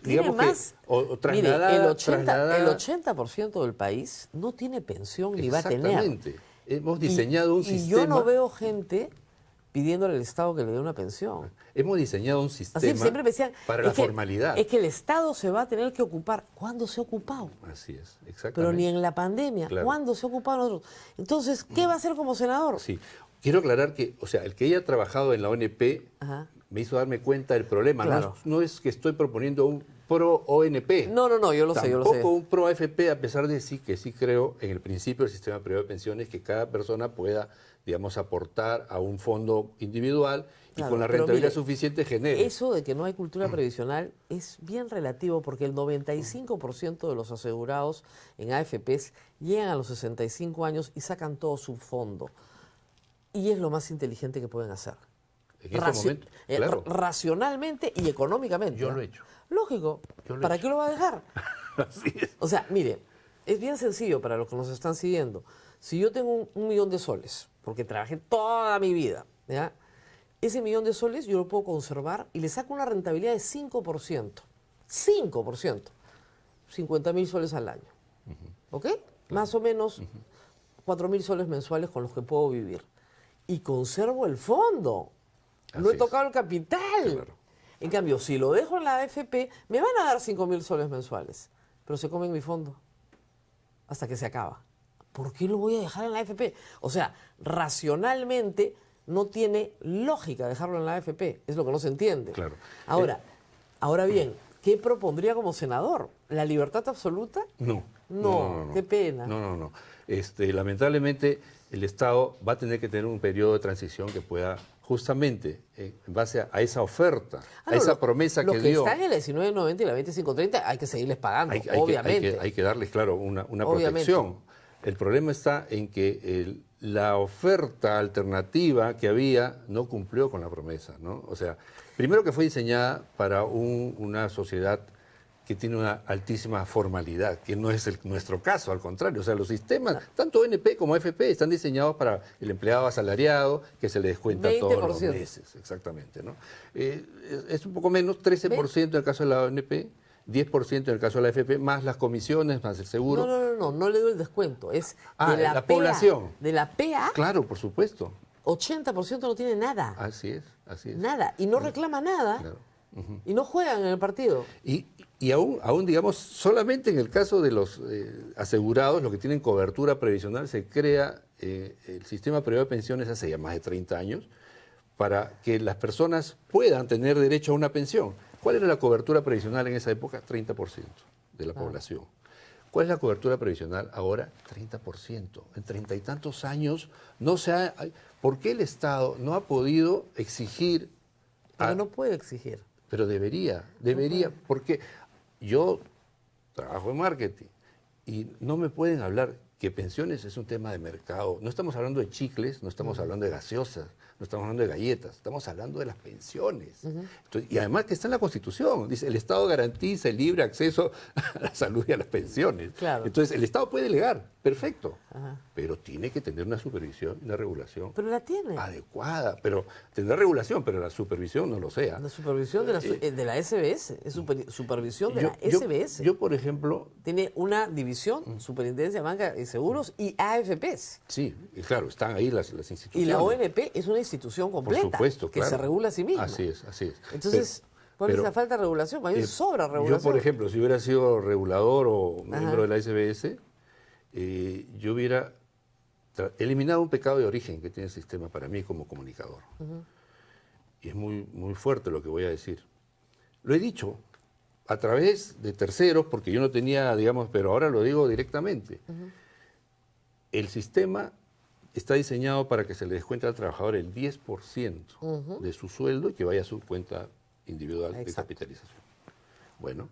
Tiene más. O Mire, trasladada, el 80%, trasladada- del país no tiene pensión ni va a tener. Exactamente. Hemos diseñado un Y sistema. yo no veo gente pidiéndole al Estado que le dé una pensión. Hemos diseñado un sistema Así siempre me decían, para es la que- formalidad. Es que el Estado se va a tener que ocupar. ¿Cuándo se ha ocupado? Así es, exactamente. Pero ni en la pandemia. Claro. ¿Cuándo se ha ocupado nosotros? Entonces, ¿qué va a hacer como senador? Sí. Quiero aclarar que, o sea, el que haya trabajado en la ONP Ajá. me hizo darme cuenta del problema. Claro. No es que estoy proponiendo un pro ONP. No, yo lo sé, yo lo sé. Tampoco un pro AFP, a pesar de que sí creo en el principio del sistema privado de pensiones, que cada persona pueda, digamos, aportar a un fondo individual y Claro, con la pero rentabilidad mire, suficiente genere. Eso de que no hay cultura previsional es bien relativo porque el 95% de los asegurados en AFPs llegan a los 65 años y sacan todo su fondo. Y es lo más inteligente que pueden hacer. En este momento, claro. Racionalmente y económicamente. Yo ¿ah? lo he hecho. Lógico. Yo lo he ¿Para hecho. qué lo va a dejar? Así es. O sea, mire, es bien sencillo para los que nos están siguiendo. Si yo tengo un millón de soles, porque trabajé toda mi vida, ¿ya? Ese millón de soles yo lo puedo conservar y le saco una rentabilidad de 5%. 5%. 50.000 soles al año. ¿Ok? Más o menos 4.000 soles mensuales con los que puedo vivir. Y conservo el fondo. No he Así es. tocado el capital. Claro. En cambio, si lo dejo en la AFP, me van a dar 5.000 soles mensuales. Pero se comen mi fondo hasta que se acaba. ¿Por qué lo voy a dejar en la AFP? O sea, racionalmente no tiene lógica dejarlo en la AFP. Es lo que no se entiende. Claro. Ahora bien, ¿qué propondría como senador? ¿La libertad absoluta? No. No, qué pena. No. Lamentablemente, el Estado va a tener que tener un periodo de transición que pueda, justamente, en base a esa oferta, a esa promesa los que que dio. están en la 1990 y la 2530 hay que seguirles pagando, obviamente. Hay que darles, claro, una Obviamente. protección. El problema está en que la oferta alternativa que había no cumplió con la promesa, ¿no? O sea, primero que fue diseñada para una sociedad que tiene una altísima formalidad, que no es nuestro caso, al contrario. O sea, los sistemas, tanto ONP como AFP, están diseñados para el empleado asalariado, que se le descuenta todos los 20%. meses, exactamente, ¿no? Es un poco menos, 13% en el caso de la ONP, 10% en el caso de la AFP, más las comisiones, más el seguro. No le doy el descuento. Es de la PA, población. De la PA, Claro, por supuesto. 80% no tiene nada. Así es. Nada. Y no reclama nada. Claro. Y no juegan en el partido. Y aún, digamos, solamente en el caso de los asegurados, los que tienen cobertura previsional, se crea el sistema privado de pensiones hace ya más de 30 años para que las personas puedan tener derecho a una pensión. ¿Cuál era la cobertura previsional en esa época? 30% de la población. ¿Cuál es la cobertura previsional ahora? 30%. En 30 y tantos años no se ha... ¿Por qué el Estado no ha podido exigir? Pero no puede exigir. Pero debería, porque yo trabajo en marketing y no me pueden hablar que pensiones es un tema de mercado. No estamos hablando de chicles, no estamos hablando de gaseosas, no estamos hablando de galletas, estamos hablando de las pensiones. Entonces, y además que está en la Constitución, dice, el Estado garantiza el libre acceso a la salud y a las pensiones. Claro. Entonces, el Estado puede delegar, perfecto, Ajá. pero tiene que tener una supervisión, una regulación Pero la tiene. adecuada. Pero tendrá regulación, pero la supervisión no lo sea. La supervisión de la SBS. Es supervisión de la SBS. Yo, por ejemplo, Tiene una división, Superintendencia de Banca y Seguros y AFPs. sí, y claro, están ahí las instituciones. Y la ONP es una institución completa supuesto, que claro. se regula a sí misma. Así es, así es. Entonces, ¿cuál es pero, la falta de regulación? Más bien sobra regulación. Yo, por ejemplo, si hubiera sido regulador o Ajá. miembro de la SBS, yo hubiera eliminado un pecado de origen que tiene el sistema para mí como comunicador. Y es muy, muy fuerte lo que voy a decir. Lo he dicho a través de terceros, porque yo no tenía, digamos, pero ahora lo digo directamente. El sistema está diseñado para que se le descuente al trabajador el 10% de su sueldo y que vaya a su cuenta individual de Exacto. capitalización. Bueno,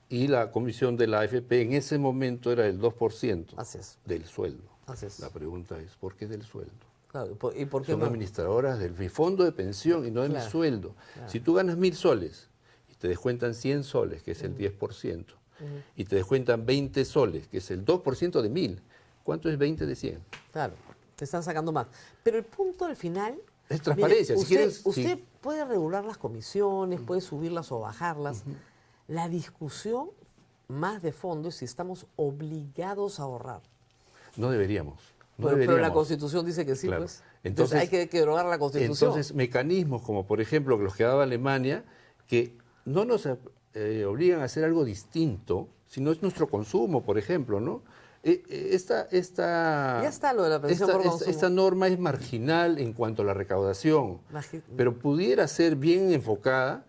y la comisión de la AFP en ese momento era del 2% Así es. del sueldo. Así es. La pregunta es, ¿por qué del sueldo? Claro, ¿y por qué Son no? administradoras de mi fondo de pensión y no de mi Claro, sueldo. claro. Si tú ganas 1.000 soles y te descuentan 100 soles, que es el 10%, y te descuentan 20 soles, que es el 2% de 1.000, ¿cuánto es 20 de 100? Claro, te están sacando más. Pero el punto al final... Es transparencia. mire, Si quieres, usted sí. puede regular las comisiones, puede subirlas o bajarlas. La discusión más de fondo es si estamos obligados a ahorrar. No deberíamos. No Pero la deberíamos. Constitución dice que sí, Claro. pues. Entonces hay que derogar la Constitución. Entonces, mecanismos como, por ejemplo, los que ha dado Alemania, que no nos obligan a hacer algo distinto, sino es nuestro consumo, por ejemplo, ¿no? Ya está lo de la pensión por consumo. Esta norma es marginal en cuanto a la recaudación, pero pudiera ser bien enfocada,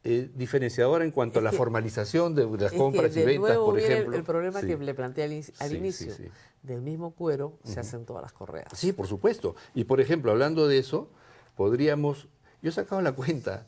diferenciadora en cuanto a la formalización de las compras Es y que de ventas, nuevo por viene ejemplo. el problema Sí. que le planteé al Sí, inicio. sí, sí. Del mismo cuero se hacen todas las correas. Sí, por supuesto. Y por ejemplo, hablando de eso, podríamos, yo he sacado la cuenta,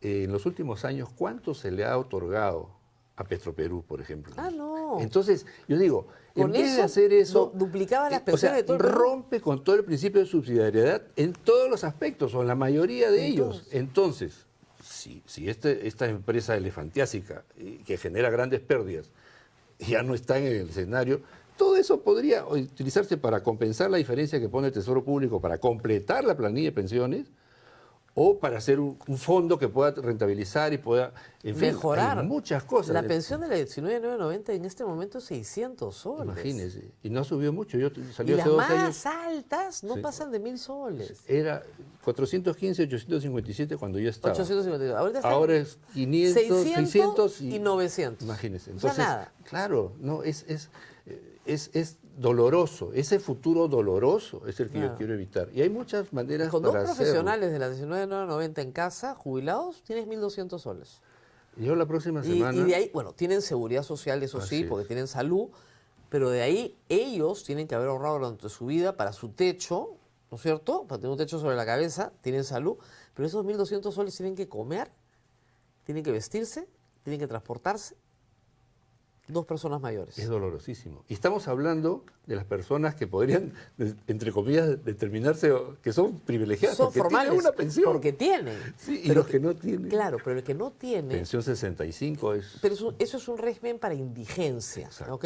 en los últimos años, ¿cuánto se le ha otorgado a Petroperú, por ejemplo? Ah, no. Entonces, yo digo, en Con vez de eso hacer eso, duplicaba las o sea, pensiones de todo el Perú. rompe con todo el principio de subsidiariedad en todos los aspectos, o en la mayoría de ellos. Entonces, si esta empresa elefantiásica, que genera grandes pérdidas, ya no está en el escenario, todo eso podría utilizarse para compensar la diferencia que pone el Tesoro Público, para completar la planilla de pensiones, o para hacer un fondo que pueda rentabilizar y pueda, en fin, mejorar. hay muchas cosas. La pensión de la 19.990 en este momento es 600 soles. Imagínese, y no subió mucho, yo Y salió las hace 2 más años, altas no Sí. pasan de 1.000 soles. era 415, 857 cuando yo estaba. 852. Ahorita está Ahora es 500, 600 y 900. Imagínese. O sea, Entonces, nada. claro, no, es doloroso. Ese futuro doloroso es el que Claro. yo quiero evitar. Y hay muchas maneras Con dos para hacerlo. profesionales de la 19.990 en casa, jubilados, tienes 1.200 soles. Yo la próxima Y semana... de ahí, bueno, tienen seguridad social, eso Así sí, es. porque tienen salud, pero de ahí ellos tienen que haber ahorrado durante su vida para su techo, ¿no es cierto? Para tener un techo sobre la cabeza, tienen salud, pero esos 1.200 soles tienen que comer, tienen que vestirse, tienen que transportarse. 2 personas mayores. Es dolorosísimo. Y estamos hablando de las personas que podrían, entre comillas, determinarse que son privilegiadas Son porque formales, tienen una pensión. porque tienen. Sí, y Pero los que no tienen. Claro, pero el que no tiene... Pensión 65 es... Pero eso es un régimen para indigencia, Exacto. ¿ok?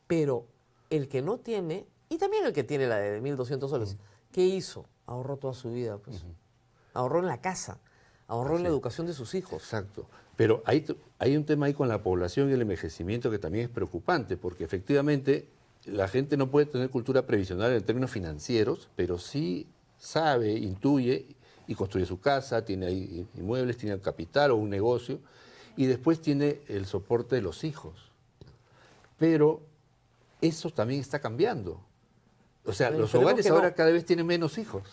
Pero el que no tiene, y también el que tiene la de 1.200 soles, ¿qué hizo? Ahorró toda su vida, pues. Ahorró en la casa, ahorró en la educación de sus hijos. Exacto. Pero hay un tema ahí con la población y el envejecimiento que también es preocupante, porque efectivamente la gente no puede tener cultura previsional en términos financieros, pero sí sabe, intuye y construye su casa, tiene ahí inmuebles, tiene capital o un negocio, y después tiene el soporte de los hijos. Pero eso también está cambiando. O sea, Pero los esperemos hogares que no. ahora cada vez tienen menos hijos.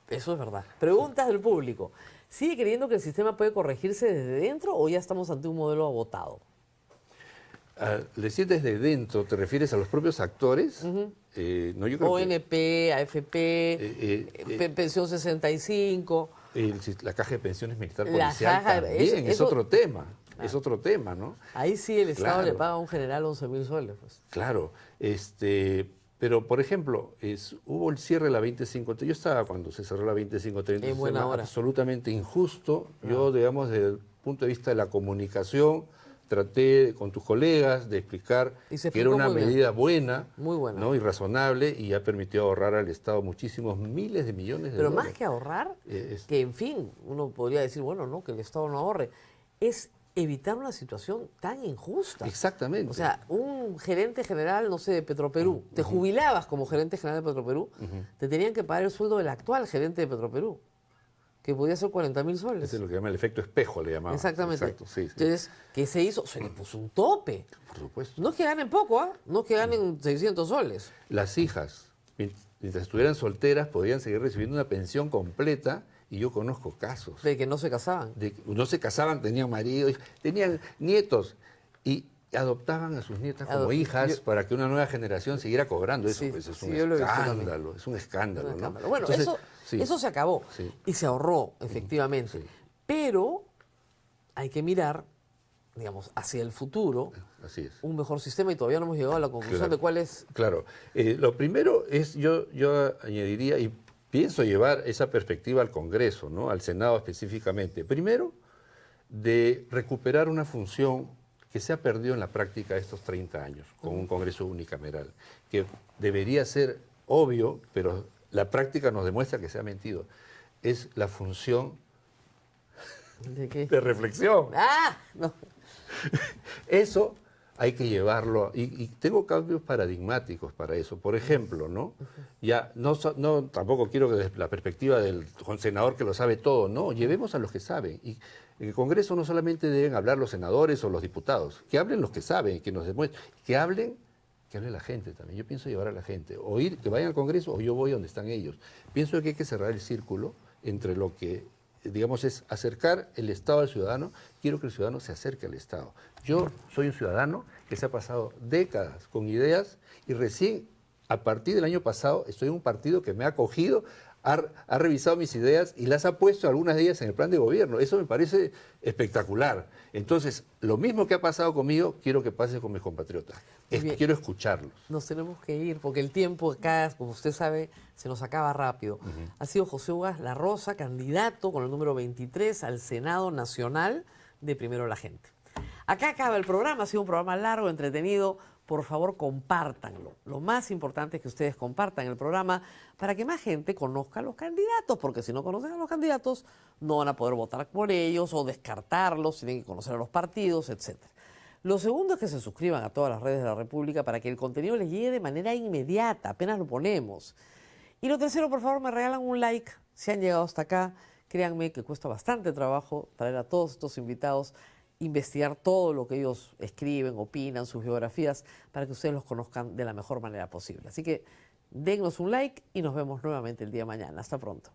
Eso es verdad. Preguntas del público. ¿Sigue creyendo que el sistema puede corregirse desde dentro o ya estamos ante un modelo agotado? Al decir desde dentro, ¿te refieres a los propios actores? No, yo creo ONP, AFP, Pensión 65. la caja de pensiones militar La policial caja- también es eso- otro tema. Es otro tema, ¿no? Ahí sí el Estado Claro. le paga a un general 11.000 soles. Pues. Claro. Pero, por ejemplo, hubo el cierre de la 2530. Yo estaba cuando se cerró la 2530. En buena hora. Absolutamente injusto. Yo, digamos, desde el punto de vista de la comunicación, traté con tus colegas de explicar Y se que era explicó una muy bien. medida buena, Muy buena. ¿no? Y razonable, y ha permitido ahorrar al Estado muchísimos miles de millones de Pero dólares. más que ahorrar, Es- que en fin, uno podría decir, bueno, no, que el Estado no ahorre, es evitar una situación tan injusta. Exactamente. O sea, un gerente general, no sé, de Petroperú, te jubilabas como gerente general de Petroperú, te tenían que pagar el sueldo del actual gerente de Petroperú. que podía ser 40.000 soles. Ese es lo que llama el efecto espejo, le llamaban. Exactamente. Exacto, sí, sí. Entonces, ¿qué se hizo? Se le puso un tope. Por supuesto. No es que ganen poco, ¿ah? No es que ganen 600 soles. Las hijas, mientras estuvieran solteras, podían seguir recibiendo una pensión completa, y yo conozco casos. De que no se casaban. De que no se casaban, tenían maridos, tenían nietos, y adoptaban a sus nietas como hijas para que una nueva generación siguiera cobrando eso. Sí, Pues es sí, un yo lo he visto escándalo, es un escándalo, Un ¿no? escándalo. Bueno, Entonces, sí, eso se acabó sí. y se ahorró, efectivamente. Sí. Pero hay que mirar, digamos, hacia el futuro, Así es. un mejor sistema y todavía no hemos llegado a la conclusión de cuál es. Claro. Lo primero es, yo añadiría, y pienso llevar esa perspectiva al Congreso, ¿no? Al Senado específicamente. Primero, de recuperar una función que se ha perdido en la práctica estos 30 años, con un Congreso unicameral, que debería ser obvio, pero la práctica nos demuestra que se ha mentido. Es la función ¿De qué? de reflexión. ¡Ah! No. Eso hay que llevarlo, y tengo cambios paradigmáticos para eso. Por ejemplo, ¿no? Ya no, tampoco quiero que desde la perspectiva del senador que lo sabe todo, no, llevemos a los que saben. Y en el Congreso no solamente deben hablar los senadores o los diputados, que hablen los que saben, que nos demuestren, que hable la gente también. Yo pienso llevar a la gente, o ir, que vayan al Congreso, o yo voy donde están ellos. Pienso que hay que cerrar el círculo entre lo que, digamos, es acercar el Estado al ciudadano. Quiero que el ciudadano se acerque al Estado. Yo soy un ciudadano que se ha pasado décadas con ideas y recién, a partir del año pasado, estoy en un partido que me ha acogido, ha revisado mis ideas y las ha puesto algunas de ellas en el plan de gobierno. Eso me parece espectacular. Entonces, lo mismo que ha pasado conmigo, quiero que pase con mis compatriotas. Bien. Quiero escucharlos. Nos tenemos que ir porque el tiempo acá, como usted sabe, se nos acaba rápido. Ha sido José Ugas La Rosa, candidato con el número 23 al Senado Nacional de Primero la Gente. Acá acaba el programa, ha sido un programa largo, entretenido. Por favor, compártanlo. Lo más importante es que ustedes compartan el programa para que más gente conozca a los candidatos, porque si no conocen a los candidatos, no van a poder votar por ellos o descartarlos, tienen que conocer a los partidos, etc. Lo segundo es que se suscriban a todas las redes de la República para que el contenido les llegue de manera inmediata, apenas lo ponemos. Y lo tercero, por favor, me regalan un like si han llegado hasta acá. Créanme que cuesta bastante trabajo traer a todos estos invitados, investigar todo lo que ellos escriben, opinan, sus biografías, para que ustedes los conozcan de la mejor manera posible. Así que dennos un like y nos vemos nuevamente el día de mañana. Hasta pronto.